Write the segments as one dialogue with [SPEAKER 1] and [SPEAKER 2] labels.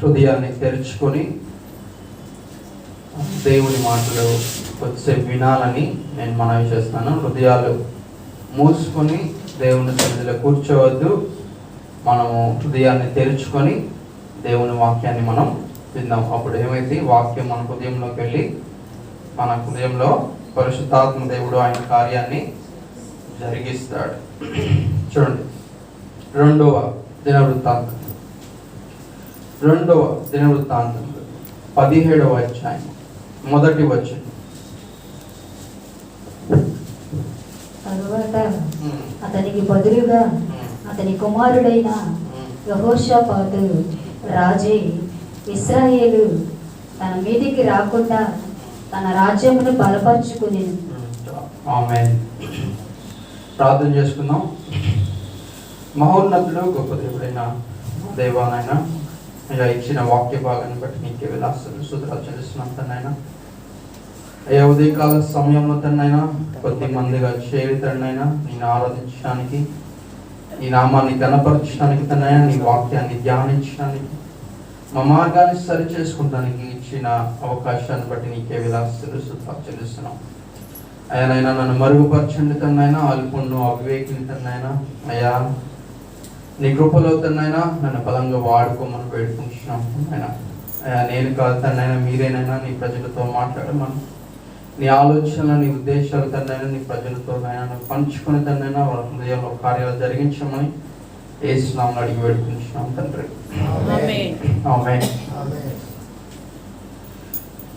[SPEAKER 1] హృదయాన్ని తెరుచుకొని దేవుని మాటలు కొద్దిసేపు వినాలని నేను మనవి చేస్తాను. హృదయాలు మూసుకొని దేవుని సన్నిధిలో కూర్చోవద్దు. మనము హృదయాన్ని తెరుచుకొని దేవుని వాక్యాన్ని మనం విందాం. అప్పుడు ఏమైతే వాక్యం మన హృదయంలోకి వెళ్ళి మన హృదయంలో పరిశుద్ధాత్మ దేవుడు ఆయన కార్యాన్ని జరిగిస్తాడు. చూడండి, రెండవ దినవృత్తాంతం 17వ అధ్యాయం 1వ వచనం.
[SPEAKER 2] తరువాత అతనికి బదులుగా అతని కుమారుడైన యెహోషాపాతు రాజే ఇశ్రాయేలు తన మీదికి రాకుండా తన రాజ్యమును బలపరుచుకుని.
[SPEAKER 1] ఆమేన్. ప్రార్థన చేసుకుందాం. మహోన్నతులు గొప్ప దేవుడైన దేవానైనా ఇలా ఇచ్చిన వాక్య భాగాన్ని బట్టి నీకే విలాసాలు సుధరాలు చెల్లిస్తున్నాం తన్నైనా. అయ్యా ఉదయకాల సమయంలో తన్నైనా కొద్ది మందిగా చేరి తన్నైనా నేను ఆరాధించడానికి, ఈ నామాన్ని గణపరచడానికి తన్నైనా, నీ వాక్యాన్ని ధ్యానించడానికి, మా మార్గాన్ని సరి చేసుకోవడానికి ఇచ్చిన అవకాశాన్ని బట్టి నీకే విలాసాలు సుధరాలు చెల్లిస్తున్నాం. అయ్యానైనా నన్ను మరుగుపరచండి తన్నైనా, అల్పుణ్ణు అవివేకిని తన్నైనా. అయ్యా నీ కృపలో తన్నైనా నన్ను బలంగా వాడుకోమని వేడుకుంటున్నాం ఆయన. నేను కాదు తన్నైనా, మీరేనైనా నీ ప్రజలతో మాట్లాడమని, నీ ఆలోచనలు నీ ఉద్దేశాలు తన్నైనా నీ ప్రజలతో ఆయన పంచుకుని తన్నైనా వాళ్ళ హృదయంలో కార్యాలు జరిగించమని యేసు నామములో అడిగి వేడుకుంటున్నాం తండ్రి. ఆమేన్.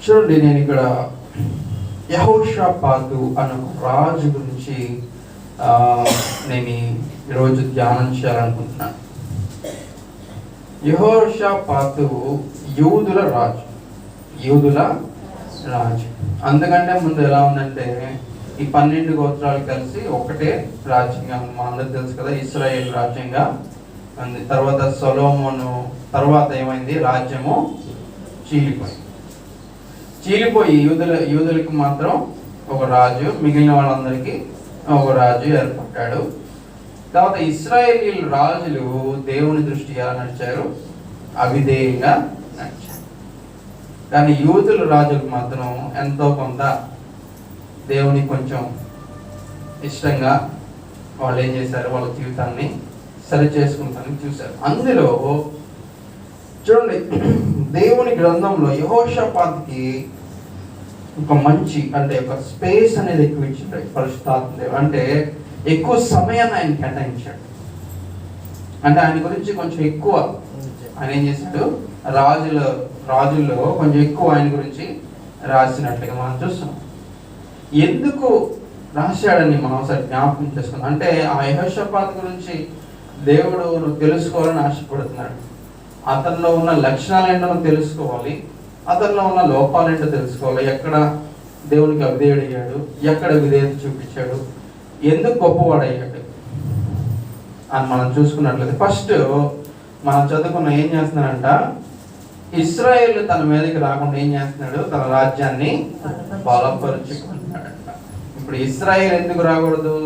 [SPEAKER 1] చూడండి, నేను ఇక్కడ యెహోషాపాతు అన్న రాజు గురించి నేను ఈరోజు ధ్యానం చేయాలనుకుంటున్నాను. యెహోషాపాతు యూదుల రాజు. అందుకంటే ముందు ఎలా ఉందంటే, ఈ 12 గోత్రాలు కలిసి ఒకటే రాజ్యంగా, మా అందరికి తెలుసు కదా, ఇశ్రాయేల్ రాజ్యంగా ఉంది. తర్వాత సొలొమోను తర్వాత ఏమైంది, రాజ్యము చీలిపోయి యూదులకి మాత్రం ఒక రాజు, మిగిలిన వాళ్ళందరికీ ఒక రాజు ఏర్పడ్డాడు. తర్వాత ఇశ్రాయేలీల రాజులు దేవుని దృష్టి ఎలా నడిచారు, అవిధేయంగా నడిచారు. కానీ యూదుల రాజులకు మాత్రం ఎంతో కొంత దేవుని కొంచెం ఇష్టంగా వాళ్ళు ఏం చేశారు, వాళ్ళ జీవితాన్ని సరి చేసుకుంటానికి చూశారు. అందులో చూడండి, దేవుని గ్రంథంలో యెహోషాపాతుకి ఒక మంచి అంటే ఒక స్పేస్ అనేది ఎక్కువ ఇచ్చాడు పరిశుద్ధాత్మ దేవుడు. అంటే ఎక్కువ సమయాన్ని ఆయన కేటాయించాడు. అంటే ఆయన గురించి కొంచెం ఎక్కువ ఆయన ఏం చేశాడు, రాజుల్లో కొంచెం ఎక్కువ ఆయన గురించి రాసినట్లుగా మనం చూస్తున్నాం. ఎందుకు రాశాడని మనం ఒకసారి జ్ఞాపకం చేసుకున్నాం. అంటే ఆ యెహోషాపాతు గురించి దేవుడు నువ్వు తెలుసుకోవాలని ఆశపడుతున్నాడు. అతనిలో ఉన్న లక్షణాలు ఏంటో నువ్వు తెలుసుకోవాలి, అతనిలో ఉన్న లోపాలు ఏంటో తెలుసుకోవాలి, ఎక్కడ దేవునికి అవిధేయుడయ్యాడు, ఎక్కడ విధేయత చూపించాడు, ఎందుకు గొప్పవాడయ్యాడు అని మనం చూసుకున్నట్లయితే, ఫస్ట్ మనం చదువుకున్న ఏం చేస్తున్నాడంట, ఇశ్రాయేలు తన మీదకి రాకుండా ఏం చేస్తున్నాడు, తన రాజ్యాన్ని బలపరుచుకుంటున్నాడంట. ఇప్పుడు ఇశ్రాయేల్ ఎందుకు రాకూడదు,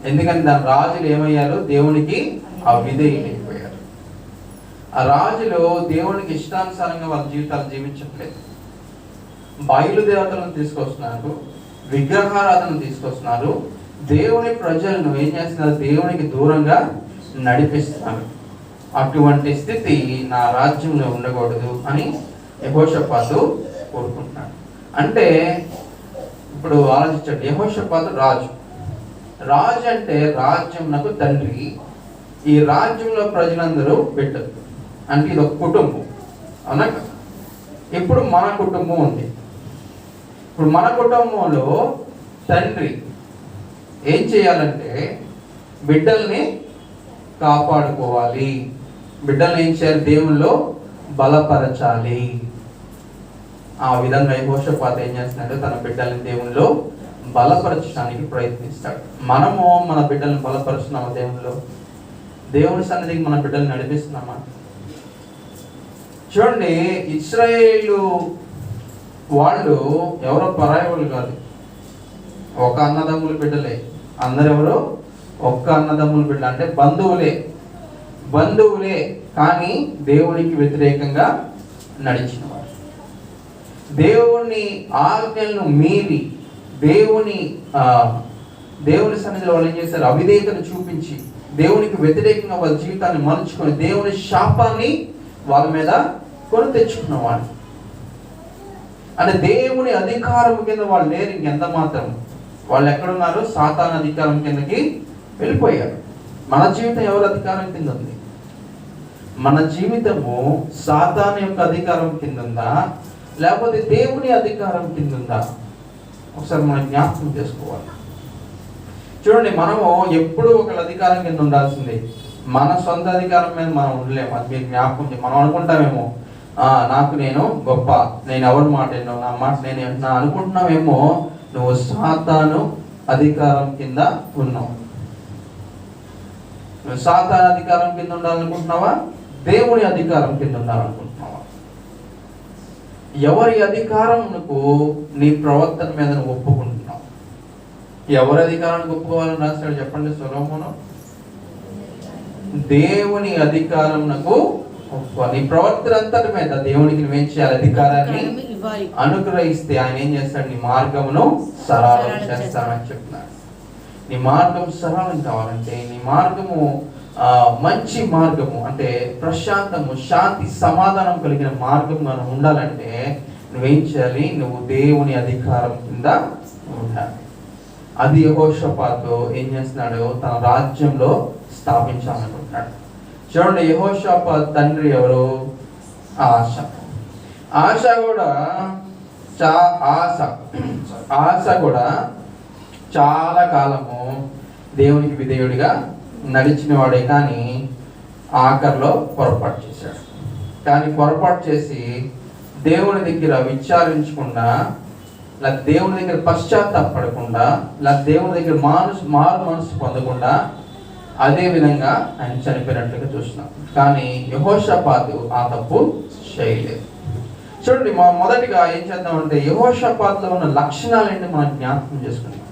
[SPEAKER 1] ఎందుకంటే దాని రాజులు ఏమయ్యారు, దేవునికి అవిధేయులైపోయారు. ఆ రాజులు దేవునికి ఇష్టానుసారంగా వాళ్ళ జీవితాలు జీవించట్లేదు. బయలుదేవతలను తీసుకొస్తున్నారు, విగ్రహారాధనను తీసుకొస్తున్నారు, దేవుని ప్రజలను ఏం చేస్తున్నారు, దేవునికి దూరంగా నడిపిస్తున్నారు. అటువంటి స్థితి నా రాజ్యంలో ఉండకూడదు అని యెహోషాపాతు కోరుకుంటున్నాడు. అంటే ఇప్పుడు ఆలోచించండి, యెహోషాపాతు రాజు అంటే రాజ్యంకు తండ్రి. ఈ రాజ్యంలో ప్రజలందరూ బిడ్డలు, అంటే ఇది ఒక కుటుంబం, అవునా కదా. ఇప్పుడు మన కుటుంబం ఉంది. ఇప్పుడు మన కుటుంబంలో తండ్రి ఏం చేయాలంటే బిడ్డల్ని కాపాడుకోవాలి, బిడ్డల్ని ఏం చేయాలి, దేవుల్లో బలపరచాలి. ఆ విధంగా యెహోషాపాతు ఏం చేస్తున్నాడు, తన బిడ్డల్ని దేవుల్లో బలపరచడానికి ప్రయత్నిస్తాడు. మనము మన బిడ్డల్ని బలపరుస్తున్నామా, దేవుని సన్నిధికి మన బిడ్డల్ని నడిపిస్తున్నామా? చూడండి, ఇశ్రాయేలు వాళ్ళు ఎవరో పరాయి వాళ్ళు కాదు, ఒక అన్నదమ్ముల బిడ్డలే. అందరెవరో ఒక్క అన్నదమ్ముల బిడ్డ, అంటే బంధువులే. బంధువులే, కానీ దేవునికి వ్యతిరేకంగా నడిచిన వారు. దేవుని ఆజ్ఞలను మీరి దేవుని సన్నిధిలో వాళ్ళు ఏం చేశారు? అవిధేయతను చూపించి దేవునికి వ్యతిరేకంగా వాళ్ళ జీవితాన్ని మలుచుకొని దేవుని శాపాన్ని వాళ్ళ మీద కొని తెచ్చుకున్నవాడు. అంటే దేవుని అధికారం కింద వాళ్ళు లేరు ఇంకెంత మాత్రం. వాళ్ళు ఎక్కడున్నారు? సాతాను అధికారం కిందకి వెళ్ళిపోయారు. మన జీవితం ఎవరి అధికారం కింద ఉంది? మన జీవితము సాతాను యొక్క అధికారం కింద ఉందా, లేకపోతే దేవుని అధికారం కింద ఉందా? ఒకసారి మనం జ్ఞాపకం చేసుకోవాలి. చూడండి, మనము ఎప్పుడూ ఒకళ్ళ అధికారం కింద ఉండాల్సిందే. మన సొంత అధికారం మీద మనం ఉండలేము. అది మీరు జ్ఞాపకం చేయాలి. మనం అనుకుంటామేమో నాకు నేను గొప్ప, నేను ఎవరి మాట ఎన్నో, నా మాట నేను అనుకుంటున్నామేమో. నువ్వు సాతాను అధికారం కింద ఉన్నావు. నువ్వు సాతాను అధికారం కింద ఉండాలనుకుంటున్నావా, దేవుని అధికారం కింద ఉండాలనుకుంటున్నావా? ఎవరి అధికారంకు నీ ప్రవర్తన మీద నువ్వు ఒప్పుకుంటున్నావు? ఎవరి అధికారానికి ఒప్పుకోవాలని రాస్తాడు చెప్పండి సొలొమోను? దేవుని అధికారంకు ఒప్పుకోవాలి. నీ ప్రవర్తన అంతటి మీద దేవునికి నువ్వేం చేయాలి? అధికారాన్ని అనుగ్రహిస్తే ఆయన ఏం చేస్తాడు? నీ మార్గమును సరళం చేస్తానని చెప్తున్నాడు. నీ మార్గం సరళం కావాలంటే, నీ మార్గము మంచి మార్గము అంటే ప్రశాంతము, శాంతి, సమాధానం కలిగిన మార్గం మనం ఉండాలంటే నువ్వేం చేయాలి? నువ్వు దేవుని అధికారం కింద ఉండాలి. అది యెహోషాపాతు ఏం చేస్తున్నాడు? తన రాజ్యంలో స్థాపించాలనుకుంటున్నాడు. చూడండి, యెహోషాపాతు తండ్రి ఎవరు? ఆశ కూడా చాలా కాలము దేవునికి విధేయుడిగా నడిచిన వాడే, కానీ ఆఖరిలో పొరపాటు చేశాడు. కానీ పొరపాటు చేసి దేవుని దగ్గర విచారించకుండా, లేదా దేవుని దగ్గర పశ్చాత్తాపడకుండా, లేదా దేవుని దగ్గర మారు మనసు పొందకుండా అదే విధంగా ఆయన చనిపోయినట్లుగా చూస్తున్నాం. కానీ యెహోషాపాతు ఆ తప్పు చేయలేదు. చూడండి, మొదటిగా ఏం చేద్దామంటే యెహోషాపాతులో ఉన్న లక్షణాలు ఏంటి మనం జ్ఞాపకం చేసుకుంటాం.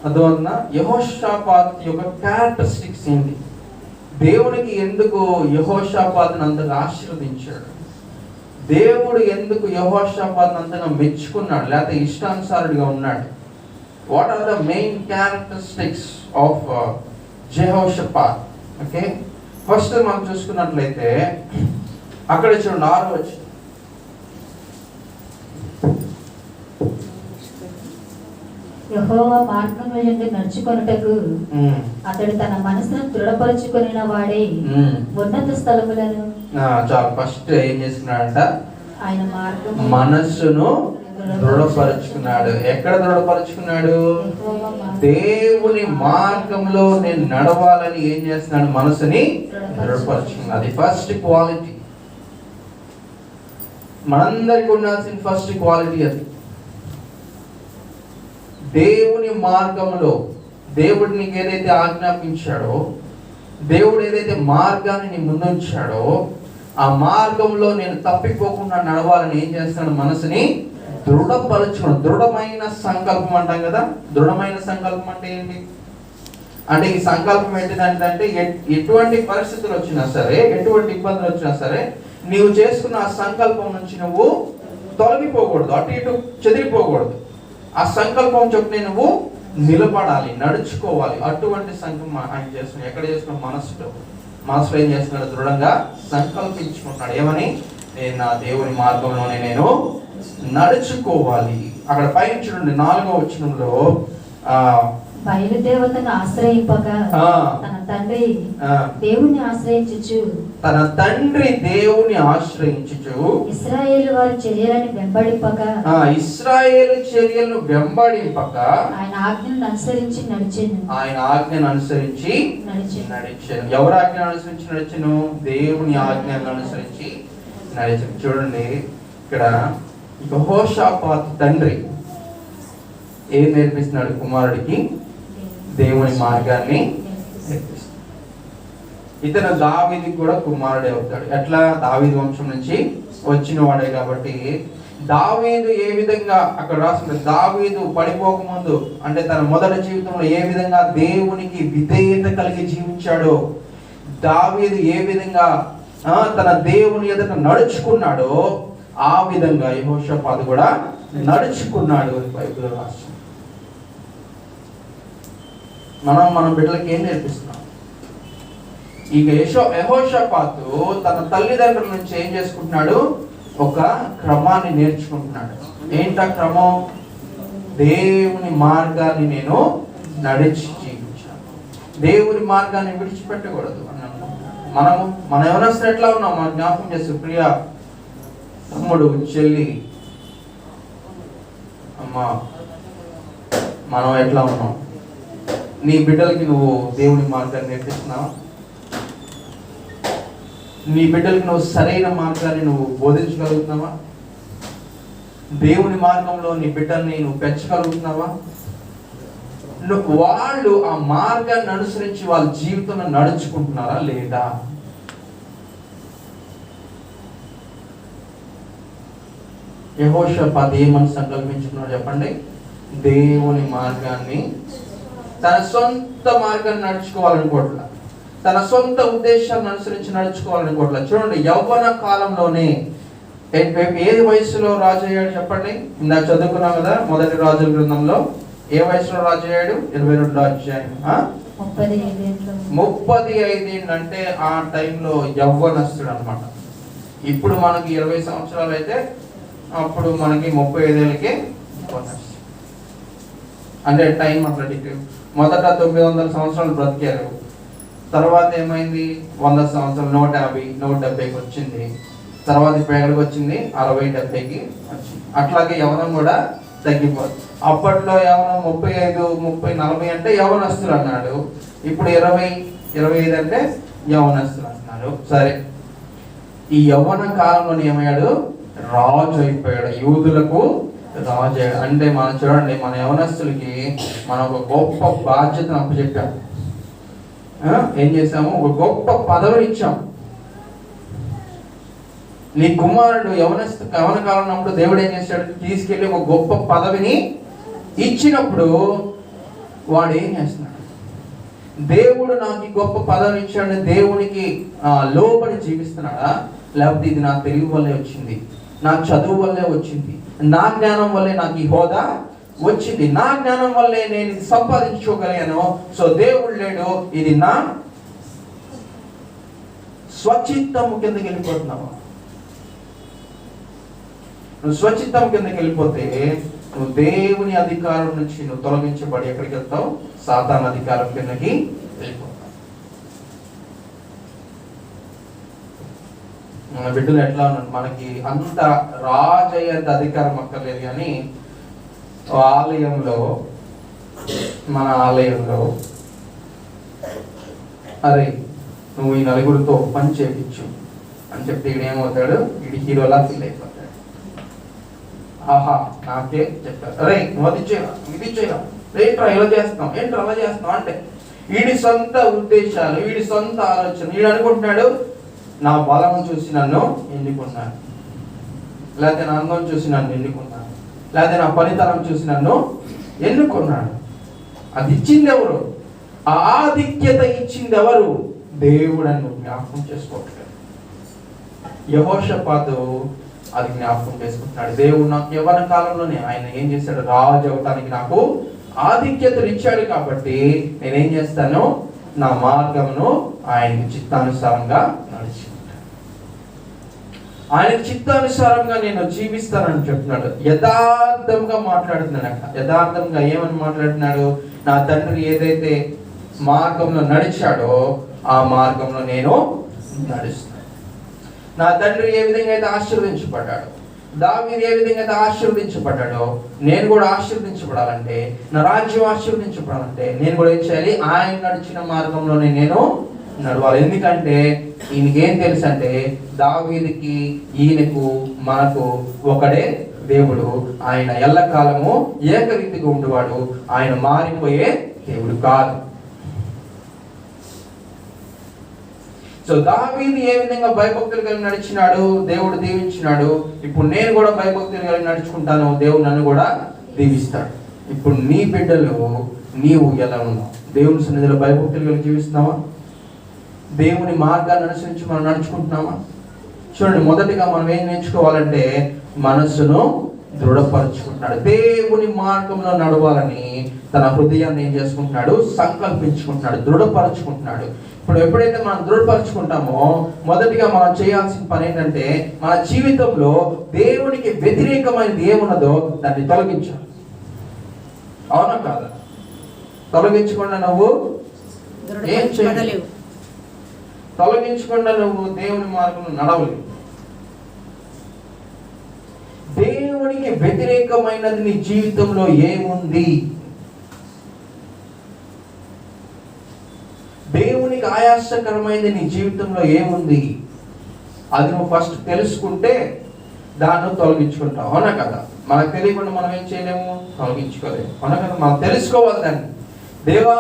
[SPEAKER 1] అందువలన యెహోషాపాతు యొక్క క్యారెక్టరిస్టిక్స్ ఏంటి? దేవునికి ఎందుకు యెహోషాపాతును అంతగా ఆశీర్వదించాడు? దేవుడు ఎందుకు యెహోషాపాతును అంతగా మెచ్చుకున్నాడు, లేకపోతే ఇష్టానుసారుడిగా ఉన్నాడు? What are the main characteristics of Jehoshaphat? Okay, first మనం చూసుకున్నట్లయితే అక్కడ చూడండి 6వ వచనం.
[SPEAKER 2] యెహోవా మార్గంలో యందు నడుచుకొనుటకు అతడు తన మనసును దృఢపరచుకొనిన వాడే ఉన్నత స్థలములను.
[SPEAKER 1] చాలా ఫస్ట్ ఏం చేసుకున్నాడంట?
[SPEAKER 2] ఆయన మార్గం
[SPEAKER 1] మనస్సును దృఢపరుచుకున్నాడు. ఎక్కడ దృఢపరుచుకున్నాడు? దేవుని మార్గంలో నేను నడవాలని ఏం చేస్తున్నాడు? మనసుని దృఢపరుచుకున్నాడు. అది ఫస్ట్ క్వాలిటీ. మనందరికి ఉండాల్సిన ఫస్ట్ క్వాలిటీ అది. దేవుని మార్గంలో దేవుడు నీకు ఏదైతే ఆజ్ఞాపించాడో, దేవుడు ఏదైతే మార్గాన్ని నీ ముందుంచాడో, ఆ మార్గంలో నేను తప్పిపోకుండా నడవాలని ఏం చేస్తాను? మనసుని దృఢపరచుకున్నాడు. దృఢమైన సంకల్పం అంటాం కదా. దృఢమైన సంకల్పం అంటే ఏంటి? అంటే ఈ సంకల్పం ఏంటిదంటే ఎటువంటి పరిస్థితులు వచ్చినా సరే, ఎటువంటి ఇబ్బందులు వచ్చినా సరే, నీవు చేసుకున్న ఆ సంకల్పం నుంచి నువ్వు తొలగిపోకూడదు, అటు ఇటు చెదిరిపోకూడదు. ఆ సంకల్పం చొప్పున నువ్వు నిలబడాలి, నడుచుకోవాలి. అటువంటి సంకల్పం ఆయన చేస్తున్నాడు. ఎక్కడ చేస్తున్నాడు? మనసులో ఏం చేస్తున్నాడు? దృఢంగా సంకల్పించుకుంటున్నాడు. ఏమని? నేను నా దేవుని మార్గంలోనే నేను నడుచుకోవాలి. అక్కడ పైన చూడండి 4వ వచనంలో
[SPEAKER 2] బయలుదేవతను ఆశ్రయింపక తన తండ్రి దేవుని ఆశ్రయించుచు ఇశ్రాయేలు వారి చర్యలను వెంబడింపక ఆయన ఆజ్ఞను అనుసరించి నడిచెను.
[SPEAKER 1] ఎవరి ఆజ్ఞను అనుసరించి నడిచెను? దేవుని ఆజ్ఞను అనుసరించి నడిచెను. చూడండి, ఇక్కడ యెహోషాపాతు తండ్రి ఏం నేర్పిస్తున్నాడు కుమారుడికి? దేవుని మార్గాన్ని నేర్పిస్తున్నాడు. ఇతను దావీదుకి కూడా కుమారుడే అవుతాడు. ఎట్లా? దావీదు వంశం నుంచి వచ్చిన వాడే కాబట్టి దావీదు ఏ విధంగా అక్కడ రాస్తుంది, దావీదు పడిపోకముందు అంటే తన మొదటి జీవితంలో ఏ విధంగా దేవునికి విధేయత కలిగి జీవించాడో, దావీదు ఏ విధంగా తన దేవుని ఎదుట నడుచుకున్నాడో ఆ విధంగా యెహోషాపాతు కూడా నడుచుకున్నాడు అని బైబిల్ రాస్తుంది. మన బిడ్డలకి ఏం నేర్పిస్తున్నాం? ఇక యెహోషాపాతు తన తల్లిదండ్రుల నుంచి ఏం చేసుకుంటున్నాడు? ఒక క్రమాన్ని నేర్చుకుంటున్నాడు. ఏంటా క్రమం? దేవుని మార్గాన్ని నేను నడిచి జీవించాను. దేవుని మార్గాన్ని విడిచిపెట్టకూడదు. మనం ఎవరైనా ఎట్లా ఉన్నాం? మన జ్ఞాపకం చేస్తూ ప్రియ తమ్ముడు, చెల్లి, అమ్మా, మనం ఎట్లా ఉన్నాం? నీ బిడ్డలకి నువ్వు దేవుని మార్గాన్ని నేర్పిస్తున్నావా? నీ బిడ్డలకి నువ్వు సరైన మార్గాన్ని నువ్వు బోధించగలుగుతున్నావా? దేవుని మార్గంలో నీ బిడ్డల్ని నువ్వు పెంచగలుగుతున్నావా? వాళ్ళు ఆ మార్గాన్ని అనుసరించి వాళ్ళ జీవితంలో నడుచుకుంటున్నారా లేదా? యెహోషాపాతు ఏమని సంకల్పించుకున్నాడు చెప్పండి? దేవుని మార్గాన్ని, తన సొంత మార్గాన్ని నడుచుకోవాలనుకోవట్లా, తన సొంత ఉద్దేశాన్ని అనుసరించి నడుచుకోవాలనుకోవట్లా. చూడండి, యవ్వన కాలంలోనే ఏది వయసులో రాజు అయ్యాడు చెప్పండి? ఇందాక చదువుకున్నాం కదా మొదటి రాజుల గ్రంథంలో. ఏ వయసులో రాజు అయ్యాడు? 22 అధ్యాయం 35 అంటే ఆ టైంలో యవ్వనస్తుడు అనమాట. ఇప్పుడు మనకి 20 సంవత్సరాలు అయితే అప్పుడు మనకి 35 ఏళ్ళకి అంటే టైం అట్లా మొదట 900 సంవత్సరాలు బ్రతికారు. తర్వాత ఏమైంది? 100 సంవత్సరాలు, 150, 170కి వచ్చింది. తర్వాత ఇప్పుడు ఎక్కడికి వచ్చింది? 60, 70కి వచ్చింది. అట్లాగే యవనం కూడా తగ్గిపోతుంది. అప్పట్లో యవనం 35, 30, 40 అంటే యవనస్తులు అన్నాడు. ఇప్పుడు 20, 25 అంటే యవనస్తులు అంటున్నారు. సరే, ఈ యవ్వన కాలంలో ఏమయ్యాడు? రాజు అయిపోయాడు. యూదులకు రాజు అయ్యాడు. అంటే మనం చూడండి, మన యవనస్తులకి మనం ఒక గొప్ప బాధ్యతను అప్పచెప్పాం. ఏం చేసాము? ఒక గొప్ప పదవిని ఇచ్చాం. నీ కుమారుడు యవన కాలం ఉన్నప్పుడు దేవుడు ఏం చేశాడు? తీసుకెళ్ళి ఒక గొప్ప పదవిని ఇచ్చినప్పుడు వాడు ఏం చేస్తున్నాడు? దేవుడు నాకు ఈ గొప్ప పదవిని ఇచ్చాడు, దేవునికి లోబడి జీవిస్తున్నాడా? లేకపోతే ఇది నా తెలివి వల్లే వచ్చింది, నా చదువు వల్లే వచ్చింది, నా జ్ఞానం వల్లే నాకు ఈ హోదా వచ్చింది, నా జ్ఞానం వల్లే నేను ఇది సంపాదించుకోగలిగాను, సో దేవుడు లేడు, ఇది నా స్వచిత్తము కిందకి వెళ్ళిపోతున్నావా? నువ్వు స్వచిత్తం కిందకి వెళ్ళిపోతే నువ్వు దేవుని అధికారం నుంచి నువ్వు తొలగించబడి ఎక్కడికి వెళ్తావు? సాతాను అధికారం కిందకి వెళ్ళిపోతావు. మన బిడ్డలు ఎట్లా ఉన్నారు? మనకి అంత రాజయ్యేంత అధికారం అక్కర్లేదు, కానీ మన ఆలయంలో అరే నువ్వు ఈ నలుగురితో పని చేయించు అని చెప్తే ఈడేమవుతాడు? ఈడి హీరోలా ఫీల్ అయిపోతాడు. ఆహా, నాకే చెప్పారు, అరే నువ్వు అది చేయరా, ఇది చేయరా, ఏంట్రా ఇలా చేస్తున్నావు, ఏంట్రా అలా చేస్తున్నావు అంటే వీడి సొంత ఉద్దేశాలు, వీడి సొంత ఆలోచన. వీడు అనుకుంటున్నాడు నా బలం చూసి నన్ను ఎన్నుకున్నాను, లేకపోతే నా అందం చూసి నన్ను ఎన్నుకున్నాను, లేకపోతే నా పనితనం చూసి నన్ను ఎన్నుకున్నాడు. అది ఇచ్చింది ఎవరు? ఆ ఆధిక్యత ఇచ్చింది ఎవరు? దేవుడు అని జ్ఞాపకం చేసుకోవట్లేదు. యెహోషాపాతు అది జ్ఞాపకం చేసుకుంటున్నాడు. దేవుడు నాకు యవ్వన కాలంలోనే ఆయన ఏం చేశాడు? రాజు అవటానికి నాకు ఆధిక్యతలు ఇచ్చాడు, కాబట్టి నేనేం చేస్తాను? నా మార్గమును ఆయనకి చిత్తానుసారంగా నడుచుకుంటాను, ఆయనకి చిత్తానుసారంగా నేను జీవిస్తానని చెప్తున్నాడు. యథార్థంగా మాట్లాడుతున్నాడు. అక్కడ యథార్థంగా ఏమని మాట్లాడుతున్నాడు? నా తండ్రి ఏదైతే మార్గంలో నడిచాడో ఆ మార్గంలో నేను నడుస్తాను. నా తండ్రి ఏ విధంగా అయితే ఆశీర్వదించబడ్డాడు, దావీదు ఏ విధంగా అయితే ఆశీర్వదించబడ్డాడో నేను కూడా ఆశీర్వదించబడాలంటే, నా రాజ్యం ఆశీర్వదించబడాలంటే నేను కూడా ఏం చేయాలి? ఆయన నడిచిన మార్గంలోనే నేను నడవాలి. ఎందుకంటే ఈయనకేం తెలుసు అంటే దావీదుకి, ఈయనకు, మనకు ఒకడే దేవుడు. ఆయన ఎల్లకాలము ఏకరీతిగా ఉండేవాడు. ఆయన మారిపోయే దేవుడు కాదు. సో దావీదు ఏ విధంగా భయభక్తులు కలిగి నడిచినాడు, దేవుడు దీవించినాడు. ఇప్పుడు నేను కూడా భయభక్తులు కలిగి నడుచుకుంటాను, దేవుడు నన్ను కూడా దీవిస్తాడు. ఇప్పుడు నీ బిడ్డలు నీవు ఎలా ఉన్నావు? దేవుని సన్నిధిలో భయభక్తులు కలిగి జీవిస్తున్నావా? దేవుని మార్గాన్ని అనుసరించి మనం నడుచుకుంటున్నామా? చూడండి, మొదటిగా మనం ఏం నేర్చుకోవాలంటే మనసును దృఢపరుచుకుంటున్నాడు. దేవుని మార్గంలో నడవాలని తన హృదయాన్ని ఏం చేసుకుంటున్నాడు? సంకల్పించుకుంటున్నాడు, దృఢపరుచుకుంటున్నాడు. ఇప్పుడు ఎప్పుడైతే మనం దృఢపరుచుకుంటామో మొదటిగా మనం చేయాల్సిన పని ఏంటంటే మన జీవితంలో దేవునికి వ్యతిరేకమైనది ఏమున్నదో దాన్ని తొలగించాలి. అవునా కాదా? తొలగించకుండా నువ్వు ఏం చేయలేవు. తొలగించకుండా నువ్వు దేవుని మార్గంలో నడవలేవు. దేవునికి వ్యతిరేకమైనది నీ జీవితంలో ఏముంది? దేవునికి ఆయాసకరమైనది నీ జీవితంలో ఏముంది? అది నువ్వు ఫస్ట్ తెలుసుకుంటే దాన్ని తొలగించుకుంటావు. అవునా కదా? మనకు తెలియకుండా మనం ఏం చేయలేము, తొలగించుకోలేము. అవునా కదా? మనం తెలుసుకోవాలి దాన్ని. దేవా,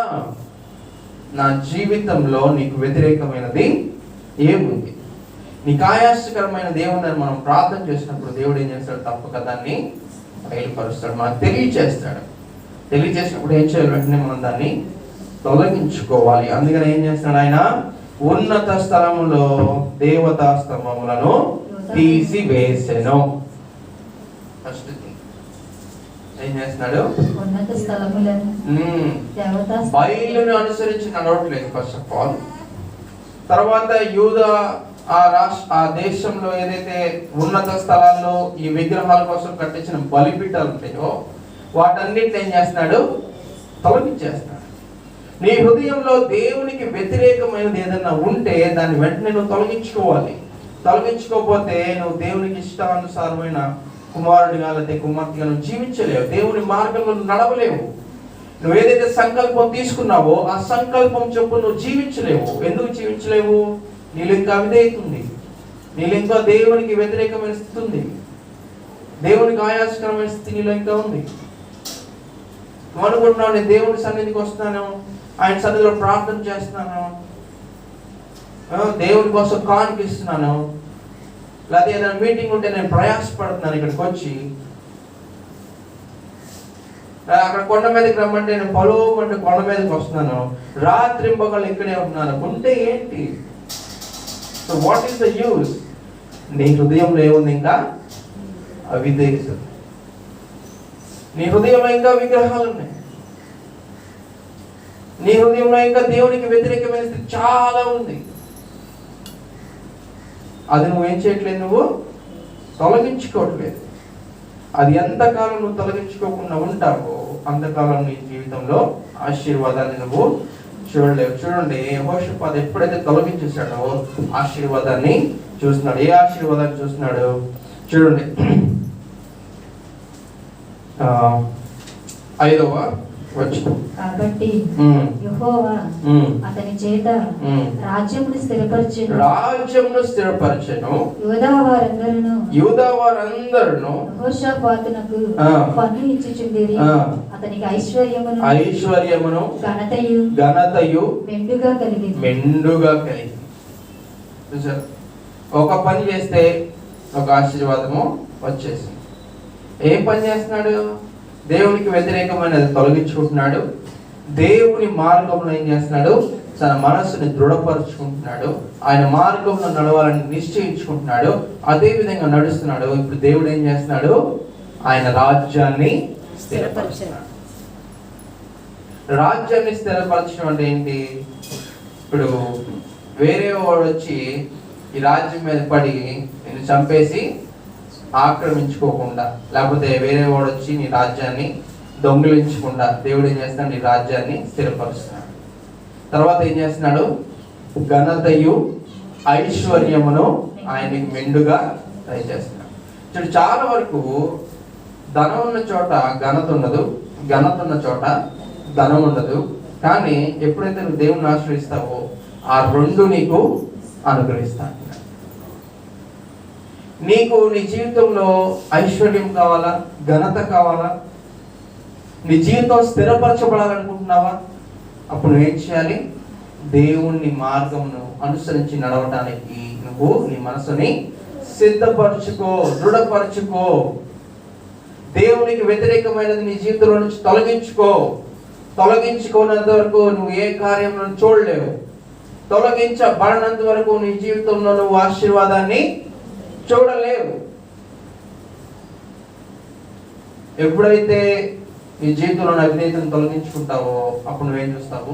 [SPEAKER 1] నా జీవితంలో నీకు వ్యతిరేకమైనది ఏముంది, నీకు ఆయాసకరమైనది ఏముందని మనం ప్రార్థన చేసినప్పుడు దేవుడు ఏం చేస్తాడు? తప్పక దాన్ని బయలుపరుస్తాడు, మనకు తెలియచేస్తాడు. తెలియచేసినప్పుడు ఏం చేయాలి? వెంటనే మనం దాన్ని తొలగించుకోవాలి. అందుకని ఏం చేస్తున్నాడు ఆయన? ఉన్నత స్థలములో దేవతా స్తంభములను తీసివేసెను. ఫస్ట్ ఏం చేస్తున్నాడు?
[SPEAKER 2] ఉన్నత స్థలములను
[SPEAKER 1] బయలును అనుసరించి నడవట్లేదు ఫస్ట్ ఆఫ్ ఆల్. తర్వాత యూదా ఆ దేశంలో ఏదైతే ఉన్నత స్థలాల్లో ఈ విగ్రహాల కోసం కట్టించిన బలిపీఠాలు ఉంటాయో వాటన్నిటిని ఏం చేస్తున్నాడు? తొలగించేస్తున్నాడు. నీ హృదయంలో దేవునికి వ్యతిరేకమైనది ఏదైనా ఉంటే దాన్ని వెంటనే నువ్వు తొలగించుకోవాలి. తొలగించుకోకపోతే నువ్వు దేవునికి ఇష్టానుసారమైన కుమారుడిగా లేకపోతే కుమార్తెగా నువ్వు జీవించలేవు. దేవుని మార్గంలో నడవలేవు. నువ్వు ఏదైతే సంకల్పం తీసుకున్నావో ఆ సంకల్పం చొప్పున నువ్వు జీవించలేవు. ఎందుకు జీవించలేవు? నీళ్ళు ఇంకా అవిధేయత ఉంది, నీళ్ళు ఇంకా దేవునికి వ్యతిరేకమైన స్థితి ఉంది, దేవునికి ఆయాసకరమైన స్థితి నీలో ఇంకా ఉంది. నువ్వు అనుకుంటున్నావు నేను దేవుని సన్నిధికి వస్తున్నాను, ఆయన సన్నిధిలో ప్రార్థన చేస్తున్నాను, దేవుని కోసం కానిపిస్తున్నాను, లేదా ఏదైనా మీటింగ్ ఉంటే నేను ప్రయాసపడుతున్నాను ఇక్కడికి వచ్చి, అక్కడ కొండ మీదకి రమ్మంటే నేను పొలవమంటే కొండ మీదకి వస్తున్నాను, రాత్రింబగళ్ళు ఇక్కడే ఉంటున్నాను ఉంటే ఏంటి? So what is the use? నీ హృదయంలో ఏముంది? ఇంకా అవిధేయత. నీ హృదయంలో ఇంకా విగ్రహాలు ఉన్నాయి. నీ హృదయంలో ఇంకా దేవునికి వ్యతిరేకమైన స్థితి చాలా ఉంది. అది నువ్వేం చేయట్లేదు, నువ్వు తొలగించుకోవట్లేదు. అది ఎంతకాలం నువ్వు తొలగించుకోకుండా ఉంటావో అంతకాలం నీ జీవితంలో ఆశీర్వాదాన్ని నువ్వు చూడలేవు. చూడండి, యెహోషాపాతు ఎప్పుడైతే తొలగించేశాడో ఆశీర్వాదాన్ని చూస్తున్నాడు. ఏ ఆశీర్వాదాన్ని చూస్తున్నాడు? చూడండి, 5వ వచనం.
[SPEAKER 2] కాబట్టి యెహోవా అతని చేత రాజ్యమును స్థిరపరచెను. యూదా వారందరూ యెహోషాపాతునకు పన్ను ఇచ్చుచుండిరి. అతనికి ఐశ్వర్యమును ఘనతయు మెండుగా కలిగింది.
[SPEAKER 1] ఒక పని చేస్తే ఒక ఆశీర్వాదము వచ్చేసింది. ఏం పని చేస్తున్నాడు? దేవునికి వ్యతిరేకమైనది తొలగించుకుంటున్నాడు. దేవుని మార్గంలో ఏం చేస్తున్నాడు? తన మనస్సుని దృఢపరుచుకుంటున్నాడు. ఆయన మార్గంలో నడవాలని నిశ్చయించుకుంటున్నాడు. అదే విధంగా నడుస్తున్నాడు. ఇప్పుడు దేవుడు ఏం చేస్తున్నాడు? ఆయన రాజ్యాన్ని స్థిరపరుస్తున్నాడు. రాజ్యాన్ని స్థిరపరచడం అంటే ఏంటి? ఇప్పుడు వేరే వాడు వచ్చి ఈ రాజ్యం మీద పడి నిన్ను చంపేసి ఆక్రమించుకోకుండా, లేకపోతే వేరే వాడు వచ్చి నీ రాజ్యాన్ని దొంగిలించకుండా దేవుడు ఏం చేస్తున్నాడు? నీ రాజ్యాన్ని స్థిరపరుస్తున్నాడు. తర్వాత ఏం చేస్తున్నాడు? ఘనతయు ఐశ్వర్యమును ఆయనకి మెండుగా దయచేస్తున్నాడు. చూడు, చాలా వరకు ధనం ఉన్న చోట ఘనత ఉండదు, ఘనత ఉన్న చోట ధనం ఉండదు. కానీ ఎప్పుడైతే నువ్వు దేవుని ఆశ్రయిస్తావో ఆ రెండు నీకు అనుగ్రహిస్తాడు. నీకు నీ జీవితంలో ఐశ్వర్యం కావాలా? ఘనత కావాలా? నీ జీవితం స్థిరపరచబడాలనుకుంటున్నావా? అప్పుడు నువ్వేం చేయాలి? దేవుని మార్గమును అనుసరించి నడవటానికి నువ్వు నీ మనసుని సిద్ధపరచుకో, దృఢపరచుకో. దేవునికి వ్యతిరేకమైనది నీ జీవితంలో నుంచి తొలగించుకోనంత వరకు నువ్వు ఏ కార్యంలో చూడలేవు. తొలగించబడినంత వరకు నీ జీవితంలో నువ్వు ఆశీర్వాదాన్ని చూడలేవు. ఎప్పుడైతే నీ జీవితంలో అవినీతిని తొలగించుకుంటావో అప్పుడు నువ్వేం చూస్తావు?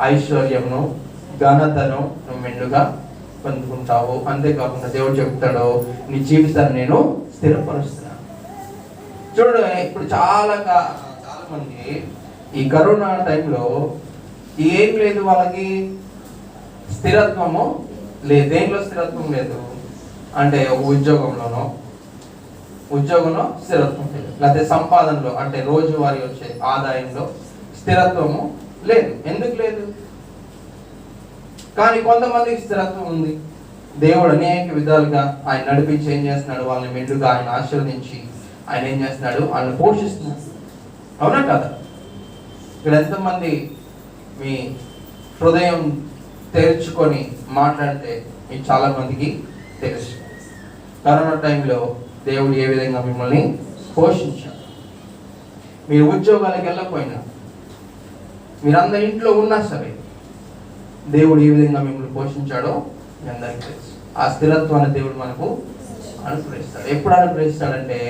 [SPEAKER 1] ఐశ్వర్యమును, ఘనతను నువ్వు మెండుగా పొందుకుంటావు. అంతేకాకుండా దేవుడు చెప్తాడు, నీ జీవితాన్ని నేను స్థిరపరుస్తున్నాను. చూడు, ఇప్పుడు చాలా మంది ఈ కరోనా టైంలో ఏం లేదు, వాళ్ళకి స్థిరత్వము లేదు. దేంట్లో స్థిరత్వం లేదు అంటే ఉద్యోగంలో స్థిరత్వం లేదు, లేకపోతే సంపాదనలో అంటే రోజువారీ వచ్చే ఆదాయంలో స్థిరత్వము లేదు. ఎందుకు లేదు? కానీ కొంతమందికి స్థిరత్వం ఉంది. దేవుడు అనేక విధాలుగా ఆయన నడిపించి ఏం చేస్తున్నాడు? వాళ్ళని మెండుగా ఆయన ఆశీర్వదించి ఆయన ఏం చేస్తున్నాడు? వాళ్ళని పోషిస్తున్నాడు. అవునా కదా? ఇక్కడ ఎంతమంది మీ హృదయం తెరుచుకొని మాట్లాడితే మీకు చాలా మందికి తెలుసు కరోనా టైంలో దేవుడు ఏ విధంగా మిమ్మల్ని పోషించాడు. మీరు ఉద్యోగాలకు వెళ్ళకపోయినా, మీరందరి ఇంట్లో ఉన్నా సరే దేవుడు ఏ విధంగా మిమ్మల్ని పోషించాడో మీ అందరికీ తెలుసు. ఆ స్థిరత్వాన్ని దేవుడు మనకు అనుగ్రహిస్తాడు. ఎప్పుడు అనుగ్రహిస్తాడంటే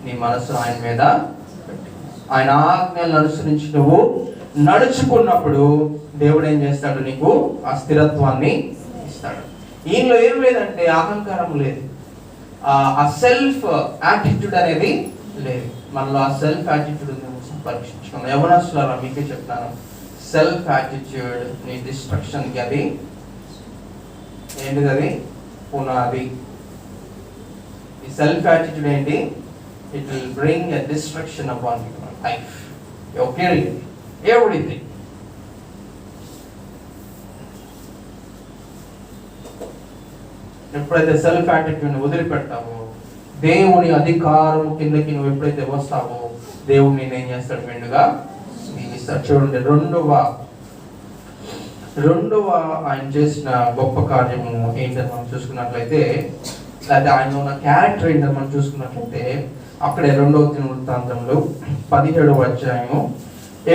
[SPEAKER 1] నీ మనసు ఆయన మీద పెట్టి, ఆయన ఆజ్ఞలను అనుసరించి నువ్వు నడుచుకున్నప్పుడు దేవుడు ఏం చేస్తాడు? నీకు ఆ స్థిరత్వాన్ని ఇస్తాడు. ఈయనలో ఏం లేదంటే అహంకారం లేదు, ఆ సెల్ఫ్ యాటిట్యూడ్ అనేది లేదు. మనలో ఆ సెల్ఫ్ యాటిట్యూడ్ పరీక్షించుకున్నాం. యవనస్తులారా మీకే చెప్తాను, సెల్ఫ్ యాటిట్యూడ్ నీ డిస్ట్రక్షన్కి అది ఏంటిది? అది పునాది. ఈ సెల్ఫ్ యాటిట్యూడ్ ఏంటి? It will bring a destruction upon your life, your career, everything. ఎప్పుడైతే సెల్ఫ్ యాటిట్యూడ్ వదిలిపెడతావో, దేవుని అధికారం కిందకి నువ్వు ఎప్పుడైతే వస్తావో, దేవుడు నేను ఏం చేస్తాడు? మెండుగా దీవిస్తాడు. చూడండి, రెండవ ఆయన చేసిన గొప్ప కార్యము ఏంటని మనం చూసుకున్నట్లయితే, లేకపోతే ఆయన ఉన్న క్యారెక్టర్ ఏంటని మనం చూసుకున్నట్లయితే, అక్కడే 2వ దినవృత్తాంతంలో 17వ అధ్యాయము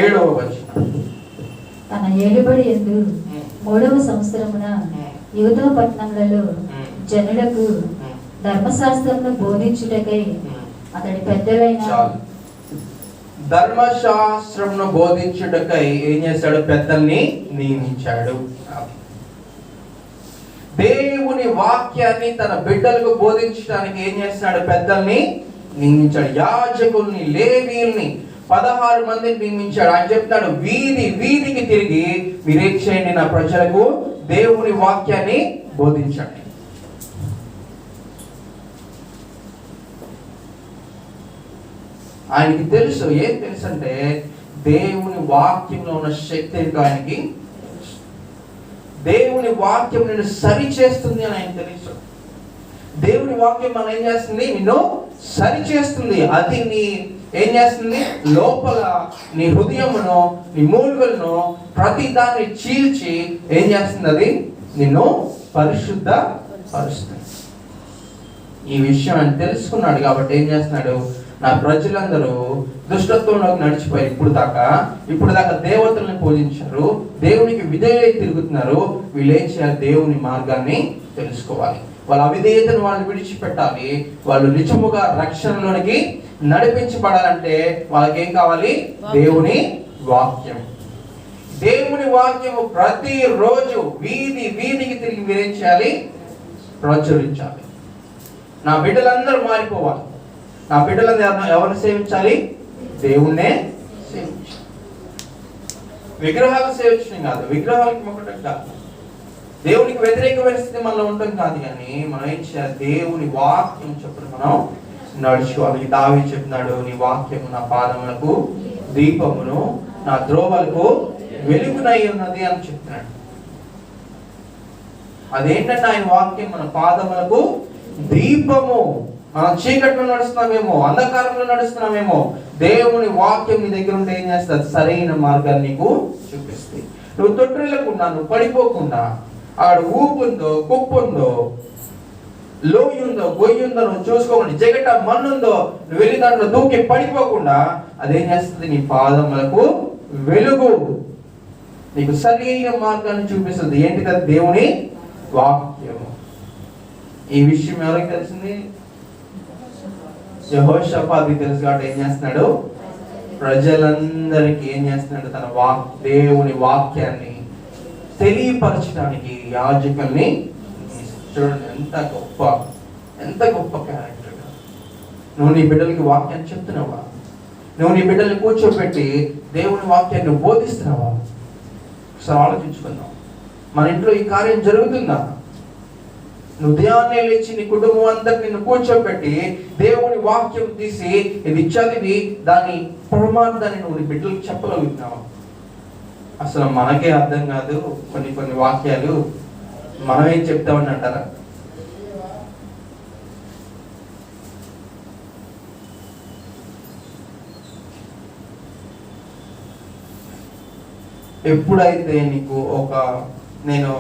[SPEAKER 1] 7వ వచనం.
[SPEAKER 2] తన ఏలుబడి యందు 3వ సంవత్సరమున యూదా పట్టణములలో జనులకు ధర్మశాస్త్రమును బోధించుటకై అతడి పెద్దలైన
[SPEAKER 1] ధర్మశాస్త్రమును బోధించుటకై ఏం చేశాడు? పెద్దల్ని నియమించాడు. దేవుని వాక్యాన్ని తన బిడ్డలకు బోధించడానికి ఏం చేస్తున్నాడు? పెద్దల్ని నియమించాడు. యాజకుల్ని, లేవీయుల్ని 16 మందిని నియమించాడు. ఆయన చెప్తాడు, వీధికి తిరిగి మీరేం చేయండి? నా ప్రజలకు దేవుని వాక్యాన్ని బోధించండి. ఆయనకి తెలుసు. ఏం తెలుసు అంటే దేవుని వాక్యంలో ఉన్న శక్తి ఏంటో ఆయనకి. దేవుని వాక్యం నిన్ను సరి చేస్తుంది అని ఆయన తెలుసు. దేవుని వాక్యం మనం ఏం చేస్తుంది? నిన్ను సరి చేస్తుంది. అది నీ ఏం చేస్తుంది? లోపల నీ హృదయమును, నీ మూలుగులను, ప్రతి దాన్ని చీల్చి ఏం చేస్తుంది? అది నిన్ను పరిశుద్ధ పరుస్తుంది. ఈ విషయం ఆయన తెలుసుకున్నాడు కాబట్టి ఏం చేస్తున్నాడు? నా ప్రజలందరూ దుష్టత్వంలోకి నడిచిపోయి ఇప్పుడు దాకా దేవతల్ని పూజించారు, దేవునికి విధేయత తిరుగుతున్నారు. వీళ్ళు ఏం చేయాలి? దేవుని మార్గాన్ని తెలుసుకోవాలి. వాళ్ళ అవిధేయతను వాళ్ళు విడిచిపెట్టాలి. వాళ్ళు నిజముగా రక్షణలోనికి నడిపించబడాలంటే వాళ్ళకి ఏం కావాలి? దేవుని వాక్యం. దేవుని వాక్యము ప్రతిరోజు వీధికి తిరిగి మీరేం చేయాలి? ప్రచురించాలి. నా బిడ్డలందరూ మారిపోవాలి. నా బిడ్డలందరూ ఎవరిని సేవించాలి? దేవుణ్ణే సేవించాలి. విగ్రహాలు సేవించడం కాదు, విగ్రహాలకు మొక్కటం కాదు, దేవునికి వ్యతిరేకమైన స్థితి మనలో ఉండటం కాదు. కానీ మనం ఏం చేయాలి? దేవుని వాక్యం చెప్పడం మనం నడుచుకోవాలి. దావీదు చెప్తున్నాడు, నీ వాక్యము నా పాదములకు దీపమును, నా ద్రోవలకు వెలుగునై ఉన్నది అని చెప్తున్నాడు. అదేంటంటే ఆయన వాక్యం మన పాదములకు దీపము. మనం చీకట్లో నడుస్తున్నామేమో, అంధకారంలో నడుస్తున్నామేమో, దేవుని వాక్యం నీ దగ్గర ఉంటే ఏం చేస్తుంది? సరైన మార్గాన్ని నీకు చూపిస్తుంది. నువ్వు తొట్టిల్లకుండా, నువ్వు పడిపోకుండా, ఆడ ఊపుందో, కుప్పుందో, లోయ ఉందో, గొయ్యి ఉందో నువ్వు చూసుకోకుండా, జగట మన్నుందో నువ్వు వెళ్ళి దాంట్లో దూకి పడిపోకుండా అదేం చేస్తుంది? నీ పాదములకు వెలుగు. నీకు సరైన మార్గాన్ని చూపిస్తుంది. ఏంటిది? అది దేవుని వాక్యము. ఈ విషయం ఎవరికి తెలిసింది? యెహోషాపాతుకి తెలుసు కాబట్టి ఏం చేస్తున్నాడు? ప్రజలందరికీ ఏం చేస్తున్నాడు? తన దేవుని వాక్యాన్ని తెలియపరచడానికి యాజకుల్ని. చూడండి ఎంత గొప్ప క్యారెక్టర్. నువ్వు నీ బిడ్డలకి వాక్యాన్ని చెప్తున్నావా? నువ్వు నీ బిడ్డల్ని కూర్చోబెట్టి దేవుని వాక్యాన్ని బోధిస్తున్నావా? ఒకసారి ఆలోచించుకుందాం. మన ఇంట్లో ఈ కార్యం జరుగుతుందా? నువ్వు ఉదయాన్నే లేచి నీ కుటుంబం అందరికి నిన్ను కూర్చోబెట్టి దేవుని వాక్యం తీసి ఇది చదివి దాని పరమార్థాన్ని నువ్వు నీ బిడ్డలకు చెప్పగలుగుతున్నావా? అసలు మనకే అర్థం కాదు కొన్ని వాక్యాలు. మనం ఏం చెప్తామని అంటారా? ఎప్పుడైతే నీకు నేను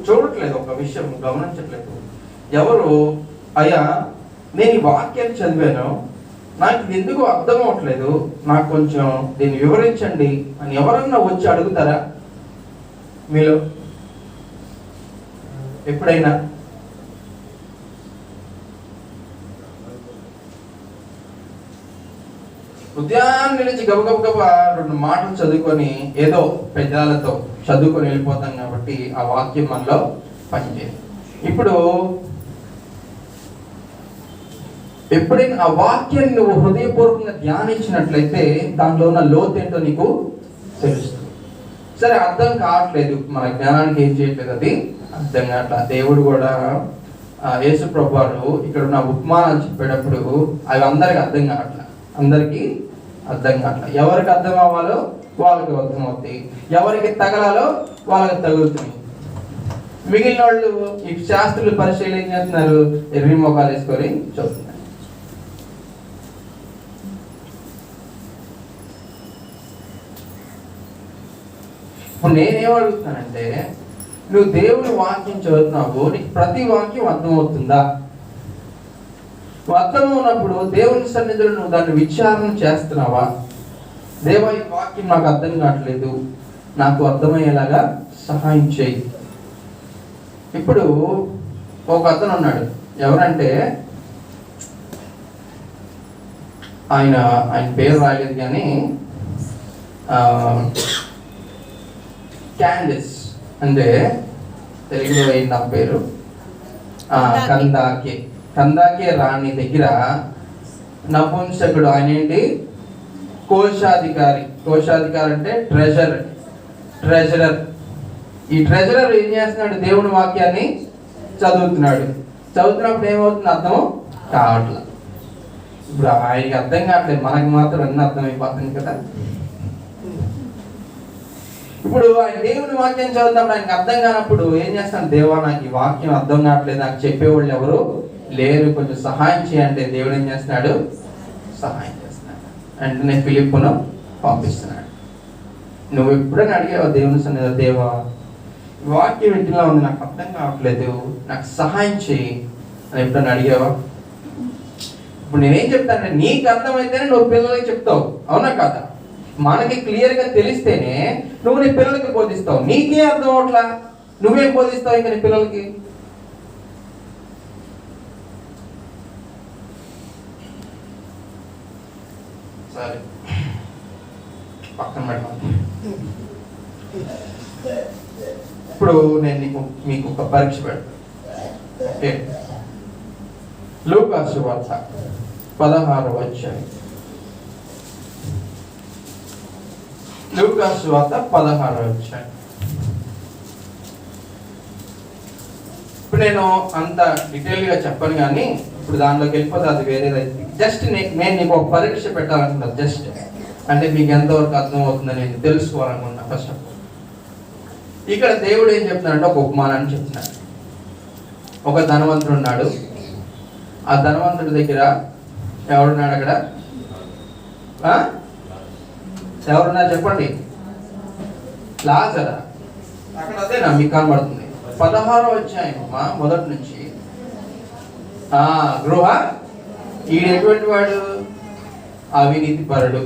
[SPEAKER 1] చూడట్లేదు, ఒక విషయం గమనించట్లేదు. ఎవరు అయ్యా నేను ఈ వాక్యాన్ని చదివాను, నాకు ఇది ఎందుకు అర్థం అవట్లేదు, నాకు కొంచెం దీన్ని వివరించండి అని ఎవరన్నా వచ్చి అడుగుతారా మీలో ఎప్పుడైనా? ఉదయాన్నే నుంచి గబగబా 2 మాటలు చదువుకొని ఏదో పెద్దలతో చదువుకొని వెళ్ళిపోతాం కాబట్టి ఆ వాక్యం మనలో పనిచేయదు. ఇప్పుడు ఎప్పుడైనా ఆ వాక్యాన్ని నువ్వు హృదయపూర్వకంగా ధ్యానించినట్లయితే దాంట్లో ఉన్న లోతు ఏంటో నీకు తెలుస్తుంది. సరే, అర్థం కావట్లేదు, మన జ్ఞానానికి ఏం చేయట్లేదు, అది అర్థం కావట్లా. దేవుడు కూడా యేసు ప్రభువారు ఇక్కడ ఉన్న ఉపమానాలు చెప్పేటప్పుడు అవి అందరికి అర్థం కావట్లా. ఎవరికి అర్థం అవ్వాలో వాళ్ళకి అర్థం అవుతాయి, ఎవరికి తగలాలో వాళ్ళకి తగులుతుంది. మిగిలిన వాళ్ళు ఈ శాస్త్రులు పరిశీలన ఏం చేస్తున్నారు? ఎర్రి మోకాలు వేసుకొని చూస్తున్నారు. ఇప్పుడు నేనేమడుగుతున్నానంటే, నువ్వు దేవుని వాక్యం చదువుతున్నావు, నీకు ప్రతి వాక్యం అర్థమవుతుందా? అర్థం ఉన్నప్పుడు దేవుని సన్నిధిలో నువ్వు దాన్ని విచారణ చేస్తున్నావా? దేవా, ఈ వాక్యం నాకు అర్థం కావట్లేదు, నాకు అర్థమయ్యేలాగా సహాయం చేయి. ఇప్పుడు ఒక అతను ఉన్నాడు. ఎవరంటే ఆయన పేరు రాలేదు కానీ క్యాండిస్ అంటే తెలుగులో అయిన పేరు కందాకే రాణి దగ్గర నపుంసకుడు, ఆయన ఏంటి, కోశాధికారి అంటే ట్రెజరర్. ఈ ట్రెజరర్ ఏం చేస్తున్నాడు? దేవుని వాక్యాన్ని చదువుతున్నప్పుడు ఏమవుతుంది? అర్థం కావట్లేదు. ఇప్పుడు ఆయనకి అర్థం కావట్లేదు, మనకి మాత్రం అన్నీ అర్థమైపోతుంది కదా. ఇప్పుడు ఆయన దేవుని వాక్యం చదువుతున్నప్పుడు ఆయనకి అర్థం కానప్పుడు ఏం చేస్తాను? దేవా, నాకు ఈ వాక్యం అర్థం కావట్లేదు, నాకు చెప్పేవాళ్ళు ఎవరు లేరు, కొంచెం సహాయం చేయంటే దేవుడు ఏం చేస్తున్నాడు? సహాయం చేస్తున్నాడు. వెంటనే ఫిలిప్పును పంపిస్తున్నాడు. నువ్వు ఎప్పుడైనా అడిగావా దేవుని సన్నిధిలో, దేవా, వాక్యం ఇంటిలో ఉంది, నాకు అర్థం కావట్లేదు, నాకు సహాయం చేయి అని ఎప్పుడైనా అడిగావా? ఇప్పుడు నేనేం చెప్తానంటే, నీకు అర్థమైతేనే నువ్వు పిల్లలకి చెప్తావు, అవునా కాదా? మనకి క్లియర్గా తెలిస్తేనే నువ్వు నీ పిల్లలకి బోధిస్తావు. నీకే అర్థం అవట్లా, నువ్వేం బోధిస్తావు ఇంకా నీ పిల్లలకి? సరే, పక్కన పెట్టాలి. ఇప్పుడు నేను మీకు ఒక పరీక్ష పెడతాను. ఓకే, లూకా సువార్త 16వ అధ్యాయం. లూకా సువార్త 16వ అధ్యాయం. ఇప్పుడు నేను అంత డీటెయిల్గా చెప్పను కానీ ఇప్పుడు దానిలోకి వెళ్ళిపోతే అది వేరేదైతే. జస్ట్ నేను నీకు ఒక పరీక్ష పెట్టాలనుకుంటున్నాను. జస్ట్ అంటే మీకు ఎంతవరకు అర్థం అవుతుందని నేను తెలుసుకోవాలనుకుంటున్నా. ఫస్ట్ ఆఫ్ ఆల్ ఇక్కడ దేవుడు ఏం చెప్తున్నాడంటే ఒక ఉపమానాన్ని చెప్తున్నాడు. ఒక ధనవంతుడు ఉన్నాడు. ఆ ధనవంతుడి దగ్గర ఎవరున్నాడు? అక్కడ ఎవరున్నారు చెప్పండి? లాజరు. అక్కడ అదేనా మీకు కనబడుతుంది? 16వ అధ్యాయం మొదటి నుంచి. గృహ ఈడు ఎటువంటి వాడు? అవినీతి పరుడు.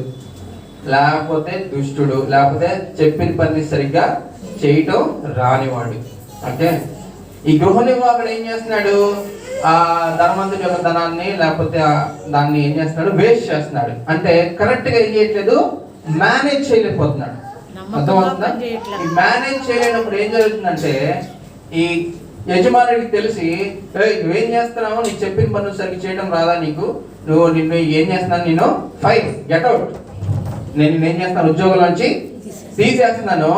[SPEAKER 1] లేకపోతే దుష్టుడు, లేకపోతే చెప్పిన పని సరిగ్గా చేయటం రానివాడు. ఓకే, ఈ గృహ నిర్వాహకుడు ఏం చేస్తున్నాడు? ఆ ధనవంతుడి యొక్క ధనాన్ని లేకపోతే దాన్ని ఏం చేస్తున్నాడు? వేస్ట్ చేస్తున్నాడు. అంటే కరెక్ట్ గా ఏం చేయట్లేదు, మేనేజ్ చేయలేకపోతున్నాడు. అర్థమవుతుందా? ఈ మేనేజ్ చేయలేనప్పుడు ఏం జరుగుతుందంటే ఈ యజమానుడికి తెలిసి, నువ్వేం చేస్తున్నావు, నీకు చెప్పిన పనులు సరిగ్గా చేయడం రాదా నీకు, నిన్ను ఏం చేస్తున్నాను, నేను ఫైన్, గెట్ అవుట్, నేను ఏం చేస్తాను, ఉద్యోగంలోంచి తీసేస్తున్నాను,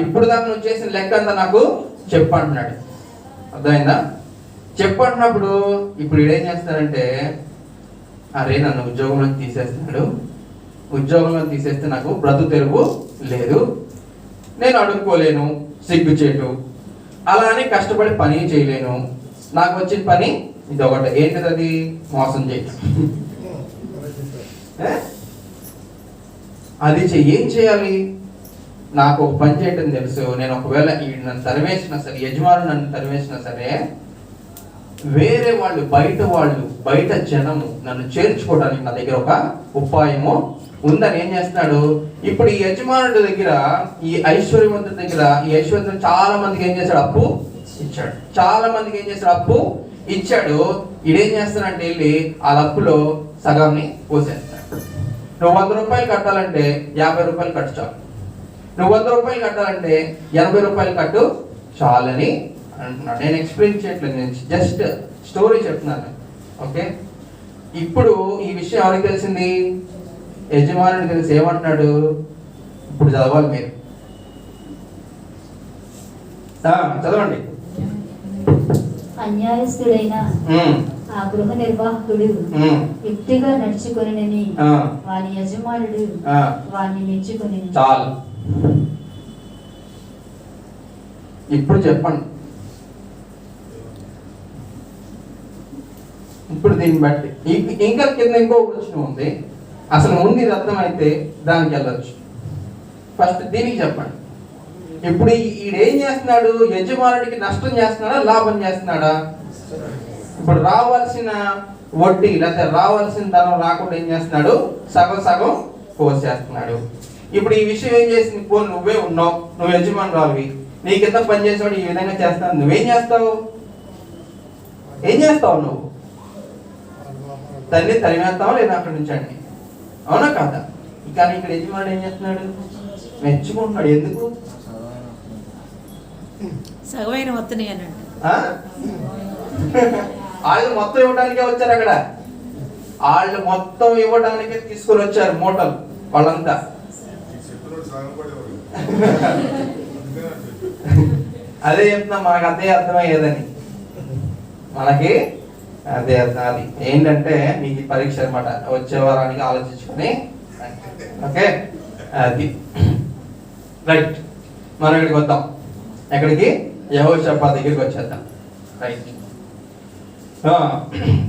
[SPEAKER 1] ఇప్పుడు దాకా నువ్వు చేసిన లెక్క అంతా నాకు చెప్పు అంటున్నాడు. అర్థమైందా? చెప్పు అంటున్నప్పుడు ఇప్పుడు ఏం చేస్తాడంటే, అరే నన్ను ఉద్యోగంలో తీసేస్తున్నాడు, ఉద్యోగంలో తీసేస్తే నాకు బ్రతుకు తెరువు లేదు, నేను అడుక్కోలేను, సిగ్గుచేటు, అలా అని కష్టపడి పని చేయలేను, నాకు వచ్చిన పని ఇది ఒకటి. ఏంటిది అది? మోసం చేయటం. అది ఏం చేయాలి? నాకు ఒక పని చేయటం తెలుసు. నేను ఒకవేళ నన్ను తరివేసినా సరే, యజమానులు నన్ను తరివేసినా సరే, వేరే వాళ్ళు, బయట జనము నన్ను చేర్చుకోవడానికి నా దగ్గర ఒక ఉపాయము ఉందని ఏం చేస్తున్నాడు? ఇప్పుడు ఈ యజమానుడి దగ్గర, ఈ ఐశ్వర్యవంతుడి దగ్గర, ఈ ఐశ్వర్యం చాలా మందికి ఏం చేశాడు? అప్పు ఇచ్చాడు. చాలా మందికి ఏం చేశాడు? అప్పు ఇచ్చాడు. ఇదేం చేస్తానంటే వెళ్ళి ఆ అప్పులో సగాన్ని పోసేస్తాడు. నువ్వు 100 రూపాయలు కట్టాలంటే 50 రూపాయలు కట్టు చాలు, నువ్వు 100 రూపాయలు కట్టాలంటే 80 రూపాయలు కట్టు చాలని అంటున్నాడు. నేను ఎక్స్ప్లెయిన్ చేయట్లేదు, నేను జస్ట్ స్టోరీ చెప్తున్నాను. ఓకే, ఇప్పుడు ఈ విషయం ఎవరికి తెలిసింది? యజమానుడికి తెలిసి ఏమంటున్నాడు? ఇప్పుడు చదవాలి మీరు, చదవండి.
[SPEAKER 2] అన్యాయస్తుడైన ఆ గృహ నిర్వాహకుడు యుక్తిగా నడుచుకొనినని వాని యజమానుడు వాని మెచ్చుకొని.
[SPEAKER 1] చాలు, ఇప్పుడు చెప్పండి. ఇప్పుడు దీన్ని బట్టి ఇంకా కింద ఇంకో ప్రశ్న ఉంది. అసలు ముందు ఇది అర్థమైతే దానికి వెళ్ళొచ్చు. ఫస్ట్ దీనికి చెప్పండి. ఇప్పుడు ఈడేం చేస్తున్నాడు? యజమానుడికి నష్టం చేస్తున్నాడా, లాభం చేస్తున్నాడా? ఇప్పుడు రావాల్సిన వడ్డీ లేకపోతే రావాల్సిన ధనం రాకుండా ఏం చేస్తున్నాడు? సగం సగం కోసేస్తున్నాడు. ఇప్పుడు ఈ విషయం ఏం చేసింది? పో, నువ్వే ఉన్నావు, నువ్వు యజమానురాలివి, నీ కింద పని చేసేవాడు ఈ విధంగా చేస్తాను, నువ్వేం చేస్తావు? ఏం చేస్తావు నువ్వు? తల్లి తరిమేస్తావా లేదా అక్కడి నుంచి అండి? అవునా కాదా? కానీ ఇక్కడ యజమానుడు ఏం చేస్తున్నాడు? మెచ్చుకుంటున్నాడు. ఎందుకు?
[SPEAKER 3] సగమైన మొత్తం
[SPEAKER 1] వాళ్ళు మొత్తం ఇవ్వడానికే వచ్చారు. అక్కడ వాళ్ళు మొత్తం ఇవ్వడానికే తీసుకొని వచ్చారు మూటలు వాళ్ళంతా. అదే చెప్తున్నా, మనకు అదే అర్థమయ్యేదని, మనకి అదే అర్థం. అది ఏంటంటే మీకు పరీక్ష అనమాట, వచ్చే వారానికి ఆలోచించుకొని. ఓకే, అది రైట్. మనం ఇక్కడికి వద్దాం. ఎక్కడికి? యెహోషాపాతు దగ్గరికి వచ్చేద్దాం. రైట్.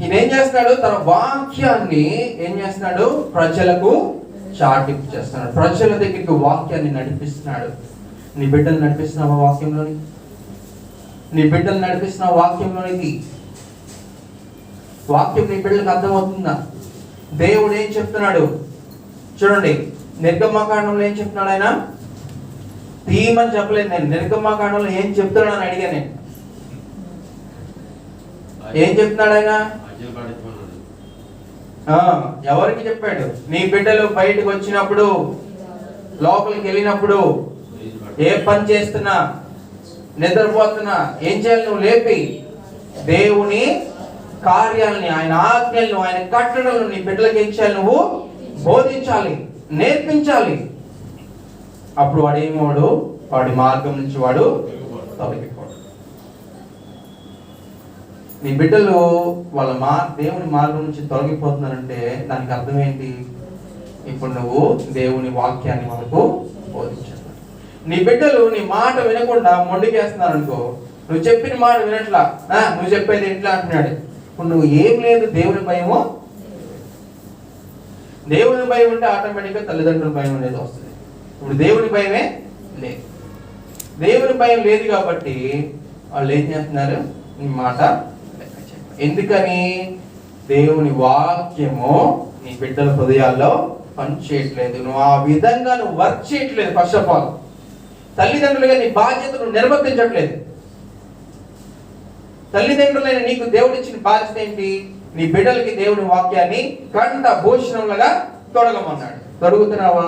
[SPEAKER 1] ఈయన ఏం చేస్తున్నాడు? తన వాక్యాన్ని ఏం చేస్తున్నాడు? ప్రజలకు చాటింపు చేస్తున్నాడు. ప్రజల దగ్గరికి వాక్యాన్ని నడిపిస్తున్నాడు. నీ బిడ్డలు నడిపిస్తున్నావా వాక్యంలోని? నీ బిడ్డలు నడిపిస్తున్నావు వాక్యంలోనికి? వాక్యం నీ బిడ్డలకు అర్థమవుతుందా? దేవుడు ఏం చెప్తున్నాడు చూడండి. నిర్గమకాండంలో ఏం చెప్తున్నాడు? ఆయన తీయమని చెప్పలేదు. నేను నిర్గమకాండంలో ఏం చెప్తున్నాడు అని అడిగా. నేను ఏం చెప్తున్నాడు ఆయన? ఎవరికి చెప్పాడు? నీ బిడ్డలు బయటకు వచ్చినప్పుడు, లోపలికి వెళ్ళినప్పుడు, ఏ పని చేస్తున్నా, నిద్రపోతున్నా, ఏం చేయాలి? నువ్వు లేపి దేవుని కార్యాలని, ఆయన ఆజ్ఞలను, ఆయన కట్టడలను నీ బిడ్డలకు ఏం చేయాలి? నువ్వు బోధించాలి, నేర్పించాలి. అప్పుడు వాడు వాడి మార్గం నుంచి వాడు తొలగిపోడు. నీ బిడ్డలు వాళ్ళ దేవుని మార్గం నుంచి తొలగిపోతున్నారంటే దానికి అర్థం ఏంటి? ఇప్పుడు నువ్వు దేవుని వాక్యాన్ని వాళ్ళకు బోధించాలి. నీ బిడ్డలు నీ మాట వినకుండా మొండికేస్తున్నారు అనుకో, నువ్వు చెప్పిన మాట వినట్లా, నువ్వు చెప్పేది ఎట్లా అంటున్నాడు. ఇప్పుడు నువ్వు ఏం లేదు, దేవుని భయము. దేవుని భయం ఉంటే ఆటోమేటిక్గా తల్లిదండ్రుల భయం అనేది వస్తుంది. ఇప్పుడు దేవుని భయమే లేదు. దేవుని భయం లేదు కాబట్టి వాళ్ళు ఏం చేస్తున్నారు? నీ మాట. ఎందుకని? దేవుని వాక్యము నీ బిడ్డల హృదయాల్లో పని చేయట్లేదు, నువ్వు ఆ విధంగా నువ్వు వర్క్ చేయట్లేదు. ఫస్ట్ ఆఫ్ ఆల్ తల్లిదండ్రులుగా నీ బాధ్యతను నిర్వర్తించట్లేదు. తల్లిదండ్రులైన నీకు దేవుడు ఇచ్చిన బాధ్యత ఏంటి? నీ బిడ్డలకి దేవుని వాక్యాన్ని కంఠ భూషణంలాగా తొడగమన్నాడు. తొడుగుతున్నావా?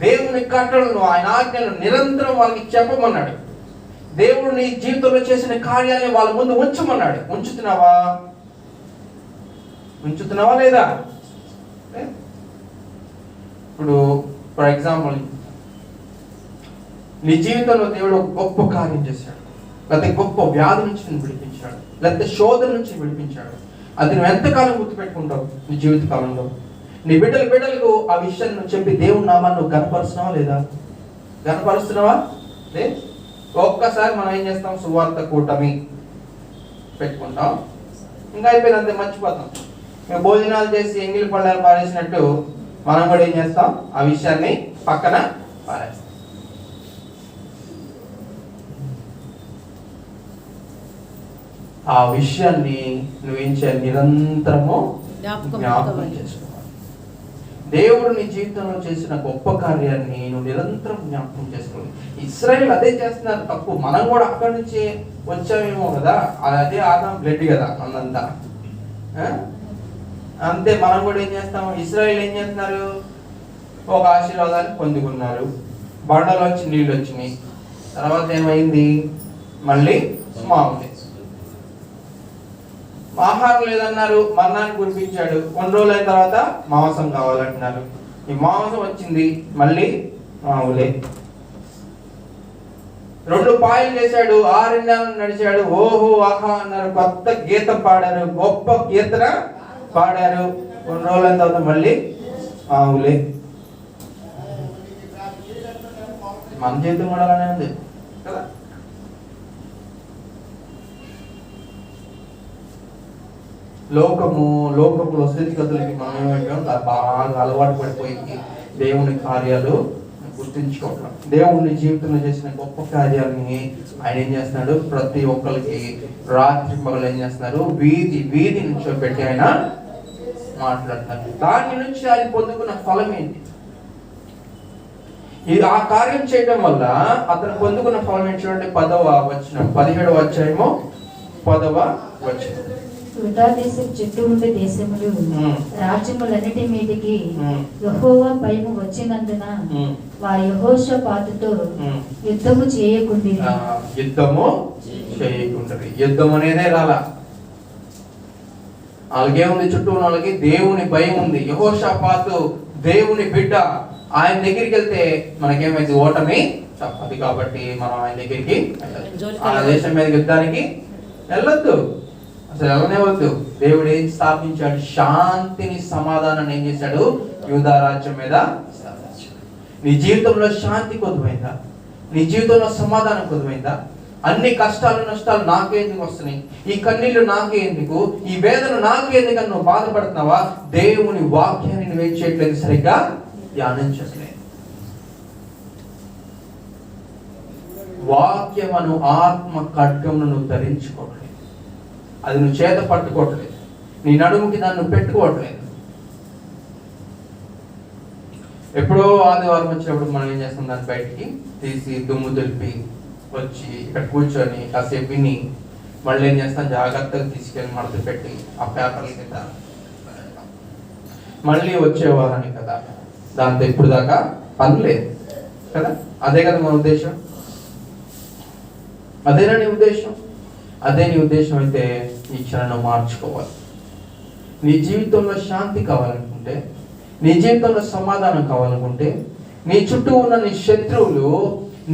[SPEAKER 1] దేవుని కట్టలను, ఆయన ఆజ్ఞలను నిరంతరం వాళ్ళకి చెప్పమన్నాడు. దేవుడు నీ జీవితంలో చేసిన కార్యాలని వాళ్ళ ముందు ఉంచమన్నాడు. ఉంచుతున్నావా లేదా? ఇప్పుడు ఫర్ ఎగ్జాంపుల్, నీ జీవితంలో దేవుడు ఒక గొప్ప కార్యం చేశాడు, లేకపోతే గొప్ప వ్యాధి నుంచి నేను విడిపించాడు, లేకపోతే శోధన నుంచి విడిపించాడు. అది నువ్వు ఎంతకాలం గుర్తుపెట్టుకుంటావు నీ జీవిత కాలంలో? నీ బిడ్డలకు ఆ విషయాన్ని నువ్వు చెప్పి దేవుని నామాన్ని నువ్వు గనపరుస్తున్నావా లేదా? గనపరుస్తున్నావా? ఒక్కసారి మనం ఏం చేస్తాం? సువార్త కూటమి పెట్టుకుంటాం, ఇంకా అయిపోయింది, అంతే, మర్చిపోతాం. మేము భోజనాలు చేసి ఎంగిలి పళ్ళాలు పారేసినట్టు మనం కూడా ఏం చేస్తాం? ఆ విషయాన్ని పక్కన పారేస్తాం. ఆ విషయాన్ని నువ్వేం చేయాలి? నిరంతరము జ్ఞాపకం చేసుకోవాలి. దేవుడు నీ జీవితంలో చేసిన గొప్ప కార్యాన్ని నువ్వు నిరంతరం జ్ఞాపకం చేసుకోవాలి. ఇశ్రాయేలు అదే చేస్తున్నారు తప్పు. మనం కూడా అక్కడి నుంచి వచ్చామేమో కదా, అదే ఆదాం బ్లడ్ కదా అన్నంతా. అంతే, మనం కూడా ఏం చేస్తాం? ఇశ్రాయేలు ఏం చేస్తున్నారు? ఒక ఆశీర్వాదాన్ని పొందుకున్నారు, బండలో వచ్చి నీళ్ళు వచ్చినాయి, తర్వాత ఏమైంది? మళ్ళీ మామూలు ఆహారం లేదన్నారు, మన్నాన్ని కురిపించాడు. కొన్ని రోజులు అయిన తర్వాత మాంసం కావాలంటున్నారు. ఈ మాంసం వచ్చింది, మళ్ళీ మామూలే. 2 పాయలు చేశాడు, 6 నెలలు నడిచాడు, ఓహో ఆహా అన్నారు, కొత్త గీతం పాడారు, గొప్ప కీర్తన పాడారు. కొన్ని రోజుల తర్వాత మళ్ళీ మామూలే. మన జీవితం కూడా అలానే ఉంది కదా. లోకములో స్థితిగతులకి మనం ఏమంటాం? బాగా అలవాటు పడిపోయి దేవుని కార్యాలు గుర్తించుకోవటం. దేవుని జీవితంలో చేసిన గొప్ప కార్యాలని ఆయన ఏం చేస్తున్నాడు? ప్రతి ఒక్కరికి రాత్రి పగలు ఏం చేస్తున్నారు? వీధి నుంచి పెట్టి ఆయన మాట్లాడుతున్నారు. దాని నుంచి ఆయన పొందుకున్న ఫలం ఏంటి? ఇది ఆ కార్యం చేయడం వల్ల అతను పొందుకున్న ఫలం ఏంటి చూడండి. 10వ వచనం, 17వ అధ్యాయము 10వ వచనం.
[SPEAKER 2] యూదా దేశం చుట్టూ ఉండే దేశములు రాజ్యములన్నిటి మీదకి యెహోవా భయము వచ్చినందున వారి యెహోషాపాతుతో యుద్ధము చేయకుండిరి.
[SPEAKER 1] యుద్ధం అనేదే రాలా. అలాగే ఉంది, చుట్టూ ఉన్న వాళ్ళకి దేవుని భయం ఉంది. యెహోషాపాతు దేవుని బిడ్డ, ఆయన దగ్గరికి వెళ్తే మనకేమైంది? ఓటమి తప్పదు. కాబట్టి మనం ఆయన దగ్గరికి ఆ దేశం మీద యుద్ధానికి వెళ్ళొద్దు, అసలు వెళ్ళనివ్వద్దు. దేవుడు ఏం స్థాపించాడు? శాంతిని, సమాధానాన్ని ఏం చేశాడు? యూదా రాజ్యం మీద స్థాపించాడు. నీ జీవితంలో శాంతి కొద్దుమైందా? నీ జీవితంలో సమాధానం కొద్దుమైందా? అన్ని కష్టాలు నష్టాలు నాకే ఎందుకు వస్తున్నాయి? ఈ కన్నీళ్లు నాకే ఎందుకు? ఈ వేదన నాకే ఎందుకని నువ్వు బాధపడుతున్నావా? దేవుని వాక్యాన్ని నువ్వేం చేయట్లేదు, సరిగ్గా ధ్యానించట్లేదు. వాక్యమును ఆత్మ ఖడ్గమును నువ్వు ధరించుకోవట్లేదు, అది నువ్వు చేత పట్టుకోవట్లేదు, నీ నడుముకి దాన్ని నువ్వు పెట్టుకోవట్లేదు. ఎప్పుడో ఆదివారం వచ్చినప్పుడు మనం ఏం చేస్తాం? దాన్ని బయటికి తీసి దుమ్ము దులిపి వచ్చి ఇక్కడ కూర్చొని కాసేపు విని మళ్ళీ ఏం చేస్తాం? జాగ్రత్తగా తీసుకెళ్ళి మడత పెట్టి ఆ పేపర్ల కింద మళ్ళీ వచ్చే వారాన్ని కదా, దాంతో ఇప్పుడు దాకా పని లేదు కదా. అదే కదా మన ఉద్దేశం. అదేనా నీ ఉద్దేశం? అదే నీ ఉద్దేశం అయితే ఈ క్షణం మార్చుకోవాలి. నీ జీవితంలో శాంతి కావాలనుకుంటే, నీ జీవితంలో సమాధానం కావాలనుకుంటే, నీ చుట్టూ ఉన్న నీ శత్రువులు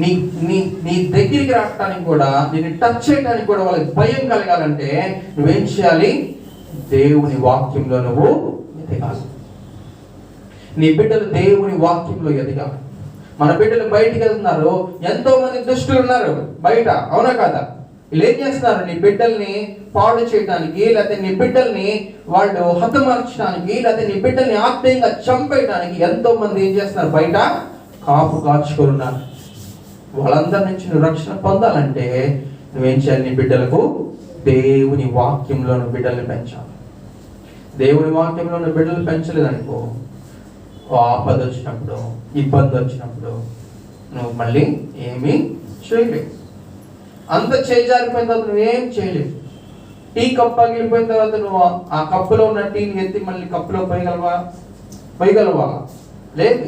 [SPEAKER 1] నీ నీ నీ దగ్గరికి రావడానికి కూడా, నిన్ను టచ్ చేయడానికి కూడా వాళ్ళకి భయం కలగాలంటే నువ్వేం చేయాలి? దేవుని వాక్యంలో నువ్వు ఎదగాలి. నీ బిడ్డలు దేవుని వాక్యంలో ఎదగాలి. మన బిడ్డలు బయటికి వెళ్తున్నారు, ఎంతో మంది దుష్టులు ఉన్నారు బయట, అవునా కదా? వీళ్ళు ఏం చేస్తున్నారు? నీ బిడ్డల్ని పాడు చేయడానికి, లేకపోతే నీ బిడ్డల్ని వాళ్ళు హతమార్చడానికి, లేకపోతే నీ బిడ్డల్ని ఆత్మీయంగా చంపేయడానికి ఎంతో మంది ఏం చేస్తున్నారు? బయట కాపు కాచుకున్నారు. వాళ్ళందరి నుంచి నువ్వు రక్షణ పొందాలంటే నువ్వేం చేయాలి? నీ బిడ్డలకు దేవుని వాక్యంలోని బిడ్డల్ని పెంచాలి. దేవుని వాక్యంలోని బిడ్డలు పెంచలేదనుకో, ఆపద వచ్చినప్పుడు, ఇబ్బంది వచ్చినప్పుడు నువ్వు మళ్ళీ ఏమీ చేయలేవు. అంత చేజారిపోయిన తర్వాత నువ్వేం చేయలేవు. టీ కప్ పగిలిపోయిన తర్వాత నువ్వు ఆ కప్పులో ఉన్న టీని ఎత్తి మళ్ళీ కప్పులో పోయగలవా? లేదు.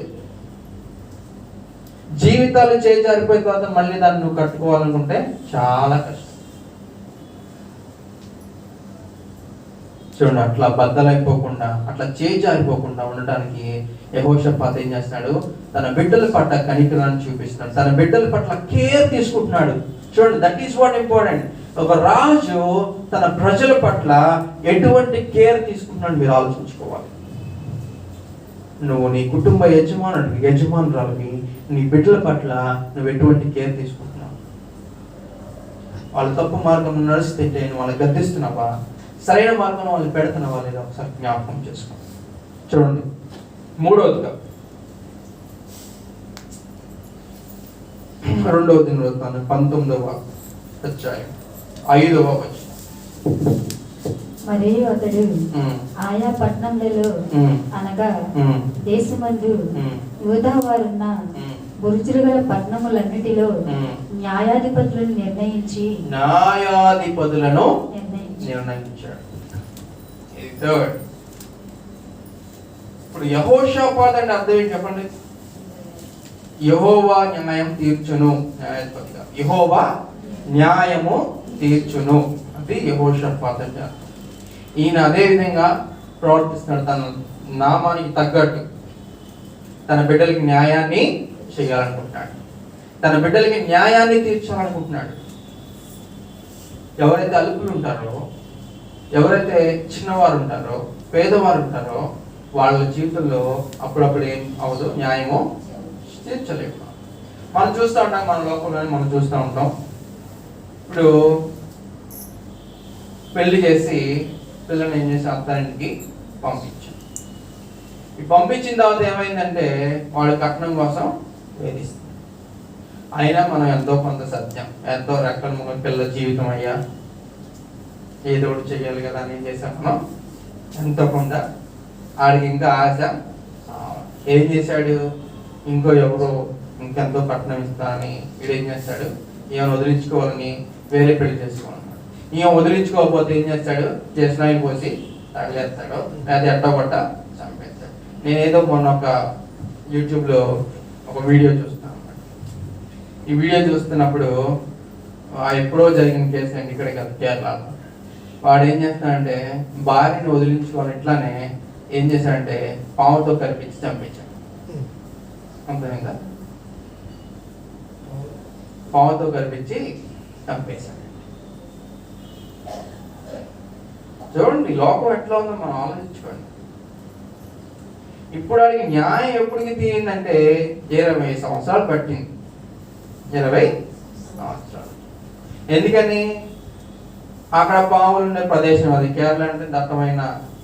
[SPEAKER 1] జీవితాలు చేజారిపోయిన తర్వాత మళ్ళీ దాన్ని నువ్వు కట్టుకోవాలనుకుంటే చాలా కష్టం. చూడండి, అట్లా బద్దలైపోకుండా, అట్లా చేజారిపోకుండా ఉండడానికి యెహోషాపాతు ఏం చేస్తున్నాడు? తన బిడ్డల పట్ల కనికరాన్ని చూపిస్తున్నాడు, తన బిడ్డల పట్ల కేర్ తీసుకుంటున్నాడు. చూడండి, దట్ ఈస్ వాట్ ఇంపార్టెంట్. ఒక రాజు తన ప్రజల పట్ల ఎటువంటి కేర్ తీసుకుంటున్నాడు మీరు ఆలోచించుకోవాలి. నువ్వు నీ కుటుంబ యజమానురాలివి, నీ బిడ్డల పట్ల నువ్వు ఎటువంటి కేర్ తీసుకుంటున్నావు? వాళ్ళ తప్పు మార్గం నడిస్తే నేను వాళ్ళని గద్దిస్తున్నావా? సరైన మార్గంలో వాళ్ళు పెడుతున్నావా లేదా? ఒకసారి జ్ఞాపకం చేసుకో. చూడండి, 3వదిగా 2వ దినవృత్తాంతం 19వ అధ్యాయం 5వ వచనం.
[SPEAKER 2] మరియు అతడు ఆయా పట్టణములలో అనగా దేశమందు యూదా వారున్న బురుజులు గల పట్టణములన్నిటిలో న్యాయాధిపతులను నిర్ణయించాడు. ఇప్పుడు యెహోషాపాతు అంటే అర్థం ఏంటి చెప్పండి? యెహోవా న్యాయం తీర్చును. న్యాయాధిపతిగా యెహోవా న్యాయము తీర్చును అది యెహోషాపాతు అంటే. ఈయన అదే విధంగా ప్రవర్తిస్తున్నాడు. తన నామానికి తగ్గట్టు తన బిడ్డలకి న్యాయాన్ని చేయాలనుకుంటున్నాడు, తన బిడ్డలకి న్యాయాన్ని తీర్చాలనుకుంటున్నాడు. ఎవరైతే అల్పులు ఉంటారో, ఎవరైతే చిన్నవారు ఉంటారో, పేదవారు ఉంటారో, వాళ్ళ జీవితంలో అప్పుడప్పుడు ఏం అవ్వదు, న్యాయము తీర్చలేము. మనం చూస్తూ ఉంటాం, మన లోకంలో మనం చూస్తూ ఉంటాం. ఇప్పుడు పెళ్లి చేసి పిల్లల్ని ఏం చేసి అత్తారింటికి పంపించాం. ఈ పంపించిన తర్వాత ఏమైందంటే వాడు కట్నం కోసం వేధిస్తుంది. అయినా మనం ఎంతో కొంత సత్యం, ఎంతో రెక్కల ముగ్గురు పిల్లల జీవితం అయ్యా, ఏదో ఒకటి చెయ్యాలి కదా అని ఏం చేశాం మనం ఎంతో కొంత. ఆడికి ఇంకా ఆశ. ఏం చేశాడు? ఎవరో ఇంకెంతో కట్నం ఇస్తానని వీడు ఏం చేస్తాడు? ఈయన వదిలించుకోవాలని వేరే పెళ్లి చేసుకోవాలన్నాడు. ఈయన వదిలించుకోకపోతే ఏం చేస్తాడు? చేసినాయి పోసి తగిలేస్తాడు, లేదా ఎట్టగొట్ట చంపేస్తాడు. నేనేదో మొన్న ఒక యూట్యూబ్లో ఒక వీడియో చూస్తాను అన్నమాట. ఈ వీడియో చూస్తున్నప్పుడు ఎప్పుడో జరిగిన కేసు అండి, ఇక్కడ కదా కేరళలో. వాడు ఏం చేస్తాడంటే భార్యని వదిలించుకోవాలి, ఇట్లానే ఏం చేశాడంటే పాముతో కల్పించి చంపించాడు. అంతేనా? పాముతో కల్పించి చంపేశాడు. చూడండి లోకం ఎట్లా ఉందో మనం ఆలోచించుకోండి. ఇప్పుడు అడిగి న్యాయం ఎప్పటికి తీరిందంటే 20 సంవత్సరాలు పట్టింది. 20 సంవత్సరాలు. ఎందుకని? అక్కడ పాములు ఉండే ప్రదేశం అది. కేరళ అంటే దట్టమైన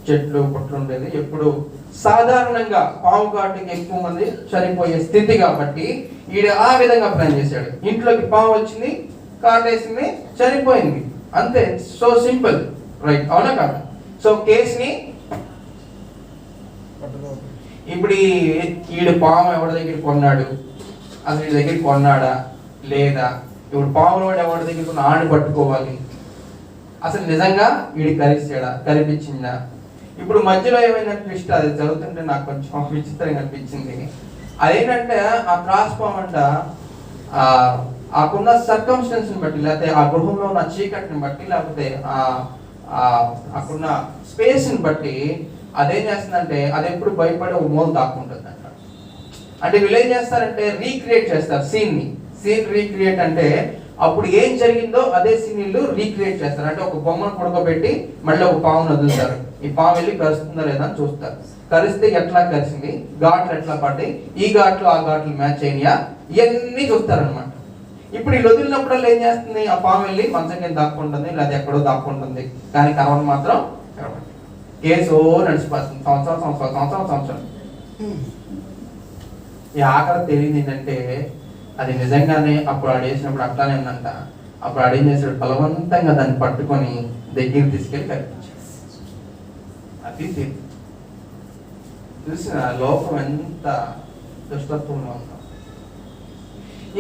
[SPEAKER 2] చెట్లు పుట్లు ఉండేది. ఎప్పుడు సాధారణంగా పాము కాటుకి ఎక్కువ మంది చనిపోయే స్థితి కాబట్టి ఈడ ఆ విధంగా ప్లాన్ చేశాడు. ఇంట్లోకి పాము వచ్చింది, కాటేసింది, చనిపోయింది, అంతే. So simple, right? అవునా కాదా? సో కేసుని ఇప్పుడు ఈడు పాము ఎవరి దగ్గర కొన్నాడు, అసలు ఈ దగ్గర కొన్నాడా లేదా, ఇప్పుడు పాములు వాడు ఎవరి దగ్గర కొన్న ఆడిని పట్టుకోవాలి, అసలు నిజంగా వీడి కనిపించిందా? ఇప్పుడు మధ్యలో ఏమైనా ట్విస్ట్, అది చదువుతుంటే నాకు కొంచెం విచిత్రంగా అనిపించింది. అదేంటంటే ఆ క్రాస్ పాము అంట ఆకున్న సర్కమ్స్టెన్స్ని బట్టి, లేకపోతే ఆ గృహంలో ఉన్న చీకటిని బట్టి, లేకపోతే అక్కడున్న స్పేస్ని బట్టి అదేం చేస్తుందంటే అది ఎప్పుడు భయపడి ఒక మూల దాక్కుంటుంది అంట. అంటే వీళ్ళు ఏం చేస్తారంటే రీక్రియేట్ చేస్తారు సీన్ రీక్రియేట్ అంటే అప్పుడు ఏం జరిగిందో అదే సీన్ వీళ్ళు రీక్రియేట్ చేస్తారు. అంటే ఒక బొమ్మను పడుకోబెట్టి మళ్ళీ ఒక పామును వదులుతారు. ఈ పాము వెళ్ళి కరుస్తుందా లేదా అని చూస్తారు. కరిస్తే ఎట్లా కరిసింది, ఘాట్లు ఎట్లా పడ్డాయి, ఈ ఘాట్లు ఆ ఘాట్లు మ్యాచ్ అయినాయా, ఇవన్నీ చూస్తారనమాట. ఇప్పుడు వీళ్ళు వదిలినప్పుడల్లా ఏం చేస్తుంది? ఆ పాము వెళ్ళి మంచం కింద దాక్కుంటుంది, లేదా ఎక్కడో దాక్కుంటుంది, కానీ కరవని మాత్రం కేసు నడిచిపోతుంది. సంవత్సరం. ఈ ఆఖరి తెలియదు ఏంటంటే అది నిజంగానే అప్పుడు ఆడు వేసినప్పుడు అట్లానే ఉందంట.
[SPEAKER 1] అప్పుడు ఆడేం చేశాడు, బలవంతంగా దాన్ని పట్టుకొని దగ్గర తీసుకెళ్ళి కనిపించాడు. అది తీర్పు. చూసిన లోకం ఎంత దుష్టత్వంలో ఉందో.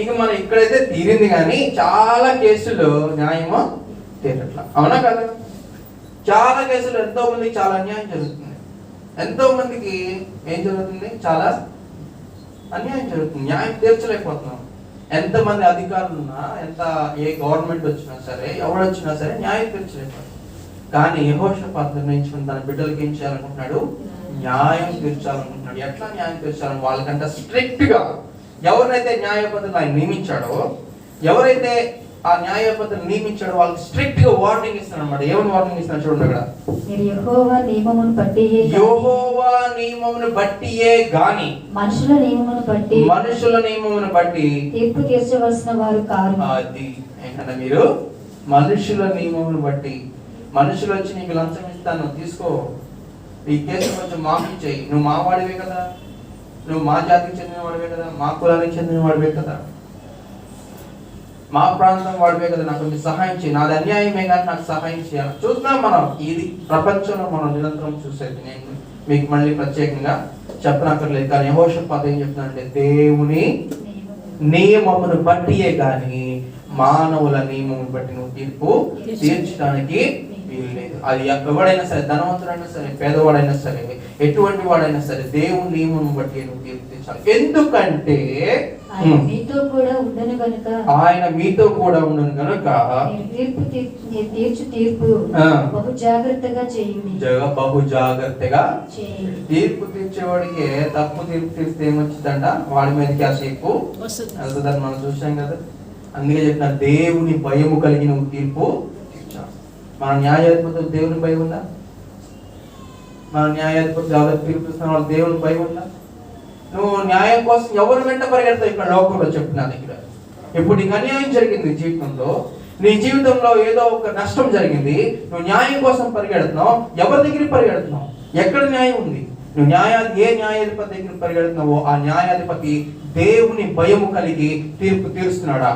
[SPEAKER 1] ఇక మనం ఇక్కడైతే తీరింది, కానీ చాలా కేసులు న్యాయమో తీరట్లా, అవునా కదా? చాలా కేసులు ఎంతో మందికి చాలా అన్యాయం జరుగుతుంది. ఎంతో మందికి ఏం జరుగుతుంది, చాలా అన్యాయం జరుగుతుంది. న్యాయం తీర్చలేకపోతున్నాం. ఎంతమంది అధికారులు ఉన్నా, ఏ గవర్నమెంట్ వచ్చినా సరే, ఎవరు వచ్చినా సరే న్యాయం తీర్చలేకపోతున్నాం. కానీ యెహోషాపాతు నిర్ణయించుకుని తన బిడ్డలకి ఏం చేయాలనుకుంటున్నాడు, న్యాయం తీర్చాలనుకుంటున్నాడు. ఎట్లా న్యాయం తీర్చాలని వాళ్ళకంటే స్ట్రిక్ట్ గా ఎవరినైతే న్యాయపతులు ఆయన నియమించాడో, ఎవరైతే ఆ న్యాయపతులు నియమించాడో వాళ్ళకి స్ట్రిక్ట్ గా వార్నింగ్ ఇస్తాడు అనమాట. ఏమని వార్నింగ్ ఇస్తాడు చూడండి అక్కడ,
[SPEAKER 3] యెహోవా నియమమును
[SPEAKER 1] బట్టియే గాని
[SPEAKER 3] మనుషుల నియమమును బట్టి తీర్పు తీర్చవలసిన వారు కారు.
[SPEAKER 1] అది ఏంటంటే, మీరు మనుషుల నియమమును బట్టి, మనుషులు వచ్చి నీకు లంచం ఇస్తాను తీసుకో, ఈ కేసు కొంచెం మాఫీ చేయి, నువ్వు మా వాడివే కదా, నువ్వు మా జాతికి చెందిన వాడివే కదా, మా కులానికి చెందిన వాడివే కదా, మా ప్రాంతం వాడివే కదా, నాకు కొంచెం సహాయం చేయి, నాది అన్యాయమే కానీ నాకు సహాయం చేయాలి. చూస్తున్నాం మనం, ఇది ప్రపంచంలో మనం నిరంతరం చూసేది. నేను మీకు మళ్ళీ ప్రత్యేకంగా చెప్పనక్కర్లేదు. కానీ యెహోషాపాతు ఏం చెప్తున్నాడంటే, దేవుని నియమమును బట్టియే కానీ మానవుల నియమమును బట్టి నువ్వు తీర్పు తీర్చడానికి వీలు లేదు. అది ఎవడైనా సరే, ధనవంతుడైనా సరే, పేదవాడైనా సరే, ఎటువంటి వాడైనా సరే, దేవుని నియమం బట్టి నువ్వు తీర్పు తీర్చాలి. ఎందుకంటే
[SPEAKER 3] ఆయన మీతో కూడా ఉండను గనుక తీర్పు బహు జాగ్రత్తగా చేయండి.
[SPEAKER 1] బహు జాగ్రత్తగా తీర్పు తీర్చేవాడికి తప్పు తీర్పు తీర్స్తే ఏమొచ్చిందంట, వాడి మీదకి ఆ తీర్పు వెళ్తుందని మనం చూసాం కదా. అందుకే చెప్పిన దేవుని భయము కలిగి నువ్వు తీర్పు తీర్చాలి. మన న్యాయాధిపతులు దేవుని భయం ఉందా? మన న్యాయాధిపతులు ఎవరికి తీర్పిస్తున్న వాళ్ళు దేవుని భయం ఉందా? నువ్వు న్యాయం కోసం ఎవరు వెంట పరిగెడతావు? ఇక్కడ లోకంలో చెప్తున్నాను. ఇక్కడ ఇప్పుడు నీకు అన్యాయం జరిగింది జీవితంలో, నీ జీవితంలో ఏదో ఒక నష్టం జరిగింది, నువ్వు న్యాయం కోసం పరిగెడుతున్నావు. ఎవరి దగ్గరికి పరిగెడుతున్నావు? ఎక్కడ న్యాయం ఉంది? నువ్వు ఏ న్యాయాధిపతి దగ్గర పరిగెడుతున్నావో ఆ న్యాయాధిపతి దేవుని భయము కలిగి తీర్పు తీరుస్తున్నాడా?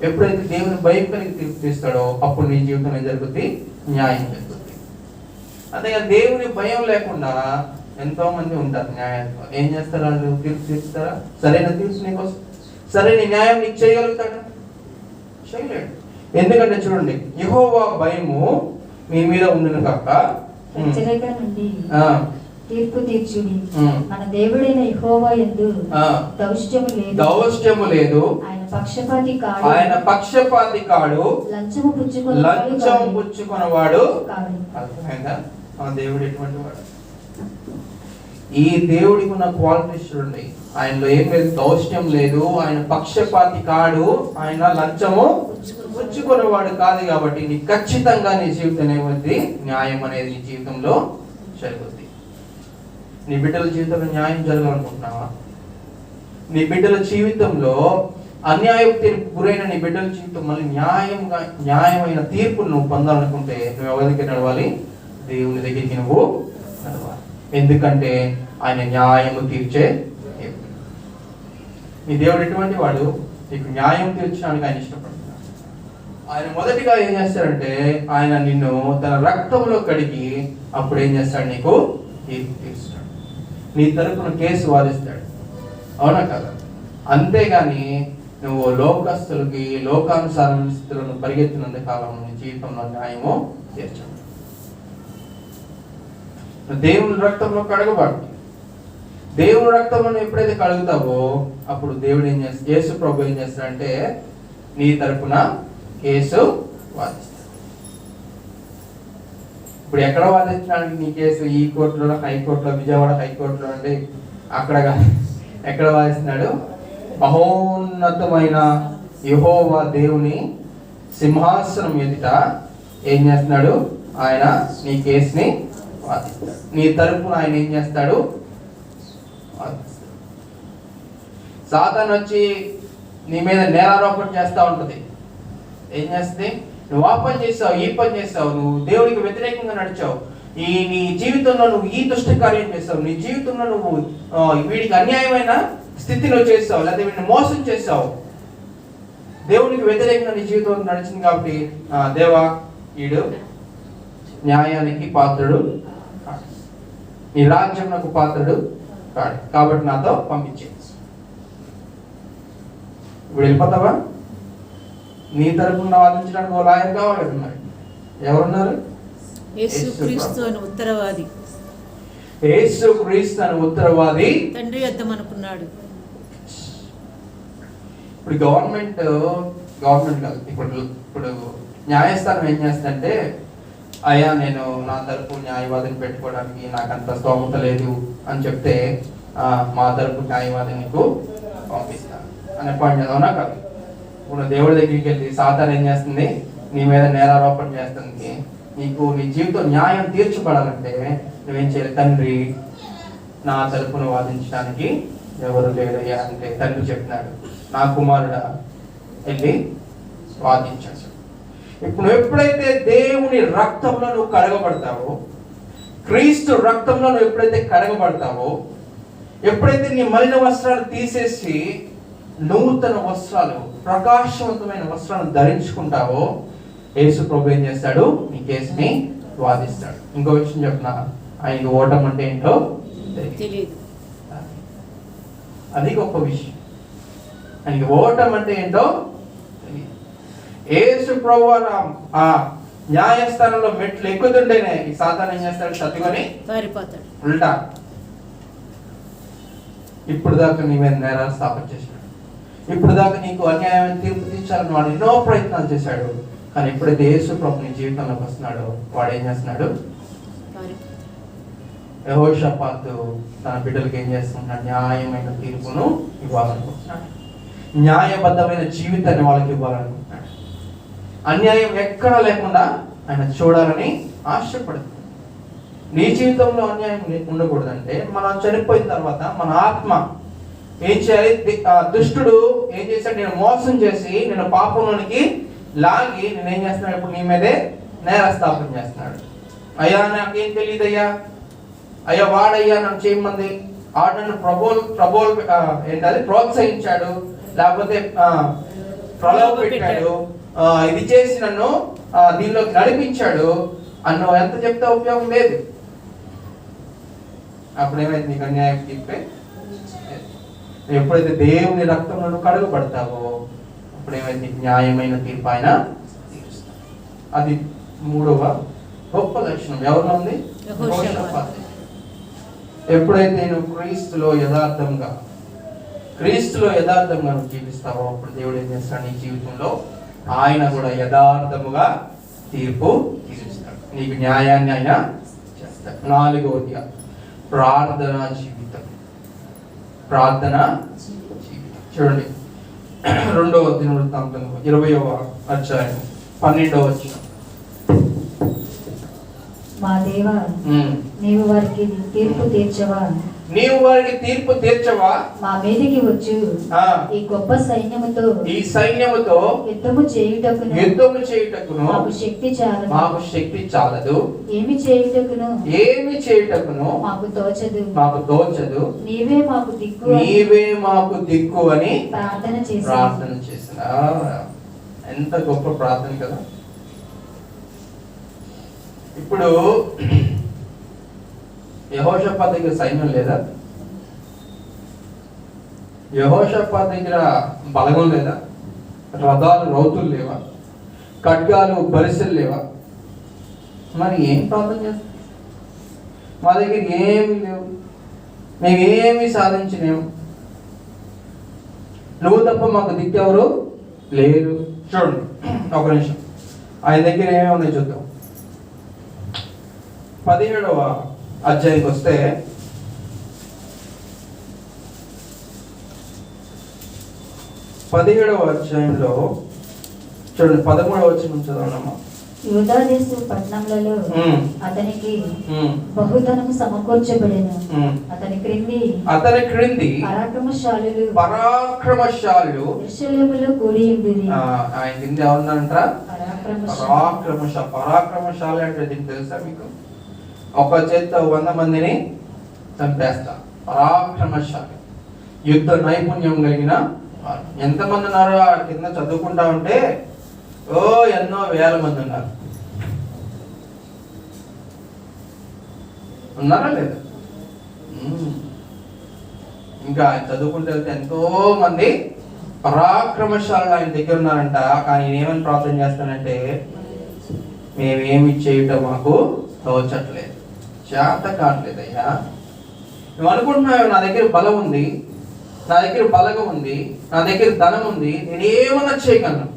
[SPEAKER 1] ఎప్పుడైతే దేవుని భయం కలిగి తీర్పు తీస్తాడో అప్పుడు నీ జీవితంలో జరుగుతుంది, న్యాయం జరుగుతుంది. అంతేగాని దేవుని భయం లేకుండా ఎంతో మంది ఉంటారు న్యాయాధిపతులు. ఏం చేస్తారు వాళ్ళు? తీర్పు తీరుస్తారా? సరైన తీర్పు నీకోసం, సరైన న్యాయం నీకు చేయగలుగుతాడా? చేయలేడు. ఎందుకంటే చూడండి, యెహోవా భయము మీ మీద ఉండును కాక
[SPEAKER 3] తీర్పు తీర్చుడి. మన దేవుడైన యెహోవా యందు
[SPEAKER 1] దౌష్ట్యము లేదు. ఆయన పక్షపాతి కాడు. లంచము పుచ్చుకొనవాడు కాదు. మన దేవుడు ఎటువంటి వాడు? ఈ దేవుడికి ఉన్న క్వాలిటీస్ చూడండి. ఆయనలో ఏం లేదు, దౌష్ట్యం లేదు, ఆయన పక్షపాతి కాడు, ఆయన లంచము పుచ్చుకునేవాడు కాదు. కాబట్టి నీ ఖచ్చితంగా నీ జీవితం ఏమైంది, న్యాయం అనేది నీ జీవితంలో జరుగుతుంది. నీ బిడ్డల జీవితంలో న్యాయం జరగాలనుకుంటున్నావా? నీ బిడ్డల జీవితంలో అన్యాయం తీర్పు గురైన నీ బిడ్డల జీవితం మళ్ళీ న్యాయమైన తీర్పును నువ్వు పొందాలనుకుంటే నువ్వు ఎవరి దగ్గర నడవాలి? దేవుని దగ్గరికి నువ్వు నడవాలి. ఎందుకంటే ఆయన న్యాయము తీర్చే దేవుడు. నీ దేవుడు ఎటువంటి వాడు? నీకు న్యాయం తీర్చడానికి ఆయన ఇష్టపడుతున్నాడు. ఆయన మొదటిగా ఏం చేస్తాడంటే, ఆయన నిన్ను తన రక్తంలో కడిగి అప్పుడు ఏం చేస్తాడు? నీకు తీర్పు తీరుస్తాడు, నీ తరపున కేసు వాదిస్తాడు. అవునా కదా? అంతేగాని నువ్వు లోకస్తులకి లోకానుసారమైన స్థితులను పరిగెత్తినంత కాలం నీ జీవితంలో న్యాయము తీర్చడు. దేవుని రక్తంలో కడగబడు. దేవుని రక్తంలో ఎప్పుడైతే కడుగుతావో అప్పుడు దేవుడు ఏం చేస్తాడు? యేసు ప్రభు ఏం చేస్తాడంటే నీ తరపున కేసు వాదిస్తాడు. ఇప్పుడు ఎక్కడ వాదించడానికి నీ కేసు? ఈ కోర్టులో, హైకోర్టులో, విజయవాడ హైకోర్టులో అంటే అక్కడ ఎక్కడ వాదిస్తున్నాడు? మహోన్నతమైన యెహోవా దేవుని సింహాసనం ఎదుట ఏం చేస్తున్నాడు? ఆయన నీ కేసుని వాదిస్తాడు. నీ తరపున ఆయన ఏం చేస్తాడు? వాదిస్తాడు. సాతాను వచ్చి నీ మీద నేరారోపణ చేస్తూ ఉంటుంది. ఏం చేస్తుంది? నువ్వు ఆ పని చేస్తావు, ఈ పని చేస్తావు, నువ్వు దేవుడికి వ్యతిరేకంగా నడిచావు, నీ జీవితంలో నువ్వు ఈ దుష్ట కార్యం చేస్తావు, నీ జీవితంలో నువ్వు వీడికి అన్యాయమైన స్థితిలో చేస్తావు, లేదా వీడిని మోసం చేస్తావు,
[SPEAKER 2] దేవునికి వ్యతిరేకంగా నీ జీవితం నడిచింది కాబట్టి దేవా వీడు న్యాయానికి పాత్రుడు కాడు, నీ రాజ్యం నాకు పాత్రుడు కాడు, కాబట్టి నాతో పంపించే. ఇప్పుడు వెళ్ళిపోతావా? నీ తరపున వాదించడానికి ఓ లాయర్ కావాలి కదా. మరి ఎవరున్నారు?
[SPEAKER 4] యేసుక్రీస్తు అని ఉత్తరవాది,
[SPEAKER 2] యేసుక్రీస్తు అని ఉత్తరవాది
[SPEAKER 4] తండ్రి యొద్ద అనుకున్నాడు.
[SPEAKER 2] ఇప్పుడు గవర్నమెంట్ కాదు, ఇప్పుడు న్యాయస్థానం ఏం చేస్తుందంటే, అయ్యా నేను నా తరపు న్యాయవాదిని పెట్టుకోవడానికి నాకు అంత స్తోమత లేదు అని చెప్తే మా తరపు న్యాయవాదిని నీకు పంపిస్తాను అనే పాయింట్ అవునా కాదు? ఇప్పుడు దేవుడి దగ్గరికి వెళ్ళి సాతాను ఏం చేస్తుంది? నీ మీద నేరారోపణ చేస్తుంది. నీకు నీ జీవితం న్యాయం తీర్చబడాలంటే నువ్వేం చేయాలి? తండ్రి నా తరపున వాదించడానికి ఎవరు లేరయ్యా అంటే తండ్రి చెప్తున్నాడు, నా కుమారుడా వెళ్ళి వాదించాడు. ఇప్పుడు నువ్వు ఎప్పుడైతే దేవుని రక్తంలో నువ్వు కడగబడతావో, క్రీస్తు రక్తంలో నువ్వు ఎప్పుడైతే కడగబడతావో, ఎప్పుడైతే నీ మలిన వస్త్రాలు తీసేసి నూతన వస్త్రాలు, ప్రకాశవంతమైన వస్త్రాలను ధరించుకుంటావో, యేసు ప్రభు ఏం చేస్తాడు? నీ కేసుని వాదిస్తాడు. ఇంకో విషయం చెప్పిన, ఆయనకి ఓటం అంటే ఏంటో
[SPEAKER 4] తెలియదు.
[SPEAKER 2] అది గొప్ప విషయం. ఆయనకి ఓటం అంటే ఏంటో తెలియదు. యేసు ప్రభు ఆ న్యాయస్థానంలో మెట్లు ఎక్కుతుంటేనే ఈ సాతాను ఏం చేస్తాడు? సర్దుకొని
[SPEAKER 4] పారిపోతాడు.
[SPEAKER 2] ఉల్టా ఇప్పుడు దాకా నీ మీద నేరాలు స్థాపన చేశాడు, ఇప్పుడు దాకా నీకు అన్యాయమైన తీర్పు తీర్చాలని వాడు ఎన్నో ప్రయత్నాలు చేశాడు. కానీ ఎప్పుడైతే యేసు ప్రభు నీ జీవితంలోకి వస్తున్నాడో వాడు ఏం చేస్తున్నాడు? యెహోషాపాతు తన బిడ్డలకు ఏం చేస్తున్నాడు? న్యాయమైన తీర్పును ఇవ్వాలనుకుంటున్నాడు, న్యాయబద్ధమైన జీవితాన్ని వాళ్ళకి ఇవ్వాలనుకుంటున్నాడు. అన్యాయం ఎక్కడా లేకుండా ఆయన చూడాలని ఆశపడుతుంది. నీ జీవితంలో అన్యాయం ఉండకూడదంటే మనం చనిపోయిన తర్వాత మన ఆత్మ ఏం చేయాలి? దుష్టుడు ఏం చేశాడు? నేను మోసం చేసి నేను పాపంలోనికి లాగి నేను ఏం చేస్తున్నాడు? ఇప్పుడు నీ మీదే నేరస్థాపన చేస్తున్నాడు. అయ్యా నాకేం తెలియదయ్యా, అయ్యా వాడయ్యా నన్ను చేయమంది, ఆడు నన్ను ఏంటది ప్రోత్సహించాడు, లేకపోతే ప్రలోభ పెట్టాడు, ఇది చేసి నన్ను దీనిలోకి నడిపించాడు అన్న ఎంత చెప్తే ఉపయోగం లేదు. అప్పుడేమైతే నీకు అన్యాయం తీర్పే. ఎప్పుడైతే దేవుని రక్తంలో కడుగబడతావో అప్పుడేమైతే నీకు న్యాయమైన తీర్పు ఆయన తీరుస్తాడు. అది మూడవ గొప్ప లక్షణం ఎవరిలో ఉంది? ఎప్పుడైతే నువ్వు క్రీస్తులో యథార్థంగా నువ్వు జీవిస్తావో అప్పుడు దేవుడు ఏం చేస్తాడు? నీ జీవితంలో ఆయన కూడా యథార్థముగా తీర్పు తీరుస్తాడు, నీకు న్యాయాన్ని ఆయన చేస్తాడు. నాలుగవదిగా ప్రార్థనా జీవితం. చూడండి 2వ దినవృత్తాంతం 20వ అధ్యాయం 12వ వచనం.
[SPEAKER 3] మా దేవా నీవు వారికి తీర్పు తీర్చవా?
[SPEAKER 2] మా
[SPEAKER 3] మీదికి వచ్చు ఈ గొప్ప సైన్యముతో యుద్ధము చేయుటకును మాకు శక్తి చాలదు. ఏమి చేయుటకును మాకు తోచదు. నీవే మాకు దిక్కు అని ప్రార్థన చేసిన.
[SPEAKER 2] ఎంత గొప్ప ప్రార్థన కదా. ఇప్పుడు యెహోషాపాతు దగ్గర సైన్యం లేదా? యెహోషాపాతు దగ్గర బలగం లేదా? రథాలు రౌతులు లేవా? ఖడ్గాలు బరిసెలు లేవా? మరి ఏం ప్రార్థన చేస్తాం? మా దగ్గర ఏమి లేవు, మేమేమి సాధించలేము, నువ్వు తప్ప మాకు దిక్కెవరు లేరు. చూడండి ఒక నిమిషం, ఆయన దగ్గర ఏమేమి ఉన్నాయి చూద్దాం. 17వ అధ్యాయంకి వస్తే 17వ అధ్యాయంలో చూడండి 13వ వచనం చదవనమ్మా.
[SPEAKER 3] యూదా దేశపు పట్టణములలో అతనికి బహుధనము సమకూర్చబడెను. అతని క్రింది
[SPEAKER 2] పరాక్రమశాలులు
[SPEAKER 3] యెరూషలేములో కూడి ఉండిరి.
[SPEAKER 2] ఆయన కింద ఎవరున్నారంట? పరాక్రమశాలి అంటే దీనికి తెలుసా మీకు? ఒక చేత్తో 100 మందిని చంపేస్తా. పరాక్రమశాలి, యుద్ధ నైపుణ్యం కలిగిన
[SPEAKER 1] ఎంతమంది ఉన్నారు ఆ కింద చదువుకుంటా ఉంటే? ఓ ఎన్నో వేల మంది ఉన్నారు. ఉన్నారా లేదా? ఇంకా ఆయన చదువుకుంటూ వెళ్తే ఎంతో మంది పరాక్రమశాలు ఆయన దగ్గర ఉన్నారంట. కానీ నేనేమని ప్రార్థన చేస్తానంటే, మేమేమి చేయటం మాకు తోచట్లేదు, చేత కావట్లేదు అయ్యా. నువ్వు అనుకుంటున్నావు నా దగ్గర బలం ఉంది, నా దగ్గర బలగం ఉంది, నా దగ్గర ధనం ఉంది, నేనేమన్నా చేయగలను,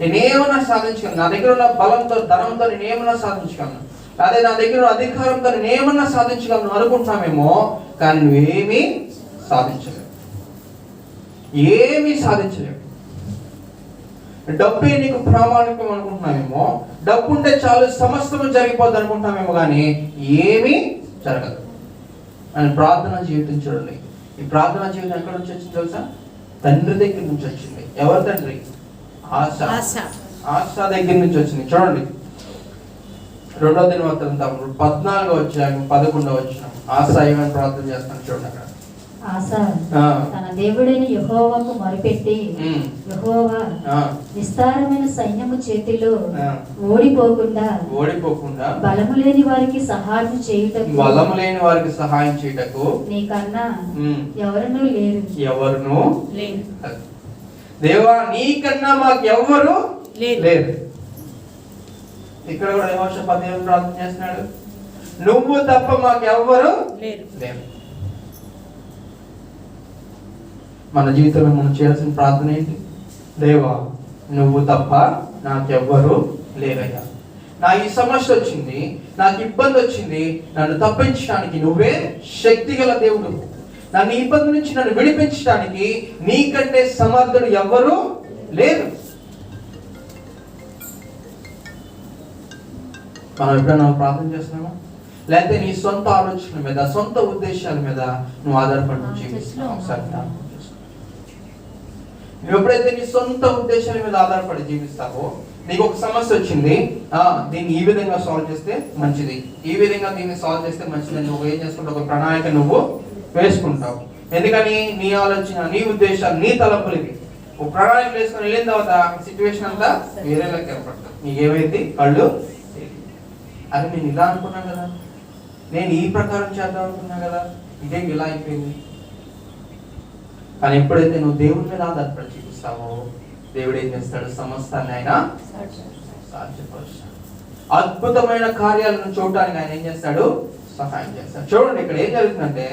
[SPEAKER 1] నేనేమన్నా సాధించగలను, నా దగ్గర ఉన్న బలంతో ధనంతో నేనేమన్నా సాధించగలను, అదే నా దగ్గర ఉన్న అధికారంతో నేనేమన్నా సాధించగలను అనుకుంటున్నామేమో. కానీ నువ్వేమీ సాధించలేవు, ఏమీ సాధించలేవు. డబ్బే నీకు ప్రామాణికం అనుకుంటున్నామేమో, డబ్బు ఉంటే చాలు సమస్తము జరిగిపోద్ది అనుకుంటున్నామేమో, కానీ ఏమీ జరగదు. అని ప్రార్థన జీవితం చూడండి. ఈ ప్రార్థన జీవితం ఎక్కడ నుంచి వచ్చింది తెలుసా? తండ్రి దగ్గర నుంచి వచ్చింది. ఎవరు తండ్రి? ఆశ. ఆశ దగ్గర నుంచి వచ్చింది. చూడండి 2వ దినవృత్తాంతం 14వ అధ్యాయం 11వ వచనం. ఆశ ఏమని ప్రార్థన చేస్తాను చూడండి అక్కడ.
[SPEAKER 3] ఆశ తన దేవుడైన యెహోవాకు మొరపెట్టి, యెహోవా విస్తారమైన సైన్యము చేతిలో ఓడిపోకుండా బలము లేని వారికి సహాయం చేయుటకు నీకన్నా ఎవరునూ లేరు.
[SPEAKER 1] దేవా నీకన్నా మాకు ఎవరు లేరు. ఇక్కడ కూడా యెహోషాపాతు ఏమని ప్రార్థన చేస్తున్నాడు? నువ్వు తప్ప మాకు ఎవ్వరు లేరు. మన జీవితంలో మనం చేయాల్సిన ప్రార్థన ఏంటి? దేవా నువ్వు తప్ప నాకెవ్వరు లేరయ్యా. నా ఈ సమస్య వచ్చింది, నాకు ఇబ్బంది వచ్చింది, నన్ను తప్పించడానికి నువ్వే శక్తి గల దేవుడు. నన్ను ఇబ్బంది నుంచి నన్ను విడిపించడానికి నీకంటే సమర్థుడు ఎవ్వరు లేరు. మనం ఎప్పుడైనా ప్రార్థన చేస్తున్నామా? లేకపోతే నీ సొంత ఆలోచనల మీద, సొంత ఉద్దేశాల మీద నువ్వు ఆధారపడి జీవిస్తున్నావు? ఒకసారి నువ్వు ఎప్పుడైతే నీ సొంత ఉద్దేశాల మీద ఆధారపడి జీవిస్తావో, నీకు ఒక సమస్య వచ్చింది, దీన్ని ఈ విధంగా సాల్వ్ చేస్తే మంచిది, ఈ విధంగా దీన్ని సాల్వ్ చేస్తే మంచిది, నువ్వు ఏం చేసుకుంటావు? ఒక ప్రణాళిక నువ్వు వేసుకుంటావు. ఎందుకని? నీ ఆలోచన, నీ ఉద్దేశాలు, నీ తలంపులకి ఒక ప్రణాళిక వేసుకొని వెళ్ళిన తర్వాత సిచ్యువేషన్ అంతా వేరేలా కనపడుతుంది. నీకేమైంది? కళ్ళు అది నేను ఇలా అనుకున్నా కదా, నేను ఈ ప్రకారం చేద్దాం అనుకున్నా కదా, ఇదేం ఇలా అయిపోయింది. కానీ ఎప్పుడైతే నువ్వు దేవుడి మీద ఆధారపడి జీవిస్తావో, దేవుడు ఏం చేస్తాడు? సమస్తాన్ని ఆయన సాధ్యపరుస్తాడు. అద్భుతమైన కార్యాలను చూడటానికి ఆయన ఏం చేస్తాడు? సహాయం చేస్తాడు. చూడండి ఇక్కడ ఏం జరుగుతుందంటే,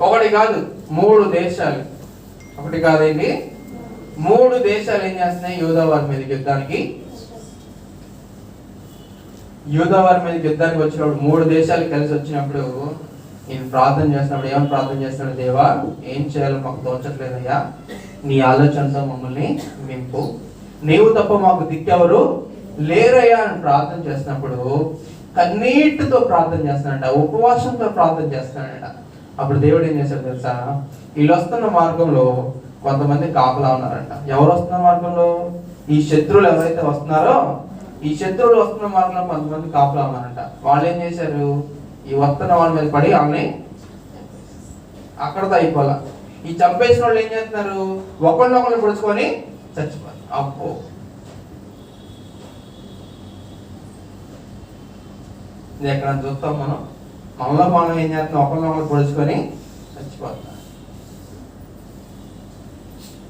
[SPEAKER 1] ఒకటి కాదు 3 దేశాలు, ఒకటి కాదండి 3 దేశాలు ఏం చేస్తున్నాయి? యూదావారి మీదకి యుద్ధానికి వచ్చినప్పుడు 3 దేశాలు కలిసి వచ్చినప్పుడు నేను ప్రార్థన చేస్తున్నప్పుడు ఏమని ప్రార్థన చేస్తున్నాడు? దేవా ఏం చేయాలో మాకు తోచట్లేదయ్యా, నీ ఆలోచనతో మమ్మల్ని నింపు, నీవు తప్ప మాకు దిక్కెవరు లేరయ్యా అని ప్రార్థన చేసినప్పుడు కన్నీటితో ప్రార్థన చేస్తున్నాడంట, ఉపవాసంతో ప్రార్థన చేస్తున్నాడంట. అప్పుడు దేవుడు ఏం చేశాడు తెలుసా? వీళ్ళు వస్తున్న మార్గంలో కొంతమంది కాపలా ఉన్నారంట. ఎవరు వస్తున్న మార్గంలో? ఈ శత్రువులు ఎవరైతే వస్తున్నారో, ఈ శత్రువులు వస్తున్న మార్గంలో కొంతమంది కాపలా ఉన్నారంట. వాళ్ళు ఏం చేశారు? ఈ వస్తున్న వాళ్ళ మీద పడి ఆమె అక్కడతో అయిపోలా. ఈ చంపేసిన వాళ్ళు ఏం చేస్తున్నారు? ఒకళ్ళనొకళ్ళు పొడుచుకొని చచ్చిపోతారు. అబ్బో, ఇది ఎక్కడ చూస్తాం మనం ఏం చేస్తున్నాం? ఒకళ్ళనొకళ్ళు పొడుచుకొని చచ్చిపోతారు.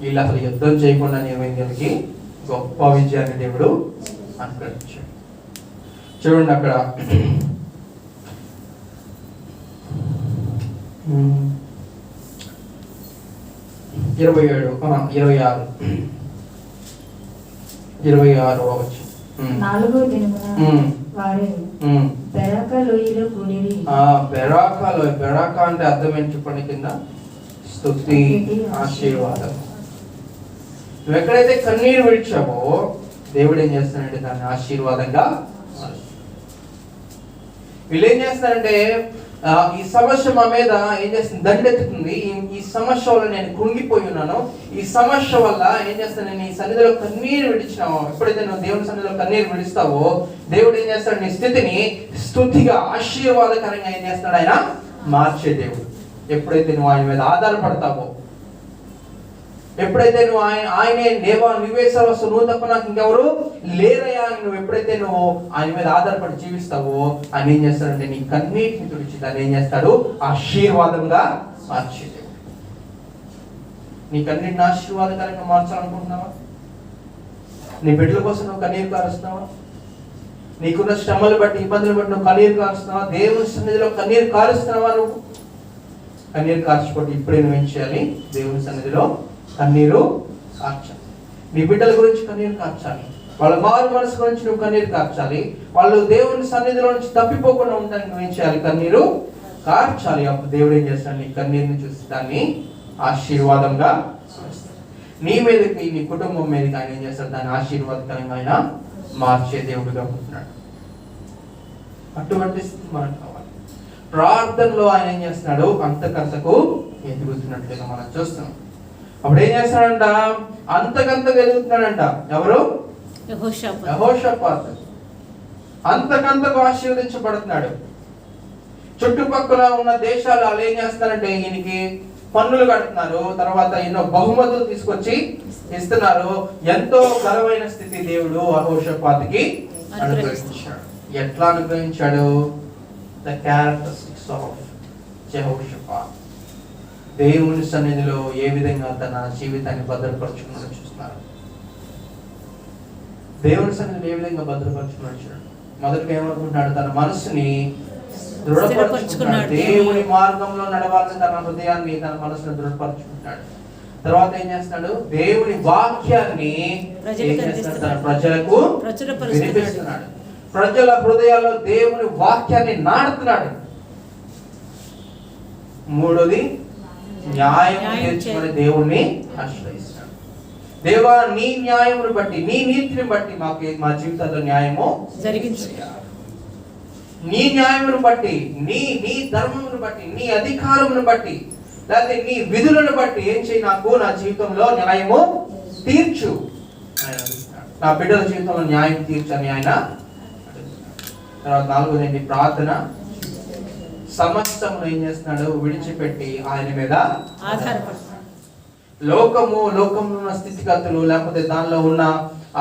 [SPEAKER 1] వీళ్ళు అసలు యుద్ధం చేయకుండా ఏమైంది? గొప్ప విజయాన్ని దేవుడు అనుగ్రహించాడు. చూడండి అక్కడ 26వ వచనం.
[SPEAKER 3] 4వ దినమున వారు బెరాకా లోయలో కూడిరి.
[SPEAKER 1] బెరాకా అంటే అర్థం ఏంటి చెప్పండి? కింద స్తుతి, ఆశీర్వాదం. నువ్వు ఎక్కడైతే కన్నీరు విడిచావో దేవుడు ఏం చేస్తానంటే దాన్ని ఆశీర్వాదంగా. వీళ్ళు ఏం చేస్తారంటే, ఈ సమస్య మా మీద ఏం చేస్తుంది? దండెత్తుతుంది. ఈ సమస్య వల్ల నేను కృంగిపోయి ఉన్నాను, ఈ సమస్య వల్ల ఏం చేస్తాను? నేను ఈ సన్నిధిలో కన్నీరు విడిచినావు. ఎప్పుడైతే నువ్వు దేవుని సన్నిధిలో కన్నీరు విడిస్తావో దేవుడు ఏం చేస్తాడు? నీ స్థితిని స్తుతిగా, ఆశీర్వాదకరంగా ఏం చేస్తాడు? ఆయన మార్చే దేవుడు. ఎప్పుడైతే నువ్వు ఆయన మీద ఆధారపడతావో,
[SPEAKER 2] ఎప్పుడైతే నువ్వు ఆయనే దేవా నువ్వే సర్వస్వం, నువ్వు తప్ప నాకు ఇంకెవరు లేరయ్యా అని నువ్వు ఎప్పుడైతే నువ్వు ఆయన మీద ఆధారపడి జీవిస్తావో ఆయన ఏం చేస్తాడంటే నీ కన్నీటిని తుడిచి దాన్ని ఏం చేస్తాడు, ఆశీర్వాదంగా మార్చేది. నీ కన్నీటిని ఆశీర్వాదకరంగా మార్చాలనుకుంటున్నావా? నీ బిడ్డల కోసం నువ్వు కన్నీరు కారుస్తున్నావా? నీకున్న శ్రమలు బట్టి, ఇబ్బందులు బట్టి నువ్వు కన్నీరు కారుస్తున్నావా? దేవుని సన్నిధిలో కన్నీరు కారుస్తున్నావా? నువ్వు కన్నీరు కార్చుకోండి. ఇప్పుడే నువ్వేం చేయాలి? దేవుని సన్నిధిలో కన్నీరు కార్చాలి. నీ బిడ్డల గురించి కన్నీరు కార్చాలి. వాళ్ళ మారు మనసు గురించి నువ్వు కన్నీరు కార్చాలి. వాళ్ళు దేవుని సన్నిధిలో నుంచి తప్పిపోకుండా ఉండడానికి నువ్వేం చేయాలి? కన్నీరు కార్చాలి. అప్పుడు దేవుడు ఏం చేస్తాడు? నీ కన్నీరుని చూసి దాన్ని ఆశీర్వాదంగా నీ మీదకి, నీ కుటుంబం మీదకి ఆయన ఏం చేస్తాడు? దాన్ని ఆశీర్వాదకరంగా ఆయన మార్చే దేవుడుగా ఉంటున్నాడు. అటువంటి స్థితి మనకు కావాలి. ప్రార్థనలో ఆయన ఏం చేస్తున్నాడు? అంతకంతకు ఎదుగుతున్నట్లుగా మనం చూస్తున్నాం. అప్పుడు ఏం చేస్తున్నాడంట? అంతకంతకు ఎదుగుతున్నాడంట. ఎవరు? యెహోషాపాతు అంతకంతకు ఆశీర్వదించబడుతున్నాడు. చుట్టుపక్కల ఉన్న దేశాలు వాళ్ళు ఏం చేస్తున్నారంటే ఈయనకి పన్నులు కడుతున్నారు, తర్వాత ఎన్నో బహుమతులు తీసుకొచ్చి ఇస్తున్నారు. ఎంతో ఘనమైన స్థితి దేవుడు యెహోషాపాతుకి అనుగ్రహించాడు. ఎట్లా అనుగ్రహించాడు? The characteristics of Jehoshaphat. దేవుని సన్నిధిలో ఏ విధంగా తన జీవితాన్ని భద్రపరచుకున్నాడో చూస్తున్నారు. దేవుని సన్నిధిలో ఏ విధంగా భద్రపరచుకున్నాడు చూడండి. మొదటిగా ఏమనుకుంటున్నాడు? తన మనసుని దృఢపరచుకున్నాడు. దేవుని మార్గంలో నడవాలని తన హృదయాన్ని, తన మనసును దృఢపరచుకుంటున్నాడు. తర్వాత ఏం చేస్తున్నాడు? దేవుని వాక్యాన్ని తన ప్రజలకు వినిపిస్తున్నాడు. ప్రజల హృదయాల్లో దేవుని వాక్యాన్ని నాటుతున్నాడు. మూడోది న్యాయం తీర్చుకుని దేవుణ్ణి ఆశ్రయిస్తున్నాడు. దేవా నీ న్యాయమును బట్టి, నీ నీతిని బట్టి మా జీవితాల్లో న్యాయము జరిగించు. నీ న్యాయమును బట్టి, నీ ధర్మమును బట్టి, నీ అధికారమును బట్టి, లేకపోతే నీ విధులను బట్టి ఏం చేయి? నాకు నా జీవితంలో న్యాయము తీర్చు. నా బిడ్డల జీవితంలో న్యాయం తీర్చని ఆయన. తర్వాత నాలుగోది ప్రార్థన. సమస్తమును ఏం చేస్తున్నాడు? విడిచిపెట్టి ఆయన మీద ఆధారపడుతున్నాడు. లోకంలో ఉన్న స్థితిగతులు, లేకపోతే దానిలో ఉన్న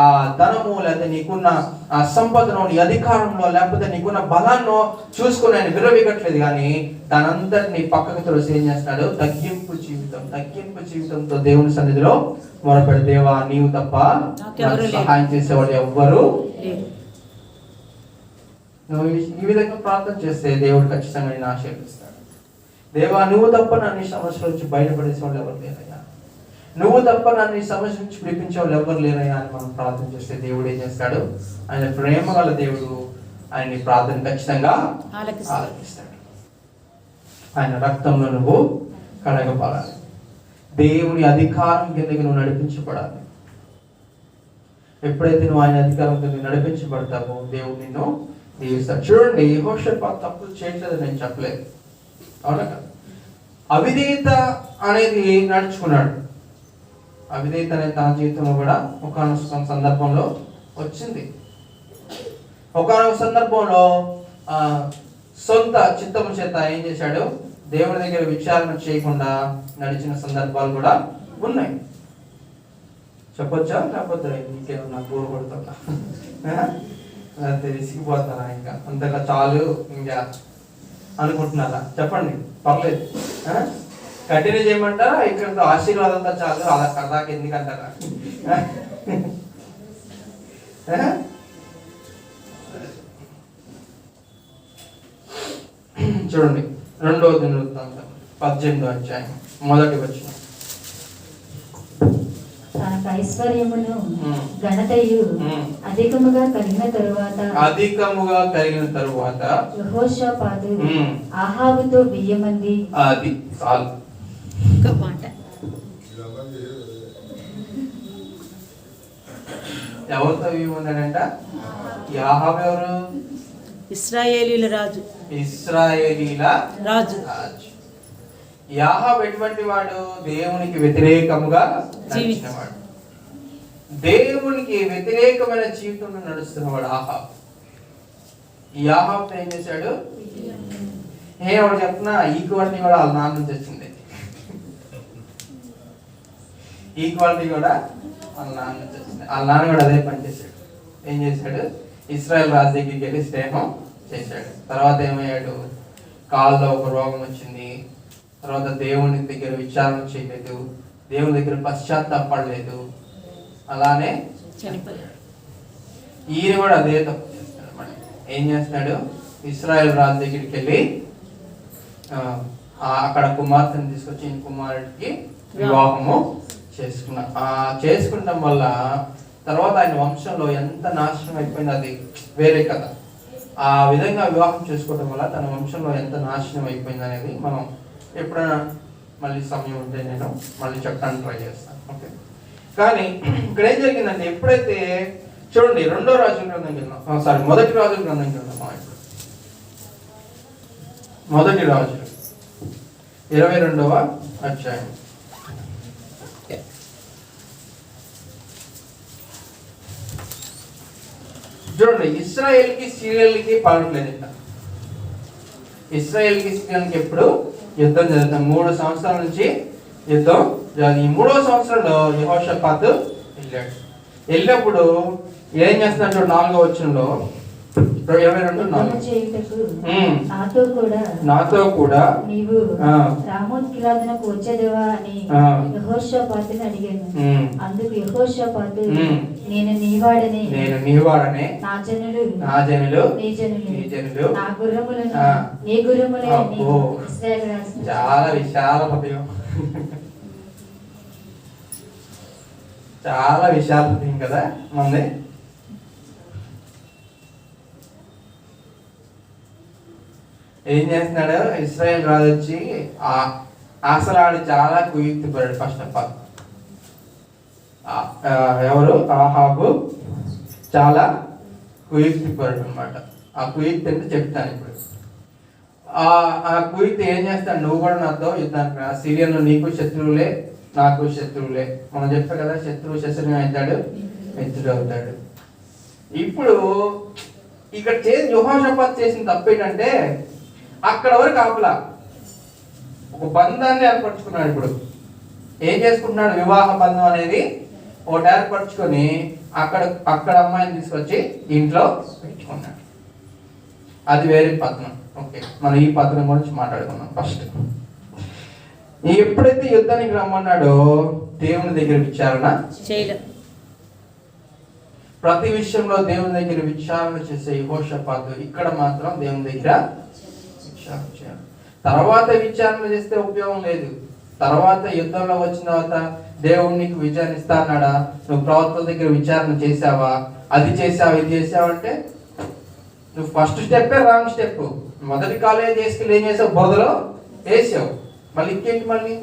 [SPEAKER 2] ఆ ధనము, లేకపోతే నీకున్న ఆ సంపదను, నీ అధికారంలో, లేకపోతే నీకున్న బలాన్ని చూసుకుని ఆయన విరవిగట్లేదు. కానీ దానంతటిని పక్కకు తోసి ఏం చేస్తున్నాడు? తగ్గింపు జీవితంతో దేవుని సన్నిధిలో మొరపెడు. దేవా నీవు తప్ప సహాయం చేసేవాడు ఎవ్వరు. నువ్వు ఈ విధంగా ప్రార్థన చేస్తే దేవుడు ఖచ్చితంగా నేను ఆశీర్వదిస్తాడు. దేవా నువ్వు తప్ప నన్ను ఈ సమస్యల నుంచి బయటపడేసే వాళ్ళు ఎవరు లేరయ్యా, నువ్వు తప్ప నన్ను ఈ సమస్య నుంచి విడిపించే వాళ్ళు ఎవరు లేరయ్యా అని మనం ప్రార్థన చేస్తే దేవుడు ఏం చేస్తాడు? ఆయన ప్రేమ గల దేవుడు ఆయన ప్రార్థన ఖచ్చితంగా ఆలకిస్తాడు. ఆయన రక్తంలో నువ్వు కడగబడాలి. దేవుని అధికారం కిందకి నువ్వు నడిపించబడాలి. ఎప్పుడైతే నువ్వు ఆయన అధికారం కింద నడిపించబడతావో దేవుడు నిన్ను దీవిస్తాడు. చూడండి, యెహోషాపాతు తప్పులు చేయట్లేదు నేను చెప్పలేదు, అవునా కదా? అవిధేయత అనేది నడుచుకున్నాడు. అవిధేయత అనేది తన జీవితంలో కూడా ఒకానొక సందర్భంలో వచ్చింది. ఒకానొక సందర్భంలో సొంత చిత్తము చేత ఏం చేశాడు? దేవుడి దగ్గర విచారణ చేయకుండా నడిచిన సందర్భాలు కూడా ఉన్నాయి. చెప్పొచ్చా? లేకపోతే ఇంకేమన్నా బోర్ కొడుతున్నా, విసిగిపోతారా? ఇంకా అంతగా చాలు ఇంకా అనుకుంటున్నారా? చెప్పండి, పర్లేదు. కంటిన్యూ చేయమంటారా? ఇక్కడ ఆశీర్వాదంతో చాలు, అలా కర్దాకి ఎందుకంటారా? చూడండి, 2వ దినవృత్తాంతం 18వ అధ్యాయం 1వ వచనం.
[SPEAKER 3] తనకు ఐశ్వర్యమును ఘనతయు అధికముగా కలిగిన తరువాత యెహోషాపాతు అహాబుతో 1000 మంది.
[SPEAKER 2] అది చాలు. ఎవరితో ఉన్నాడంట? అహాబు ఎవరు?
[SPEAKER 4] ఇశ్రాయేలీల రాజు.
[SPEAKER 2] ఇశ్రాయేలీల రాజు. అహాబు ఎటువంటి వాడు? దేవునికి వ్యతిరేకముగా నడిచినవాడు. దేవునికి వ్యతిరేకమైన జీవితంలో నడుస్తున్నవాడు అహాబు. ఈ అహాబు ఏం చేశాడు? ఎవరు చెప్తున్నా ఈ కోడిని కూడా వాళ్ళ నాన్న నుంచి వచ్చింది.
[SPEAKER 1] ఈక్వాలిటీ కూడా వాళ్ళ నాన్న చేసింది. వాళ్ళ నాన్న కూడా అదే పని చేశాడు. ఏం చేశాడు? ఇస్రాయల్ రాజు దగ్గరికి వెళ్ళి స్నేహం చేశాడు. తర్వాత ఏమయ్యాడు? కాళ్ళలో ఒక రోగం వచ్చింది. తర్వాత దేవుని దగ్గర విచారణ చేయలేదు, దేవుని దగ్గర పశ్చాత్తాపడలేదు, అలానే
[SPEAKER 4] చనిపోయాడు.
[SPEAKER 1] ఈయన కూడా అదే తప్పు చేస్తాడు అన్నమాట. ఏం చేస్తాడు? ఇస్రాయల్ రాజు దగ్గరికి వెళ్ళి అక్కడ కుమార్తెను తీసుకొచ్చి ఈ కుమారుడికి వివాహము చేసుకుంటాం వల్ల తర్వాత ఆయన వంశంలో ఎంత నాశనం అయిపోయింది అది వేరే కథ. ఆ విధంగా వివాహం చేసుకోవడం వల్ల తన వంశంలో ఎంత నాశనం అయిపోయింది అనేది మనం ఎప్పుడైనా మళ్ళీ సమయం ఉంటే నేను మళ్ళీ చెప్పడానికి ట్రై చేస్తాను. ఓకే, కానీ ఇక్కడ ఏం జరిగిందంటే ఎప్పుడైతే చూడండి 2వ రాజుల గ్రంథంకి వెళ్దాం, 1వ రాజుల గ్రంథంకి వెళ్దాం. ఇప్పుడు 1వ రాజులు 22వ అధ్యాయం. చూడండి, ఇస్రాయేల్కి సిరియల్కి పడట్లేదు. ఇస్రాయేల్కి సిరియల్కి ఎప్పుడు యుద్ధం జరుగుతుంది. 3 సంవత్సరాల నుంచి యుద్ధం జరిగింది. ఈ 3వ సంవత్సరంలో యెహోషాపాతు వెళ్ళినప్పుడు ఏం చేస్తున్నాడు? చూడు 4వ వచనంలో 22:4 నాతో కూడా
[SPEAKER 3] నీవు రామోత్ గిలాదునకు వచ్చేదేవా అని యెహోషాపాతుని అడిగాను. అందుకు యెహోషాపాతు నేను నీవాడనే నా జనులు నీ జనులు నా గుర్రములను నీ గుర్రములే అని ఇశ్రాయేలు రాజు.
[SPEAKER 1] చాలా విశాల హృదయం, చాలా విశాల హృదయం కదా మంది. ఏం చేస్తున్నాడు? ఇశ్రాయేల్ రాజు వచ్చి అసలు ఆడు చాలా కుయుక్తిపడాడు. ఫస్ట్ ఆఫ్ ఆల్ ఎవరు? ఆహాబు చాలా కుయుక్తిపడాడు అనమాట. ఆ కుయుక్తి అంటే చెప్తాను ఇప్పుడు. ఆ కుయుక్తి ఏం చేస్తాడు? నువ్వు కూడా నాతో యుద్ధానికి రా, సిరియన్లో నీకు శత్రువులే నాకు శత్రువులే. మనం చెప్పాం కదా, శత్రువు శత్రువు అవుతాడు, మిత్రుడు అవుతాడు. ఇప్పుడు ఇక్కడ యెహోషాపాతు చేసిన తప్పు ఏంటంటే అక్కడ వరకు ఆపలా, ఒక బంధాన్ని ఏర్పరచుకున్నాడు. ఇప్పుడు ఏం చేసుకుంటున్నాడు? వివాహ బంధం అనేది ఒకటి ఏర్పరచుకొని అక్కడ అమ్మాయిని తీసుకొచ్చి ఇంట్లో పెట్టుకున్నాడు. అది వేరే పత్రం. ఓకే, మనం ఈ పత్రం గురించి మాట్లాడుకున్నాం. ఫస్ట్ ఎప్పుడైతే యుద్ధానికి రమ్మన్నాడో దేవుని దగ్గర విచారణ చేయలేదు. ప్రతి విషయంలో దేవుని దగ్గర విచారణ చేసే యెహోషాపాతు ఇక్కడ మాత్రం దేవుని దగ్గర విచారణ చేయాలి. తర్వాత విచారణ చేస్తే ఉపయోగం లేదు. తర్వాత యుద్ధంలో వచ్చిన తర్వాత దేవుడు నీకు విజయాన్ని ఇస్తా అన్నాడా? నువ్వు ప్రవక్తల దగ్గర విచారణ చేసావా? అది చేసావా, ఇది చేసావా అంటే నువ్వు ఫస్ట్ స్టెప్పే రాంగ్ స్టెప్. మొదటి కాలేజ్ చేసుకెళ్ళి ఏం చేసావు? బురదలో వేసావు. మళ్ళీ ఇంకేంటి? మళ్ళీ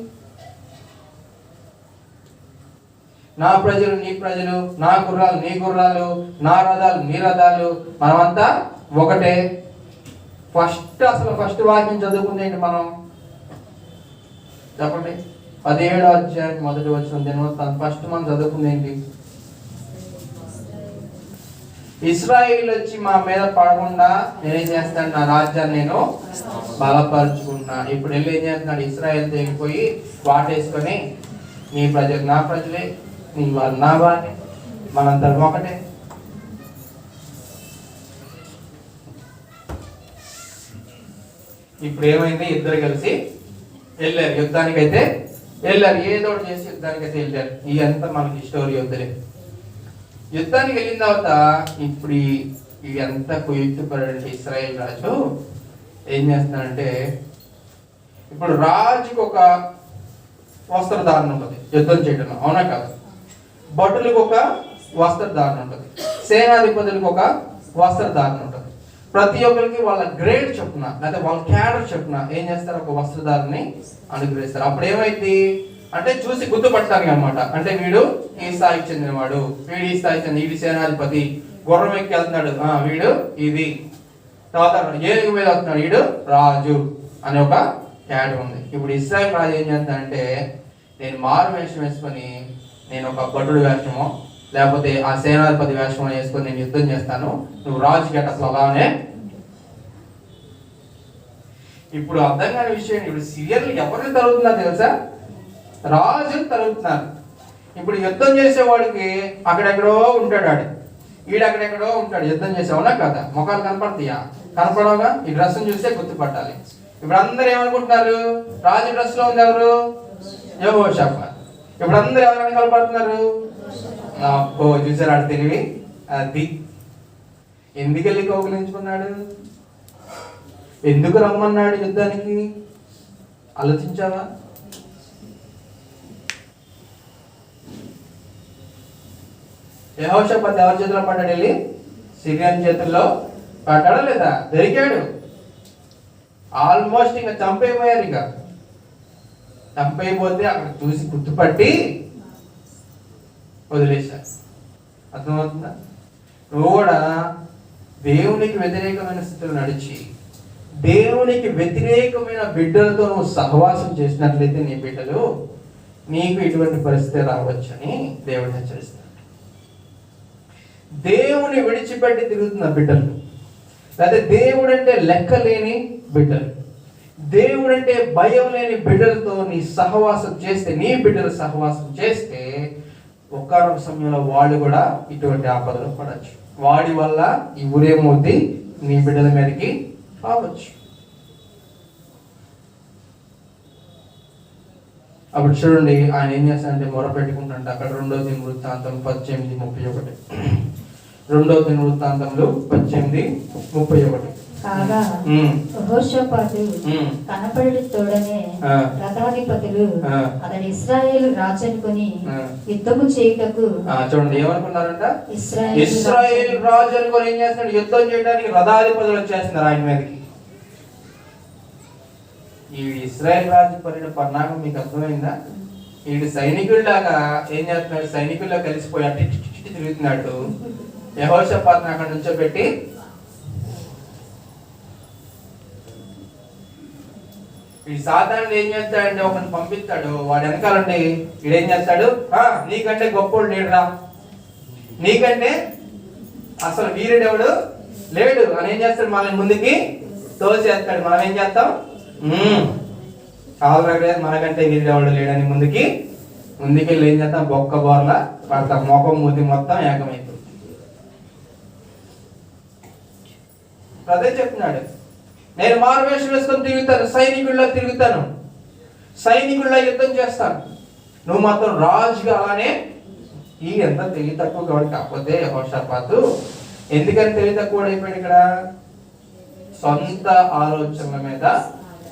[SPEAKER 1] నా ప్రజలు నీ ప్రజలు, నా గుర్రాలు నీ గుర్రాలు, నా రథాలు నీ రథాలు, మనమంతా ఒకటే. ఫస్ట్ వాక్యం చదువుకుంది ఏంటి మనం? చెప్పండి. 17వ అధ్యాయం 1వ వచనం దినవృత్తాంతం. ఫస్ట్ మనం చదువుకుంది ఏంటి? ఇశ్రాయేలు వచ్చి మా మీద పడకుండా నేనేం చేస్తాను? నా రాజ్యాన్ని నేను బలపరుచుకున్నా. ఇప్పుడు వెళ్ళి ఏం చేస్తున్నాడు? ఇశ్రాయేల్ వెళ్ళిపోయి వాటేసుకొని నీ ప్రజలు నా ప్రజలే, నీ వాళ్ళు నా వారిని, మనందరం ఒకటే. ఇప్పుడు ఏమైంది? ఇద్దరు కలిసి వెళ్ళారు యుద్ధానికి. అయితే వెళ్ళారు, ఏదో ఒకటి చేసి యుద్ధానికి అయితే వెళ్ళారు. ఇదంతా మనకి స్టోరీ వద్దులే. యుద్ధానికి వెళ్ళిన తర్వాత ఇప్పుడు ఇదంతా కుయుక్తిపడే ఇశ్రాయేల్ రాజు ఏం చేస్తున్నాడంటే, ఇప్పుడు రాజుకు ఒక వస్త్రధారణ ఉంటుంది యుద్ధం చేయడంలో, అవునా కాదు? భటులకు ఒక వస్త్రధారణ ఉంటుంది, సేనాధిపతులకు ఒక వస్త్రధారణ ఉంటుంది. ప్రతి ఒక్కరికి వాళ్ళ గ్రేడ్ చొప్పున లేదా వాళ్ళ క్యాడర్ చొప్పున ఏం చేస్తారు? ఒక వస్త్రధారణని అనుగ్రహిస్తారు. అప్పుడు ఏమైంది అంటే చూసి గుర్తుపట్టడానికి అనమాట. అంటే వీడు ఈ స్థాయికి చెందినవాడు, వీడు ఈ స్థాయికి చెందిన, వీడి సేనాధిపతి గుర్రం ఎక్కి వెళ్తున్నాడు, వీడు ఇది. తర్వాత ఏనుగు మీద వస్తున్నాడు, వీడు రాజు అనే ఒక క్యాడర్ ఉంది. ఇప్పుడు ఇశ్రాయేల్ రాజు ఏం చేస్తాడంటే, నేను మారు వేషం వేసుకొని నేను ఒక భటుడు వేషమో లేకపోతే ఆ సేనాధిపతి వేషమో వేసుకొని నేను యుద్ధం చేస్తాను, నువ్వు రాజు గెటప్లో అలానే. ఇప్పుడు అర్థం కాని విషయం, ఇప్పుడు సిరియన్లు ఎవరిని తరుగుతున్నారు తెలుసా? రాజుని తరుగుతున్నారు.
[SPEAKER 2] ఇప్పుడు యుద్ధం చేసేవాడికి అక్కడెక్కడో ఉంటాడు, ఈడు అక్కడెక్కడో ఉంటాడు. యుద్ధం చేసేవాళ్ళ కదా, ముఖాలు కనపడతాయా? కనపడవుగా. ఈ డ్రెస్ చూస్తే గుర్తుపట్టాలి. ఇప్పుడు అందరు ఏమనుకుంటున్నారు, రాజు డ్రెస్ లో ఉంది ఎవరు? యెహోషాపాతు. ఇప్పుడు అందరు ఎవరైనా కనపడుతున్నారు? అబ్బో చూసారు ఆడు తెలివి. అది ఎందుకు వెళ్ళి కౌగులించుకున్నాడు? ఎందుకు రమ్మన్నాడు యుద్ధానికి? ఆలోచించావా? యెహోషాపాతు ఎవరి చేతిలో పడ్డాడు? వెళ్ళి సిరియన్ చేతుల్లో పడ్డాడా లేదా? దొరికాడు. ఆల్మోస్ట్ ఇంకా చంపైపోయారు. ఇక చంపైపోతే అక్కడ చూసి గుర్తుపట్టి వదిలేశారు. అర్థమవుతుందా? నువ్వు కూడా దేవునికి వ్యతిరేకమైన స్థితిలో నడిచి దేవునికి వ్యతిరేకమైన బిడ్డలతో నువ్వు సహవాసం చేసినట్లయితే నీ బిడ్డలు నీకు ఇటువంటి పరిస్థితి రావచ్చని దేవుడు హెచ్చరిస్తాడు. దేవుని విడిచిపెట్టి తిరుగుతున్న బిడ్డలు, లేదా దేవుడు అంటే లెక్క లేని బిడ్డలు, దేవుడు అంటే భయం లేని బిడ్డలతో నీ సహవాసం చేస్తే, నీ బిడ్డలు సహవాసం చేస్తే ఒక్కనొక సమయంలో వాళ్ళు కూడా ఇటువంటి ఆపదలు పడవచ్చు. వాడి వల్ల ఈ ఊరేమవుద్ది నీ బిడ్డల మీదకి రావచ్చు. అప్పుడు చూడండి ఆయన ఏం చేస్తాడంటే మొర పెట్టుకుంటాడంట. అక్కడ 2వ దినవృత్తాంతం 18:31. 2వ దినవృత్తాంతంలో 18:31.
[SPEAKER 3] కాగా యెహోషాపాతు కనపడి తోడనే రథాధిపతులు అతడు ఇశ్రాయేలు రాజు అనుకుని యుద్ధము చేయుటకు.
[SPEAKER 2] చూడండి ఏమనుకున్నారంట? ఇశ్రాయేలు రాజు అనుకుని ఏం చేస్తున్నాడు? యుద్ధం చేయడానికి రథాధిపతులు వచ్చేస్తున్నారు ఆయన మీదకి. ఈ ఇశ్రాయేల్ రాజు పడిన పరిణామం మీకు అర్థమైందా? వీడు సైనికుల్లాగా ఏం చేస్తున్నాడు? సైనికుల్లో కలిసిపోయి అటు ఇటు తిరుగుతున్నాడు. యెహోషాపాతుని అక్కడ నుంచోబెట్టి ఈ సాతానుడు ఏం చేస్తాడంటే ఒకరిని పంపిస్తాడు. వాడు వెనకాలండి వీడేం చేస్తాడు? నీకంటే గొప్పోడు లేడురా, నీకంటే అసలు వీరుడెవడు లేడు అని ఏం చేస్తాడు? మనల్ని ముందుకి తోసేస్తాడు. మనం ఏం చేస్తాం? ఆల్రెడీ మనకంటే వీరుడెవడు లేడని ముందుకి వెళ్ళి ఏం చేస్తాం? బొక్క బోర్ల పడతాం. మొఖం మూతి మొత్తం ఏకమైపోతుంది. అదే చెప్తున్నాడు, నేను మారువేషం వేసుకొని తిరుగుతాను, సైనికుల్లో తిరుగుతాను, సైనికుల్లో యుద్ధం చేస్తాను, నువ్వు మాత్రం రాజుగా అలానే. ఈ ఎంత తెలివి తక్కువ కాబట్టి. కాకపోతే యెహోషాపాతు ఎందుకని తెలివి తక్కువ అయిపోయాడు? ఇక్కడ సొంత ఆలోచనల మీద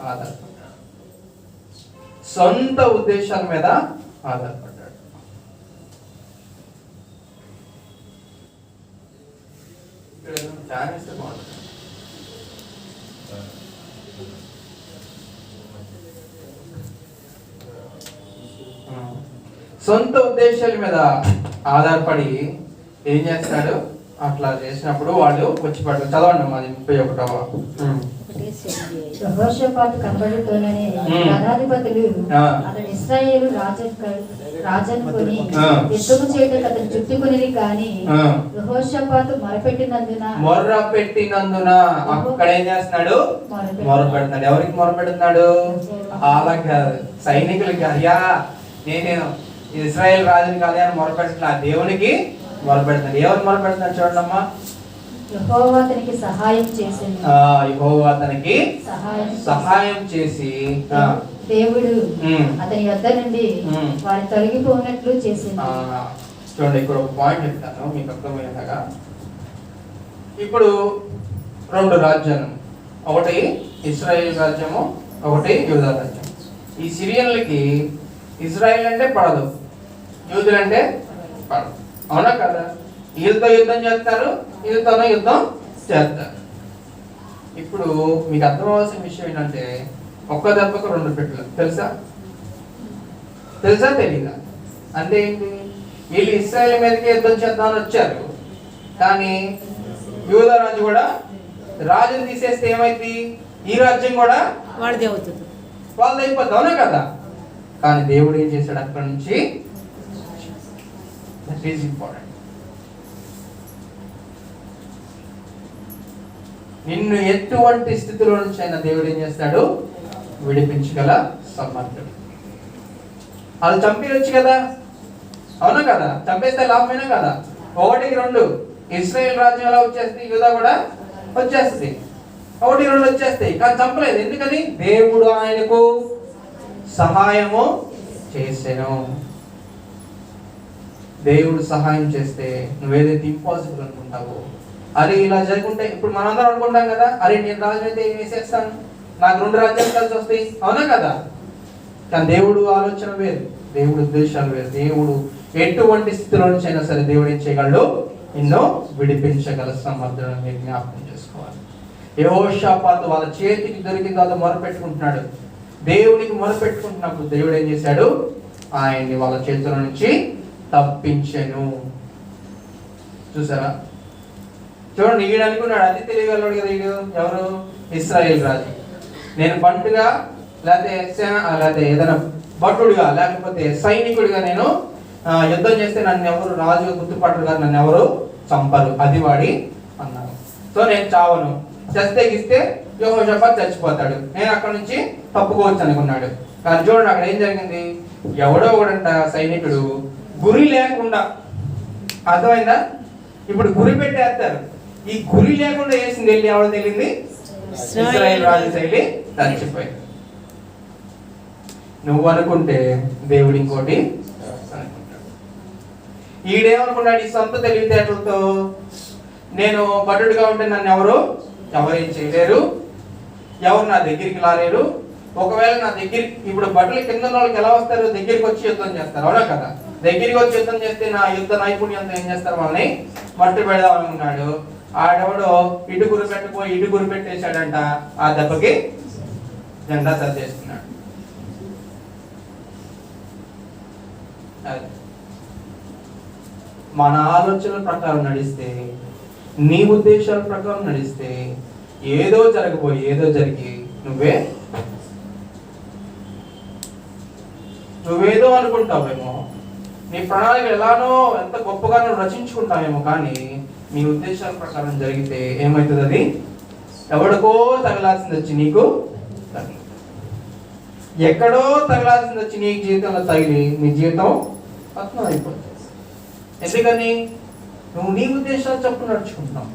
[SPEAKER 2] ఆధారపడ్డాడు, సొంత ఉద్దేశాల మీద ఆధారపడ్డాడు. ఇక్కడ ధ్యానిస్తే బాగుంటుంది. సొంత ఉద్దేశాల మీద ఆధారపడి ఏం చేస్తాడు? అట్లా చేసినప్పుడు వాళ్ళు వచ్చి పడతారు. చదవండి మాది 31వ.
[SPEAKER 3] యెహోషాపాతు కనబడుతోనే రథాధిపతులు అతడు ఇశ్రాయేలు రాజనుకొని యుద్ధము చేయడానికి అతను చుట్టుకునేది. కానీ యెహోషాపాతు మొరపెట్టినందున
[SPEAKER 2] అక్కడ ఏం చేస్తున్నాడు? మొరపెడుతున్నాడు. ఎవరికి మొరపెడుతున్నాడు? అలాగే సైనికులకి. అయ్యా నేను ఇశ్రాయేల్ రాజుని కాదు అని మొరపెడుతున్నా, దేవునికి మొరపెడుతున్నాడు. ఎవరు మొరపెడుతున్నాడు? చూడమ్మా.
[SPEAKER 3] యెహోవా అతనికి సహాయం చేసింది.
[SPEAKER 2] యెహోవా అతనికి సహాయం చేసి
[SPEAKER 3] దేవుడు అతని యొద్ద నుండి వారి తొలగిపోయినట్లు చేసింది.
[SPEAKER 2] చూడండి ఇక్కడ ఒక పాయింట్ చెప్తాను మీకు అర్థమయ్యేలాగా. ఇప్పుడు 2 రాజ్యాలు, ఒకటి ఇశ్రాయేల్ రాజ్యము, ఒకటి యూదా రాజ్యం. ఈ సిరియన్లకి ఇజ్రాయెల్ అంటే పడదు, యూదులు అంటే పడదు. అవునా కదా? వీళ్ళతో యుద్ధం చేస్తారు, వీళ్ళతోనే యుద్ధం చేస్తారు. ఇప్పుడు మీకు అర్థమవలసిన విషయం ఏంటంటే ఒక్క దెబ్బకు 2 పెట్టలు. తెలుసా తెలీదా? అంటే ఏంటి? వీళ్ళు ఇశ్రాయేల్ మీదకి యుద్ధం చేద్దామని వచ్చారు, కానీ యూదా రాజు కూడా రాజుని తీసేస్తే ఏమైంది? ఈ రాజ్యం కూడా
[SPEAKER 4] వాళ్ళది అవుతుంది,
[SPEAKER 2] వాళ్ళది అయిపోద్ది. అవునా కదా? కానీ దేవుడు ఏం చేశాడు? అక్కడ నుంచి దట్ ఈస్ ఇంపార్టెంట్. నిన్ను ఎటువంటి స్థితిలో నుంచి అయినా దేవుడు ఏం చేస్తాడు? విడిపించగల సమర్థుడు. వాళ్ళు చంపేయచ్చు కదా,
[SPEAKER 1] అవునా కదా? చంపేస్తే లాభమేనా కదా? 1-2 ఇశ్రాయేల్ రాజ్యం ఎలా వచ్చేస్తుంది, యూదా కూడా వచ్చేస్తుంది. 1-2 వచ్చేస్తాయి, కానీ చంపలేదు. ఎందుకని? దేవుడు ఆయనకు సహాయము చేసెను. దేవుడు సహాయం చేస్తే నువ్వేదైతే ఇంపాసిబుల్ అనుకుంటావో, అరే ఇలా జరుగుంటే, ఇప్పుడు మనందరం అనుకుంటాం కదా, అరే నేను రాజు అయితే ఏం వేసేస్తాను, నాకు 2 రాజ్యాలు కలిసి వస్తాయి, అవునా కదా? కానీ దేవుడు ఆలోచన వేరు, దేవుడు ఉద్దేశాలు వేరు. దేవుడు ఎటువంటి స్థితిలో నుంచి అయినా సరే దేవుడు ఏం చేయగలడు, ఎన్నో విడిపించగల సమర్థులను మీరు జ్ఞాపకం చేసుకోవాలి. యెహోషాపాతు వాళ్ళ చేతికి దొరికిన తర్వాత మొరపెట్టుకుంటున్నాడు. దేవునికి మొరపెట్టుకుంటున్నప్పుడు దేవుడు ఏం చేశాడు, ఆయన్ని వాళ్ళ చేతుల నుంచి తప్పించెను. చూసారా? చూడండి, ఈడు అనుకున్నాడు, అతి తెలియగలడు కదా ఈడు. ఎవరు? ఇశ్రాయేల్ రాజు. నేను బంటుగా లేకపోతే ఏదైనా భటుడుగా లేకపోతే సైనికుడిగా నేను యుద్ధం చేస్తే నన్ను ఎవరు రాజు గుర్తుపట్టరు కదా, నన్ను ఎవరు చంపరు, అది వాడి అన్నాడు. సో నేను చావను, చస్తే గిస్తే యెహోషాపాతు చచ్చిపోతాడు, నేను అక్కడ నుంచి తప్పుకోవచ్చు అనుకున్నాడు. కానీ చూడండి అక్కడ ఏం జరిగింది, ఎవడో ఒకడంట సైనికుడు గురి లేకుండా, అర్థమైందా? ఇప్పుడు గురి పెట్టేస్తారు, ఈ గురి లేకుండా వేసింది వెళ్ళి ఎవరు తెలియంది, ఇశ్రాయేల్ రాజు శైలి చచ్చిపోయింది. నువ్వు అనుకుంటే దేవుడు ఇంకోటి అనుకుంటాడు. ఈడేమనుకున్నాడు, ఈ సొంత తెలివితేటలతో నేను భటుడుగా ఉంటే నన్ను ఎవరేం చేయలేరు, ఎవరు నా దగ్గరికి రాలేరు. ఒకవేళ నా దగ్గరికి, ఇప్పుడు బట్టలు కింద వాళ్ళకి ఎలా వస్తారు, దగ్గరికి వచ్చి యుద్ధం చేస్తారు, అవునా కదా? దగ్గరికి వచ్చి యుద్ధం చేస్తే నా యుద్ధ నైపుణ్యంతో ఏం చేస్తారు, వాళ్ళని మట్టు పెడదాం అనుకున్నాడు. ఆడెవడో ఇటు గురి పెట్టేశాడంట, ఆ దెబ్బకి జెండా సర్దేసుకున్నాడు. మన ఆలోచనల ప్రకారం నడిస్తే, నీ ఉద్దేశాల ప్రకారం నడిస్తే ఏదో జరిగి నువ్వేదో అనుకుంటావేమో, నీ ప్రణాళిక ఎలానో ఎంత గొప్పగానో రచించుకుంటావేమో, కానీ నీ ఉద్దేశాల ప్రకారం జరిగితే ఏమవుతుంది, అది ఎవడికో తగలాల్సింది వచ్చి నీకు తగిలి, ఎక్కడో తగలాల్సింది వచ్చి నీ జీవితంలో తగిలి నీ జీవితం పతనం అయిపోతుంది. ఎందుకని? నువ్వు నీ ఉద్దేశాలు చొప్పున నడుచుకుంటున్నావు,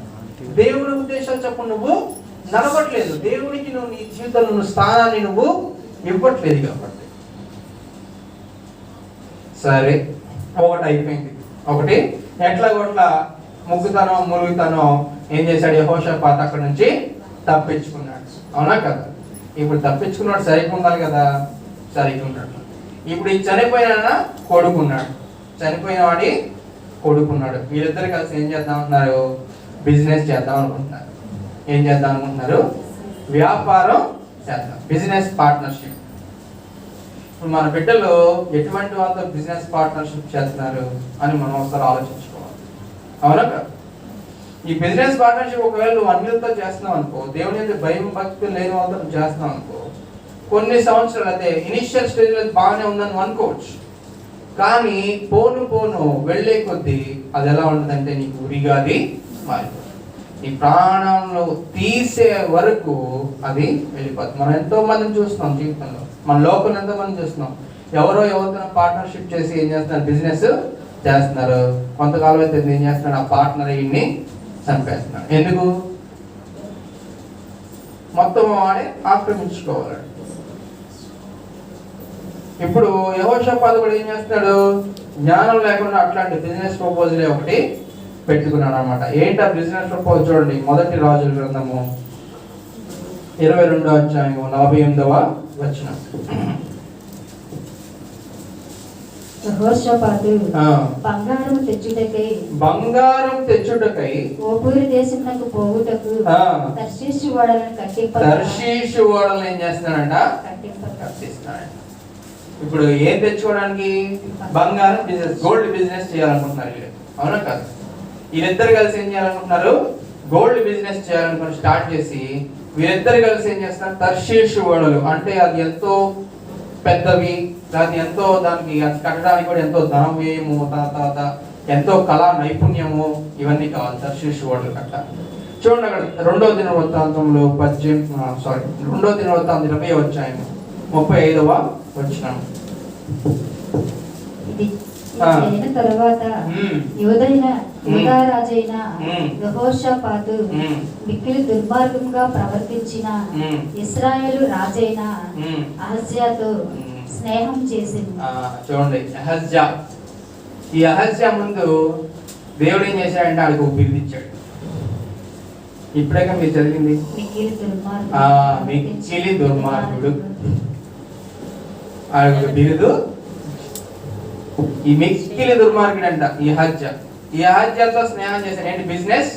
[SPEAKER 1] దేవుడి ఉద్దేశాలు చొప్పున నువ్వు నడవట్లేదు. దేవుడికి నువ్వు నీ జీవితంలో స్థానాన్ని నువ్వు ఇవ్వట్లేదు. కాబట్టి సరే, ఒకటి అయిపోయింది. ఒకటి ఎట్లా ములుగుతానో ఏం చేశాడు, యెహోషాపాతు అక్కడ నుంచి తప్పించుకున్నాడు, అవునా కదా? ఇప్పుడు తప్పించుకున్నాడు, సరిగ్గా ఉండాలి కదా, సరిగ్గా ఉన్నాడు. ఇప్పుడు ఈ చనిపోయిన కొడుకున్నాడు, వీళ్ళిద్దరు కలిసి ఏం చేద్దాం అంటున్నారు, బిజినెస్ చేద్దాం అనుకుంటున్నారు. ఏం చేద్దాం అనుకుంటున్నారు, వ్యాపారం చేద్దాం, బిజినెస్ పార్ట్నర్షిప్. ఇప్పుడు మన బిడ్డలు ఎటువంటి వాళ్ళతో బిజినెస్ పార్ట్నర్షిప్ చేస్తున్నారు అని మనం ఒకసారి ఆలోచించుకోవాలి, అవునా కదా? ఈ బిజినెస్ పార్ట్నర్షిప్ ఒకవేళ నువ్వు అన్యులతో చేస్తున్నావు అనుకో, దేవుని యొక్క భయం భక్తి లేని వాళ్ళతో చేస్తున్నావు అనుకో, కొన్ని సంవత్సరాలు అయితే ఇనిషియల్ స్టేజ్ లో బాగానే ఉందని అనుకోవచ్చు, కానీ పోను వెళ్ళే కొద్దీ అది ఎలా ఉంటుందంటే నీకు ఉరిగా అది మారిపోతుంది. నీ ప్రాణంలో తీసే వరకు అది వెళ్ళిపోతుంది. మనం ఎంతో మందిని చూస్తున్నాం జీవితంలో, మన లోపల ఎంతో మంది చూస్తున్నాం, ఎవరితో పార్ట్నర్షిప్ చేసి ఏం చేస్తున్నారు, బిజినెస్ చేస్తున్నారు. కొంతకాలం అయితే ఏం చేస్తున్నాడు, ఆ పార్ట్నర్ ఈయన్ని చంపేస్తున్నాడు. ఎందుకు? మొత్తం వాడే ఆక్రమించుకోవాలి. ఇప్పుడు యెహోషాపాతు కూడా ఏం చేస్తున్నాడు, జ్ఞానం లేకుండా అట్లాంటి బిజినెస్ ప్రపోజల్ ఒకటి పెట్టుకున్నాడు అనమాట. ఏంటి ఆ బిజినెస్ ప్రపోజల్? చూడండి, 1 రాజుల గ్రంథము 22వ అధ్యాయము 48వ వచనం.
[SPEAKER 3] యెహోషాపాతు బంగారం తెచ్చుటకై ఓపూరు దేశమునకు పోవుటకు తర్షీషు ఓడలను
[SPEAKER 1] ఏం చేస్తున్నాడంట, కట్టిస్తున్నాడు. ఇప్పుడు ఏం తెచ్చుకోవడానికి? బంగారం బిజినెస్, గోల్డ్ బిజినెస్ చేయాలనుకుంటున్నారు వీళ్ళు, అవునా కాదు? వీళ్ళిద్దరు కలిసి ఏం చేయాలనుకుంటున్నారు, గోల్డ్ బిజినెస్ చేయాలనుకుని స్టార్ట్ చేసి వీళ్ళిద్దరు కలిసి ఏం చేస్తున్నారు, తర్షీషు ఓడలు అంటే అది ఎంతో పెద్దవి, దానికి కట్టడానికి కూడా ఎంతో ధనం వ్యయము, తర్వాత ఎంతో కళా నైపుణ్యము, ఇవన్నీ కావాలి తర్షీషు ఓడలు కట్ట. చూడండి అక్కడ 2వ దినవృత్తాంతంలో 2వ దినవృత్తాంతం 20వ అధ్యాయము 35వ వచనం.
[SPEAKER 3] ఇది అయిన తరువాత
[SPEAKER 2] మ్మ్.
[SPEAKER 3] యూదా రాజైన
[SPEAKER 2] మ్మ్.
[SPEAKER 3] యెహోషాపాతు
[SPEAKER 2] మ్మ్.
[SPEAKER 3] మిక్కిలి దుర్మార్గంగా ప్రవర్తించిన
[SPEAKER 2] మ్మ్.
[SPEAKER 3] ఇశ్రాయేలు రాజైన
[SPEAKER 2] మ్మ్.
[SPEAKER 3] అహజ్యాతో
[SPEAKER 2] మ్మ్.
[SPEAKER 3] స్నేహం చేసింది.
[SPEAKER 2] చూడండి అహజ్యా. ఈ అహజ్యా ముందు దేవుడు ఏం చేశాడంటే ఆడికి ఒక బిరుదు ఇచ్చాడు. ఇప్పుడేగా మీరు చదివింది
[SPEAKER 3] మిక్కిలి
[SPEAKER 2] మిక్కిలి దుర్మార్గుడు. ఆడికి ఒక బిరుదు. ఈ మిక్కిలి దుర్మార్గుడు అంట ఈ అహజ్యాతో స్నేహం చేశాడు. ఏంటి? బిజినెస్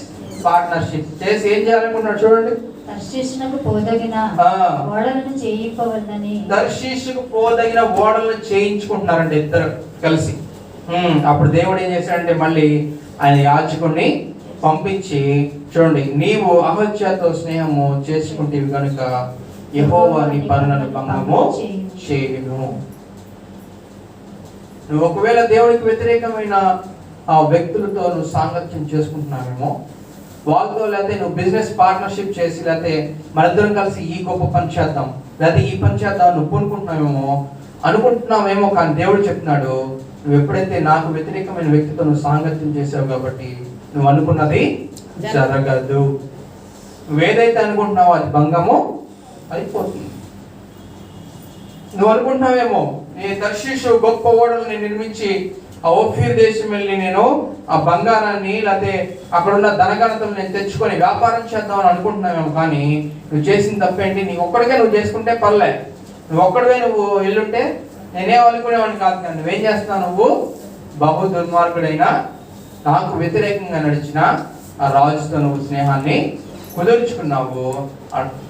[SPEAKER 2] పార్ట్నర్షిప్ చేసి ఏం చేయాలనుకున్నాడు చూడండి.
[SPEAKER 3] తర్షీషునకు పోదగిన ఓడలను చేయింపవలనని
[SPEAKER 2] తర్షీషుకు పోదగిన ఓడలను చేయించుకుంటున్నారంటే ఇద్దరు కలిసి. అప్పుడు దేవుడు ఏం చేశాడంటే మళ్ళీ ఆయన యాజకుడిని పంపించి చూడండి, నీవు అహజ్యాతో స్నేహము చేసుకుంటేవి కనుక యెహోవా నీ పనులను భంగము చేయును. నువ్వు ఒకవేళ దేవునికి వ్యతిరేకమైన ఆ వ్యక్తులతో నువ్వు సాంగత్యం చేసుకుంటున్నావేమో, వాళ్ళతో, లేకపోతే నువ్వు బిజినెస్ పార్ట్నర్షిప్ చేసి, లేకపోతే మనిద్దరం కలిసి ఈ గొప్ప పని చేద్దాం, లేకపోతే ఈ పని చేద్దాం నువ్వు అనుకుంటున్నావేమో. కానీ దేవుడు చెప్తున్నాడు, నువ్వు ఎప్పుడైతే నాకు వ్యతిరేకమైన వ్యక్తితో నువ్వు సాంగత్యం చేసావు కాబట్టి నువ్వు అనుకున్నది జరగదు. నువ్వేదైతే అనుకుంటున్నావో అది భంగము అయిపోతుంది. నువ్వు అనుకుంటున్నావేమో, నీ తర్షీషు గొప్ప ఓడల్ని నిర్మించి ఆ ఓఫీర్ దేశం వెళ్ళి నేను ఆ బంగారాన్ని లేకపోతే అక్కడున్న ధనగణతలు నేను తెచ్చుకొని వ్యాపారం చేద్దామని అనుకుంటున్నావేమో. కానీ నువ్వు చేసిన తప్పేంటి? నీ ఒక్కడికే నువ్వు చేసుకుంటే పర్లే, నువ్వు ఒక్కడివే నువ్వు వెళ్ళుంటే నేనేం అనుకునేవాడిని కాదు. కానీ నువ్వేం చేస్తున్నావు? నువ్వు బహు దుర్మార్గుడైనా నాకు వ్యతిరేకంగా నడిచిన ఆ రాజుతో నువ్వు స్నేహాన్ని కుదుర్చుకున్నావు.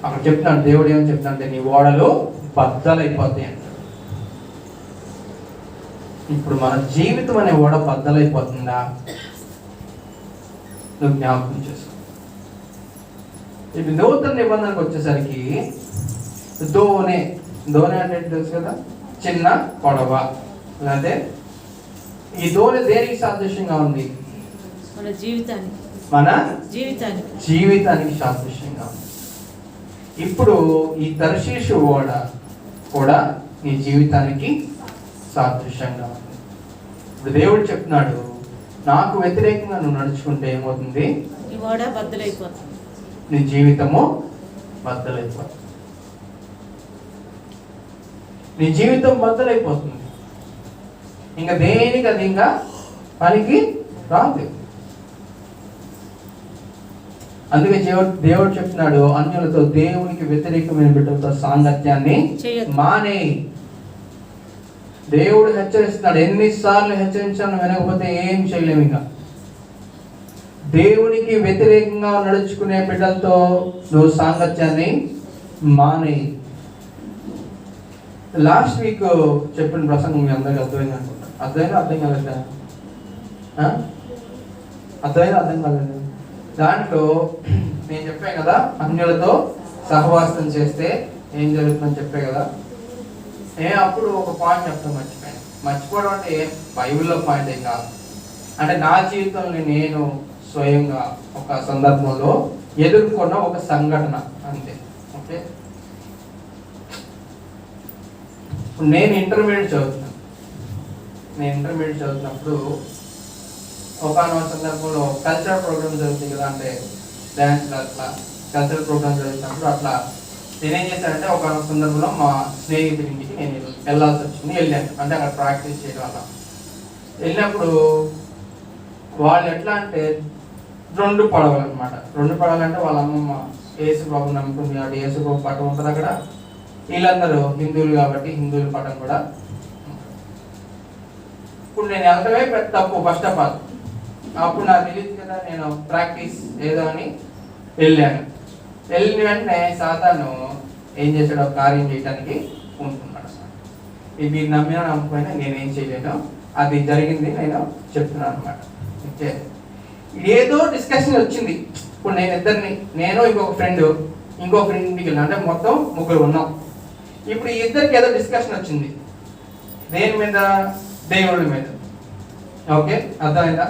[SPEAKER 2] అక్కడ చెప్తున్నాడు దేవుడు ఏమని చెప్తున్నాడంటే నీ ఓడలు బద్దలైపోతాయి అంట. ఇప్పుడు మన జీవితం అనే ఓడ బద్దలైపోతుందా? నువ్వు జ్ఞాపకం చేసుకో. ఇప్పుడు నూతన నిబంధనకు వచ్చేసరికి దోణె అంటే తెలుసు కదా, చిన్న పొడవ. లేదంటే ఈ దోణె దేనికి సాదృశ్యంగా ఉంది?
[SPEAKER 4] మన
[SPEAKER 2] జీవితానికి సాదృశ్యంగా ఉంది. ఇప్పుడు ఈ తర్షీషు ఓడ కూడా నీ జీవితానికి సాదృశ్యంగా ఉంది. ఇప్పుడు దేవుడు చెప్తున్నాడు, నాకు వ్యతిరేకంగా నువ్వు నడుచుకుంటే ఏమవుతుంది? నీ జీవితము బద్దలైపోతుంది. నీ జీవితం బద్దలైపోతుంది. ఇంకా దేనికి అది ఇంకా పనికి రాదు. అందుకే దేవుడు చెప్తున్నాడు, అన్యులతో దేవునికి వ్యతిరేకమైన బిడ్డలతో సాంగత్యాన్ని మానేయి. దేవుడు హెచ్చరిస్తున్నాడు. ఎన్నిసార్లు హెచ్చరించాను వినకపోతే ఏం చేయలేము. ఇంకా దేవునికి వ్యతిరేకంగా నడుచుకునే బిడ్డలతో నువ్వు సాంగత్యాన్ని మానేయి. లాస్ట్ వీక్ చెప్పిన ప్రసంగం మీ అందరికీ అర్థమైంది అనుకుంటా. అర్థం కాలేదా? అర్థం కాలేదు. దాంట్లో నేను చెప్పాను కదా, అన్యులతో సహవాసం చేస్తే ఏం జరుగుతుందని చెప్పే కదా. అప్పుడు ఒక పాయింట్ చెప్తాను, మర్చిపోవడం అంటే బైబిల్లో పాయింట్ ఏం కాదు. అంటే నా జీవితంలో నేను స్వయంగా ఒక సందర్భంలో ఎదుర్కొన్న ఒక సంఘటన అంతే. ఓకే, నేను ఇంటర్మీడియట్ చదువుతున్నప్పుడు ఒకనొక సందర్భంలో కల్చరల్ ప్రోగ్రామ్ జరుగుతుంది కదా, అంటే డ్యాన్స్ అట్లా కల్చరల్ ప్రోగ్రామ్ జరుగుతున్నప్పుడు అట్లా నేనేం చేశానంటే ఒకనొక సందర్భంలో మా స్నేహితుడి ఇంటికి నేను వెళ్ళాల్సి వచ్చింది. వెళ్ళాను అంటే అక్కడ ప్రాక్టీస్ చేయడం వల్ల. వెళ్ళినప్పుడు వాళ్ళు ఎట్లా అంటే 2 పడవలు అనమాట. 2 పడవలంటే వాళ్ళ అమ్మమ్మ యేసుబాబు నమ్ముకుంది కాబట్టి యేసుబాబు పటం ఉంటుంది అక్కడ. వీళ్ళందరూ హిందువులు కాబట్టి హిందువుల పటం కూడా. ఇప్పుడు నేను వెళ్ళటమే పెద్ద తప్పు ఫస్ట్ ఆఫ్ ఆల్. అప్పుడు నాకు తెలియదు కదా, నేను ప్రాక్టీస్ ఏదో అని వెళ్ళాను. వెళ్ళిన వెంటనే సాతాను ఏం చేశాడు, ఒక కార్యం చేయడానికి ఉంటున్నాడు. ఇది మీరు నమ్మినా నమ్మకపోయినా నేనేం చేయలేను, అది జరిగింది నేను చెప్తున్నాను అనమాట. ఓకే, ఏదో డిస్కషన్ వచ్చింది. ఇప్పుడు నేను ఇంకొక ఫ్రెండ్ ఇంటికి వెళ్ళాను. అంటే మొత్తం 3 ఉన్నాం. ఇప్పుడు ఈ ఇద్దరికి ఏదో డిస్కషన్ వచ్చింది. దేని మీద? దేవుడి మీద. ఓకే, అర్థమైందా?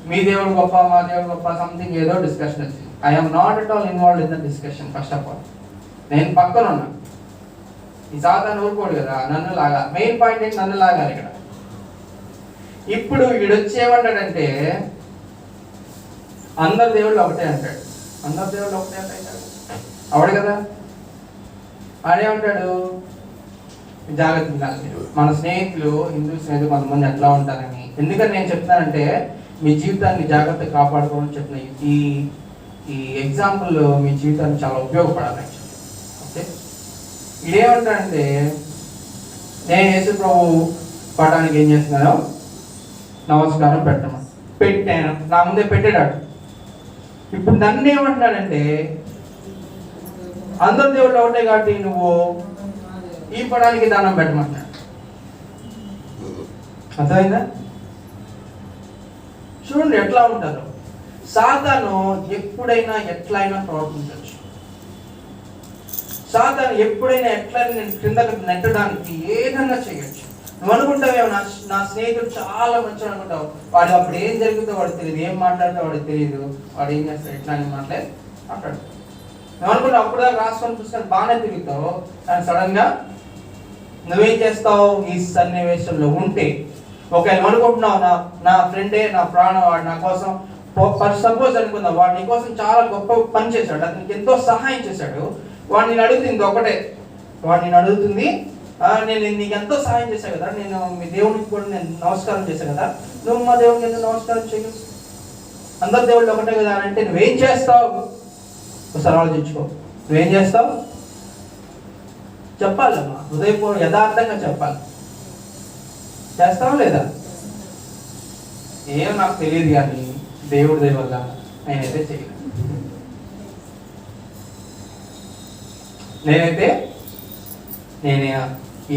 [SPEAKER 2] మీ దేవుడు గొప్ప, మా దేవుడు గొప్ప, సంథింగ్ ఏదో డిస్కషన్ వచ్చింది. I'm not at all involved in the discussion. First of all నేను పక్కన ఉన్నా. ఈ సాతాను ఊరుకోడు కదా, నన్ను లాగా. మెయిన్ పాయింట్ ఏంటి? నన్ను లాగాలి ఇక్కడ. ఇప్పుడు వీడొచ్చి ఏమంటాడంటే అందరు దేవుళ్ళు ఒకటే అంటాడు. అందరు దేవుళ్ళు ఒకటే అంటాడు అవడు కదా. ఆడేమంటాడు, జాగ్రత్త ఉండాలి మీరు. మన స్నేహితులు, హిందూ స్నేహితులు కొంతమంది ఎట్లా ఉంటారని. ఎందుకని నేను చెప్తున్నానంటే మీ జీవితాన్ని జాగ్రత్తగా కాపాడుకోవాలని చెప్పిన ఈ ఎగ్జాంపుల్ మీ జీవితానికి చాలా ఉపయోగపడాలి. ఓకే, ఇదేమంటాడంటే నేను యేసు ప్రభు పడడానికి ఏం చేస్తున్నాను, నమస్కారం పెట్టాను, నా ముందే పెట్టాడు. ఇప్పుడు నన్ను ఏమంటున్నాడంటే అందరు దేవుళ్ళు ఒకటే కాబట్టి నువ్వు ఈ పడానికి దానం పెట్టమంటున్నాడు. అర్థమైందా? చూడండి ఎట్లా ఉంటారు. సాతాను ఎప్పుడైనా ఎట్లయినా ప్రవర్తించవచ్చు. సాతాను ఎప్పుడైనా ఎట్లయినా క్రిందకు నెట్టడానికి ఏదన్నా చేయొచ్చు. నువ్వు అనుకుంటావేమో నా స్నేహితుడు చాలా మంచిగా అనుకుంటావు, వాడు అప్పుడు ఏం జరుగుతుందో వాడికి తెలియదు, ఏం మాట్లాడితే వాడికి తెలియదు, వాడు ఏం చేస్తాడు ఎట్లా అని మాట్లాడతాడు. నువ్వు అనుకుంటావు అప్పుడు దాకా రాసుకొని చూసుకొని బాగానే తిరుగుతావు, కానీ సడన్ గా నువ్వేం చేస్తావు ఈ సన్నివేశంలో ఉంటే. ఒకవేళ అనుకుంటున్నావు నా ఫ్రెండే నా ప్రాణం, వాడు నా కోసం సపోజ్ అనుకుందాం వాడు నీ కోసం చాలా గొప్ప పని చేశాడు, అతనికి ఎంతో సహాయం చేశాడు. వాడు నేను అడుగుతుంది ఒకటే, వాడు నేను అడుగుతుంది నేను నీకు ఎంతో సహాయం చేశాను కదా, నేను మీ దేవునికి కూడా నేను నమస్కారం చేశాను కదా, నువ్వు మా దేవునికి ఎందుకు నమస్కారం చేయు, అందరు దేవుళ్ళు ఒకటే కదా అని అంటే నువ్వేం చేస్తావు ఒకసారి ఆలోచించుకో. నువ్వేం చేస్తావు చెప్పాలమ్మా, హృదయపూర్వక యథార్థంగా చెప్పాలి. చేస్తావా లేదా? ఏం నాకు తెలియదు కానీ దేవుడి దయ వల్ల నేనైతే చేయను, నేనే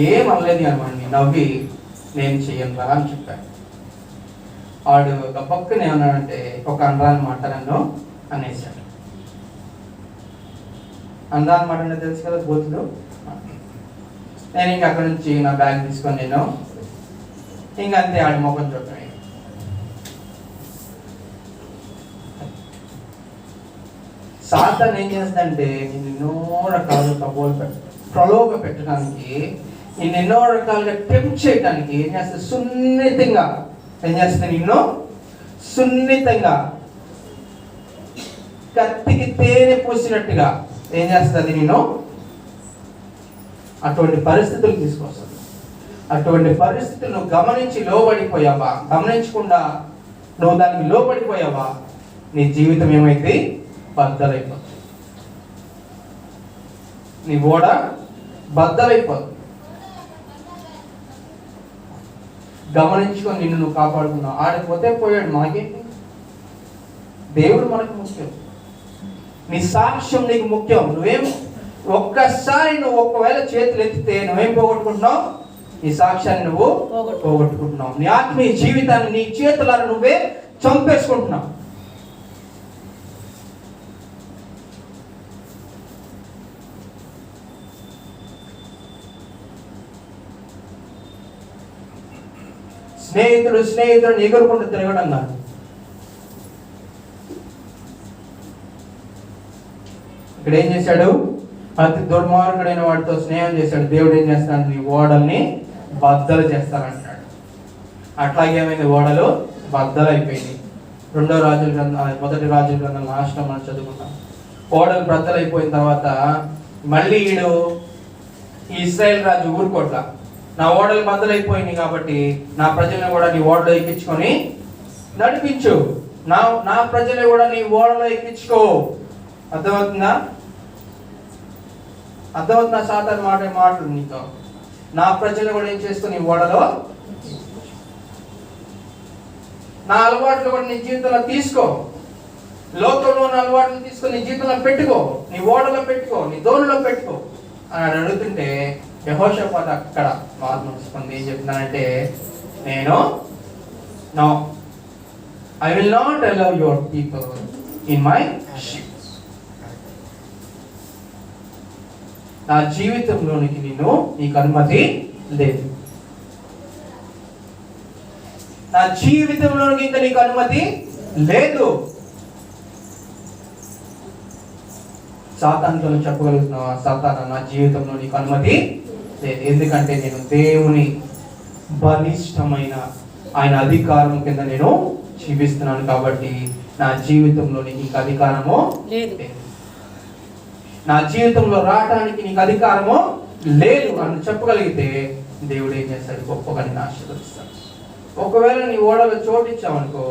[SPEAKER 2] ఏం అనలేదు అనమాట, నవ్వి నేను చెయ్యను రా అని చెప్పాను. వాడు గప్పక్కనే ఏమన్నాడంటే ఒక అనరాని మాట నన్ను అనేసాడు. అనరాని మాట అంటే తెలుసు కదా, బూతులు. నేను ఇంక అక్కడ నుంచి నా బ్యాగ్ తీసుకొని నేను ఇంకంతే ఆడి ముఖం చూడటం. సాతాను ఏం చేస్తుందంటే నేను ఎన్నో రకాలుగా ప్రలోభ పెట్టడానికి, నేను ఎన్నో రకాలుగా టెంప్ట్ చేయడానికి ఏం చేస్తుంది, సున్నితంగా ఏం చేస్తుంది, నిన్ను సున్నితంగా కత్తికి తేనె పూసినట్టుగా ఏం చేస్తుంది, నేను అటువంటి పరిస్థితులు తీసుకొస్తుంది. అటువంటి పరిస్థితులు నువ్వు గమనించి లోబడిపోయావా, గమనించకుండా నువ్వు దానికి లోబడిపోయావా, నీ జీవితం ఏమైతే బద్దలైపోతుంది, నీ ఓడ బద్దలైపోతుంది. గమనించుకొని నిన్ను నువ్వు కాపాడుకున్నావు. ఆడిపోతే పోయాడు, మనకేంటి, దేవుడు మనకు ముఖ్యం, నీ సాక్ష్యం నీకు ముఖ్యం. నువ్వేం ఒక్కసారి నువ్వు ఒకవేళ చేతులు ఎత్తితే నువ్వేం పోగొట్టుకుంటున్నావు, నీ సాక్ష్యాన్ని నువ్వు పోగొట్టుకుంటున్నావు, నీ ఆత్మీయ జీవితాన్ని నీ చేతులను నువ్వే చంపేసుకుంటున్నావు. స్నేహితుడు ఎగురుకుంటూ తిరగడం కాదు. ఇక్కడ ఏం చేశాడు, అతి దుర్మార్గుడైన వాడితో స్నేహం చేశాడు. దేవుడు ఏం చేస్తాడు, నీ ఓడల్ని బద్దలు చేస్తానంటాడు. అట్లాగేమైంది, ఓడలు బద్దలైపోయింది. మొదటి రాజుల గ్రంథం లాస్ట్లో మనం చదువుకుంటాం. ఓడలు బద్దలైపోయిన తర్వాత మళ్ళీ ఈడు ఇశ్రాయేల్ రాజు ఊరుకోట్ల, నా ఓడలు బద్దలైపోయినాయి కాబట్టి నా ప్రజలను కూడా నీ ఓడలో ఎక్కించుకొని నడిపించు, నా ప్రజలు కూడా నీ ఓడలో ఎక్కించుకో. అర్థమవుతుందా సాతాను మాటలు నీతో, నా ప్రజలు కూడా ఏం చేసుకుని ఓడలో, నా అలవాట్లు కూడా నీ జీవితంలో తీసుకో, లోకంలో ఉన్న అలవాట్లు తీసుకొని నీ జీవితంలో పెట్టుకో, నీ ఓడలో పెట్టుకో, నీ దోణిలో పెట్టుకో అని అడుగుతుంటే యెహోషాపాతు అక్కడ మార్పు వస్తుంది. ఏం చెప్తున్నానంటే, no I will not allow your people in my ship. నా జీవితంలోనికి నీకు అనుమతి లేదు, నా జీవితంలోనికి ఇంకా నీకు అనుమతి లేదు. సాతానుతో చెప్పగలుగుతున్నావా, సాతాను నా జీవితంలో నీకు అనుమతి లేదు, ఎందుకంటే నేను దేవుని బలిష్టమైన
[SPEAKER 1] ఆయన అధికారం కింద నేను జీవిస్తున్నాను కాబట్టి నా జీవితంలో నీకు ఇంకా అధికారము
[SPEAKER 4] లేదు.
[SPEAKER 1] నా జీవితంలో రావడానికి నీకు అధికారము లేదు అని చెప్పగలిగితే దేవుడు ఏం చేస్తాడు? గొప్పగా నిన్ను ఆశీర్వదిస్తాడు. ఒకవేళ నీ ఓడలో చోటిచ్చావనుకో,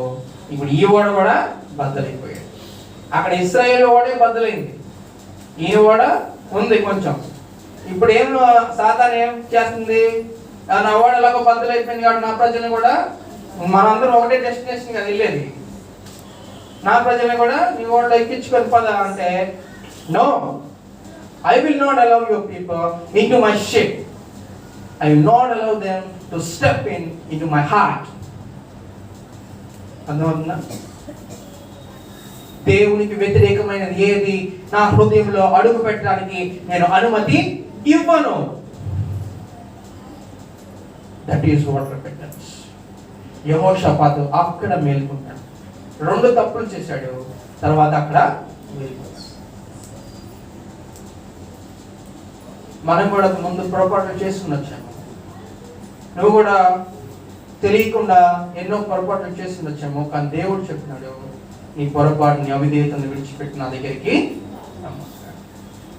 [SPEAKER 1] ఇప్పుడు ఈ ఓడ కూడా బద్దలైపోయాడు. అక్కడ ఇశ్రాయేలు ఓడే బద్దలైంది, ఈ ఓడ ఉంది కొంచెం. ఇప్పుడు ఏం సాతాను ఏం చేస్తుంది? నా ఓడలాగా బద్దలైపోయింది కాబట్టి నా ప్రజల్ని కూడా, మనందరం ఒకటే డెస్టినేషన్ కదా వెళ్ళేది, నా ప్రజల్ని కూడా నీ ఓడలో ఎక్కించుకొని పద అంటే, no, I will not allow your people into my ship. I will not allow them to step into my heart. అర్థమవుతుందా? దేవునికి వ్యతిరేకమైనది ఏది నా హృదయంలో అడుగు పెట్టడానికి నేను అనుమతి ఇవ్వను. That is what repentance. యెహోషాపాతు అక్కడ మేల్కొంటాడు. 2 తప్పులు చేశాడు, తర్వాత అక్కడ మేల్కొంటాడు. మనం కూడా ముందు పొరపాట్లు చేసుకుని వచ్చాము. నువ్వు కూడా తెలియకుండా ఎన్నో పొరపాట్లు చేసుకుని వచ్చాము. కానీ దేవుడు చెప్తున్నాడు, నీ పొరపాటుని అవిధేయతను విడిచిపెట్టి నా దగ్గరికి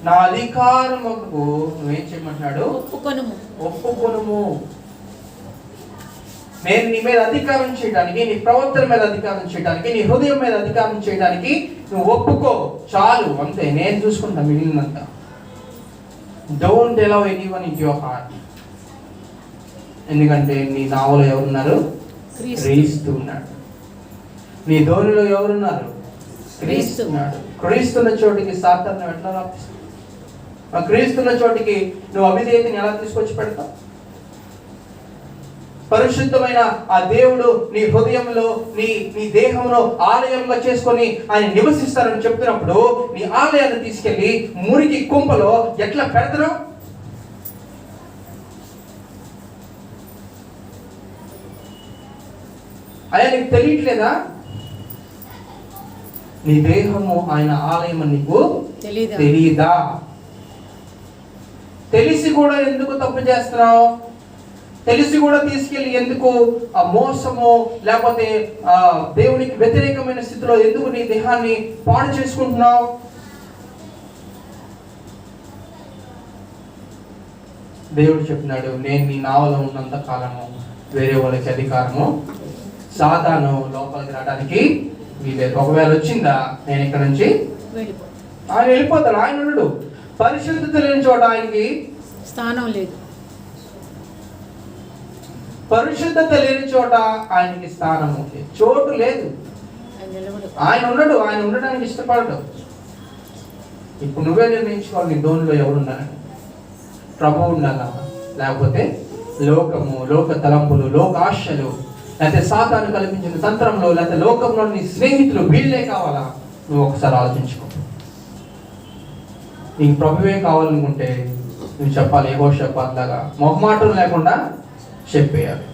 [SPEAKER 1] నా అధికారముకు నువ్వేం చేయమంటున్నాడు? ఒప్పుకొనుము. నేను నీ మీద అధికారం చేయడానికి, నీ ప్రవర్తన మీద అధికారం చేయడానికి, నీ హృదయం మీద అధికారం చేయడానికి నువ్వు ఒప్పుకో, చాలు, అంతే. నేను చూసుకుంటా మిగిలినంత. Don't allow anyone into your heart. ఎందుకంటే నీ నావలో ఎవరున్నారు? క్రీస్తు ఉన్నాడు. నీ ధోనిలో ఎవరున్నారు? క్రీస్తు ఉన్నాడు. క్రీస్తున్న చోటికి సాతాను ఎట్లా రాపిస్తావు? క్రీస్తున్న చోటికి నువ్వు అవిధేయతని ఎలా తీసుకొచ్చి పెడతావు? పరిశుద్ధమైన ఆ దేవుడు నీ హృదయంలో, నీ దేహంలో ఆలయంగా చేసుకొని ఆయన నివసిస్తారని చెప్తున్నప్పుడు నీ ఆలయాన్ని తీసుకెళ్లి మురికి కుంపలో ఎట్లా పెడతారు? అయ్యా నీకు తెలియట్లేదా? నీ దేహము ఆయన ఆలయం అని నీకు తెలియదా? తెలిసి కూడా ఎందుకు తప్పు చేస్తున్నావు? తెలిసి కూడా తీసుకెళ్ళి ఎందుకు ఆ మోసము లేకపోతే దేవునికి వ్యతిరేకమైన స్థితిలో ఎందుకు నీ దేహాన్ని పాడు చేసుకుంటున్నావు? దేవుడు చెప్తున్నాడు, నేను నీ నావలో ఉన్నంత కాలము వేరే వాళ్ళకి అధికారము, సాతాను లోపలికి రావడానికి వీలేదు. ఒకవేళ వచ్చిందా నేను ఇక్కడ నుంచి ఆయన వెళ్ళిపోతాడు. ఆయన ఉన్నాడు. పరిశుద్ధత లేని చోట ఆయనకి
[SPEAKER 4] స్థానం లేదు.
[SPEAKER 1] పరిశుద్ధత లేని చోట ఆయనకి స్థానం ఉంది, చోటు లేదు. ఆయన ఉండడు, ఆయన ఉండడానికి ఇష్టపడడు. ఇప్పుడు నువ్వే నిర్ణయించుకోవాలి నీ ధోనిలో ఎవరున్నారని. ప్రభువు ఉండాలా, లేకపోతే లోకము, లోక తలంపులు, లోక ఆశలు, లేకపోతే సాతాను కల్పించిన తంత్రంలో, లేకపోతే లోకంలో నీ స్నేహితులు వీళ్ళే కావాలా? నువ్వు ఒకసారి ఆలోచించుకో. నీకు ప్రభువే కావాలనుకుంటే నువ్వు చెప్పాలి యెహోషాపాతులాగా మొహమాటం లేకుండా చెప్పేయాలి.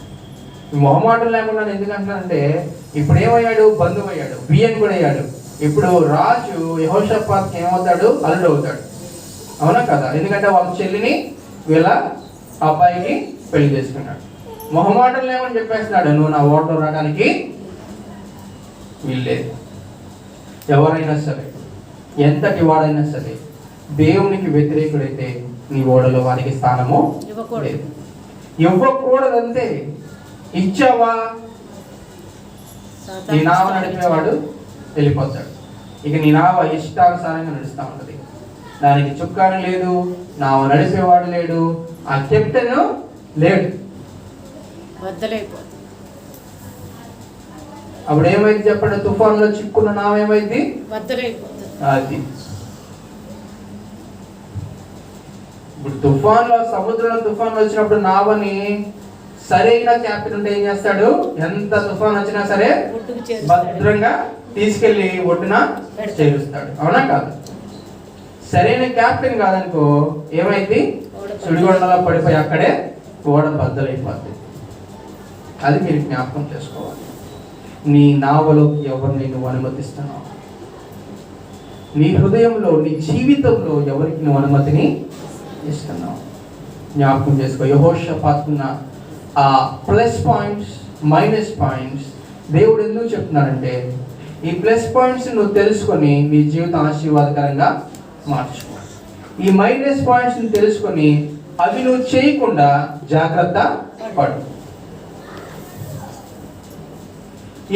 [SPEAKER 1] మొహమాటం లేకుండా ఎందుకంటున్నానంటే ఇప్పుడు ఏమయ్యాడు? బంధువు అయ్యాడు, బియ్యం కూడా అయ్యాడు. ఇప్పుడు రాజు యెహోషాపాతుకి ఏమవుతాడు? అల్లుడు అవుతాడు. అవునా కదా? ఎందుకంటే వాళ్ళ చెల్లిని వీళ్ళ అబ్బాయికి పెళ్లి చేసుకున్నాడు. మొహమాటం లేమని చెప్పేస్తున్నాడు, నువ్వు నా ఓట్లో రావడానికి వీల్లేదు. ఎవరైనా సరే, ఎంతటి వాడైనా సరే, దేవునికి వ్యతిరేకుడైతే నీ ఓడలో వారికి స్థానము లేదు. ఇవ్వకూడదంతే. ఇచ్చావా నీ నావ నడిపేవాడు వెళ్ళిపోతాడు. ఇక నీ నావ ఇష్టానుసారంగా నడుస్తూ ఉంటుంది. దానికి చుక్కాను లేదు, నావ నడిపేవాడు లేడు, ఆ కెప్టెన్ లేడు. అప్పుడు ఏమైంది చెప్పండి? తుఫాన్లో చిక్కున్న నావ ఏమైంది? అది ఇప్పుడు తుఫాన్లో, సముద్రంలో తుఫాన్లు వచ్చినప్పుడు నావని సరైన క్యాప్టెన్ ఉంటే ఏం చేస్తాడు? ఎంత తుఫాన్ వచ్చినా సరే భద్రంగా తీసుకెళ్లి ఒడ్డున చేరుస్తాడు. అవునా కాదు? సరైన క్యాప్టెన్ కాదనుకో ఏమైంది? సుడిగొండలో పడిపోయి అక్కడే ఓడ బద్దలైపోద్ది. అది మీరు జ్ఞాపకం చేసుకోవాలి. నీ నావలో ఎవరిని నువ్వు అనుమతిస్తున్నావు? నీ హృదయంలో, నీ జీవితంలో ఎవరికి నువ్వు అనుమతిని ఇస్తున్నావు? జ్ఞాపకం చేసుకో. యెహోషాపాతుకున్న ఆ ప్లస్ పాయింట్స్, మైనస్ పాయింట్స్ దేవుడు ఎందుకు చెప్తున్నాడంటే ఈ ప్లస్ పాయింట్స్ నువ్వు తెలుసుకొని నీ జీవితం ఆశీర్వాదకరంగా మార్చుకో. ఈ మైనస్ పాయింట్స్ని తెలుసుకొని అవి నువ్వు చేయకుండా జాగ్రత్త పడు.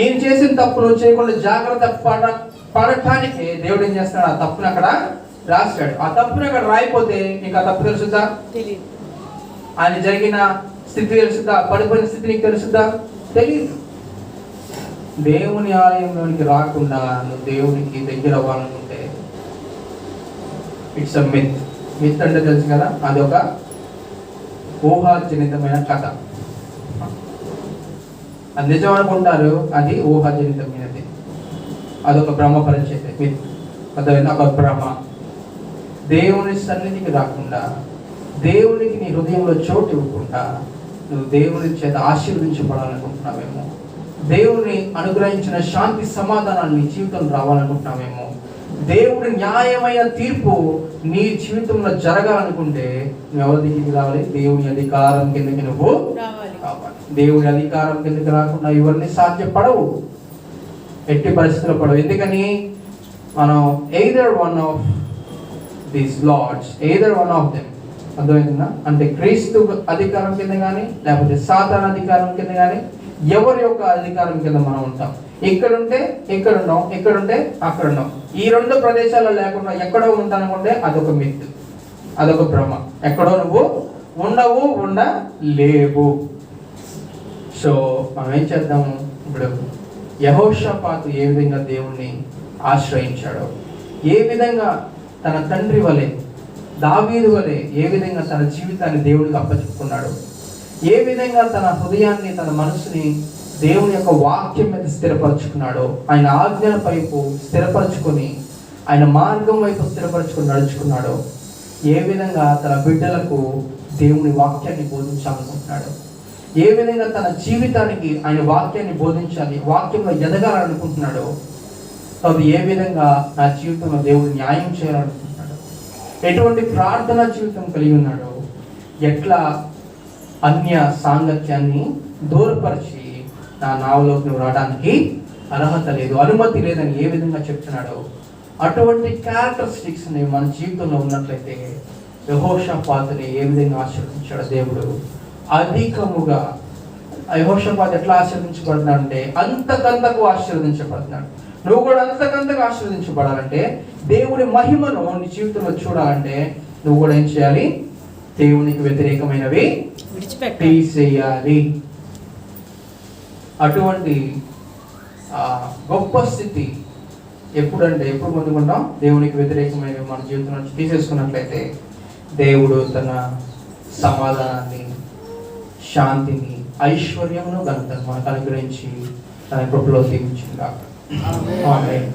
[SPEAKER 1] ఏం చేసిన తప్పు నువ్వు చేయకుండా జాగ్రత్త పడటానికి దేవుడు ఏం చేస్తాడు, ఆ తప్పును అక్కడ రాస్తాడు. ఆ తప్పును అక్కడ రాయిపోతే నీకు ఆ తప్పు తెలుసుద్దా?
[SPEAKER 4] తెలియదు.
[SPEAKER 1] ఆయన జరిగిన స్థితి తెలుసుద్దా? పడిపోయిన స్థితి నీకు తెలుసుద్దా? తెలియదు. దేవుని ఆలయంలోనికి రాకుండా నువ్వు దేవునికి దగ్గర అవ్వాలనుకుంటే ఇట్స్ అ మిత్. మిత్ అంటే తెలుసు కదా, అది ఒక ఊహాజనితమైన కథ. అది నిజం అనుకుంటారు, అది ఊహాజనితమైనది. అదొక భ్రమపరిచేది మిత్. ఒక భ్రమ. దేవుని సన్నిధికి రాకుండా, దేవునికి నీ హృదయంలో చోటు ఇవ్వకుండా నువ్వు దేవుని చేత ఆశీర్వదించబడాలనుకుంటున్నావేమో, దేవుని అనుగ్రహించిన శాంతి సమాధానాలు నీ జీవితంలో రావాలనుకుంటున్నావేమో, దేవుడి న్యాయమైన తీర్పు నీ జీవితంలో జరగాలనుకుంటే నువ్వు ఎవరి దిగికి రావాలి? దేవుని అధికారం కిందకి నువ్వు రావాలి. దేవుని అధికారం కిందకి రాకుండా ఎవరిని సాధ్యపడవు, ఎట్టి పరిస్థితుల్లో పడవు. ఎందుకని? మనం either one of these lords, either one of them. అర్థమవుతుందా? అంటే క్రీస్తు అధికారం కింద కానీ లేకపోతే సాతాను అధికారం కింద కానీ ఎవరి యొక్క అధికారం కింద మనం ఉంటాం. ఇక్కడుంటే ఇక్కడ ఉన్నాం, ఇక్కడుంటే అక్కడ ఉన్నాం. ఈ రెండు ప్రదేశాల్లో లేకుండా ఎక్కడో ఉంటాననుకుంటే అదొక మిత్, అదొక భ్రమ. ఎక్కడో నువ్వు ఉండవు, ఉండలేవు. సో మనం ఏం చేద్దాము? ఇప్పుడు యెహోషాపాతు ఏ విధంగా దేవుణ్ణి ఆశ్రయించాడో, ఏ విధంగా తన తండ్రి వలె దావీదు వలె ఏ విధంగా తన జీవితాన్ని దేవుడికి అప్పచెప్పుకున్నాడు, ఏ విధంగా తన హృదయాన్ని తన మనసుని దేవుని యొక్క వాక్యం మీద స్థిరపరచుకున్నాడో, ఆయన ఆజ్ఞల వైపు స్థిరపరచుకొని ఆయన మార్గం వైపు స్థిరపరచుకొని నడుచుకున్నాడో, ఏ విధంగా తన బిడ్డలకు దేవుని వాక్యాన్ని బోధించాలనుకుంటున్నాడు, ఏ విధంగా తన జీవితానికి ఆయన వాక్యాన్ని బోధించాలి, వాక్యంలో ఎదగాలనుకుంటున్నాడో, అది ఏ విధంగా నా జీవితంలో దేవుడు న్యాయం చేయాలనుకుంటున్నాడు, ఎటువంటి ప్రార్థనా జీవితం కలిగి ఉన్నాడో, ఎట్లా అన్య సాంగత్యాన్ని దూరపరిచి నా నావలోకి నువ్వు రావడానికి అర్హత లేదు, అనుమతి లేదని ఏ విధంగా చెప్తున్నాడో, అటువంటి క్యారెక్టరిస్టిక్స్ మన జీవితంలో ఉన్నట్లయితే యెహోషాపాతుని ఏ విధంగా ఆశీర్వదించాడు దేవుడు అధికముగా. యెహోషాపాతు ఎట్లా ఆశీర్వదించబడుతున్నాడు అంటే అంతకంతకు ఆశీర్వదించబడుతున్నాడు. నువ్వు కూడా అంతకంతకు ఆశీర్వదించబడాలంటే, దేవుడి మహిమను నీ జీవితంలో చూడాలంటే నువ్వు కూడా ఏం చేయాలి? దేవునికి వ్యతిరేకమైనవి తీసేయాలి. అటువంటి గొప్ప స్థితి ఎప్పుడంటే ఎప్పుడు పొందుకుంటాం? దేవునికి వ్యతిరేకమైనవి మన జీవితం నుంచి తీసేసుకున్నట్లయితే దేవుడు తన సమాధానాన్ని, శాంతిని, ఐశ్వర్యమును ఘనతను మనకు అనుగ్రహించి తన కృపలో దీవించింది. ఆమేన్.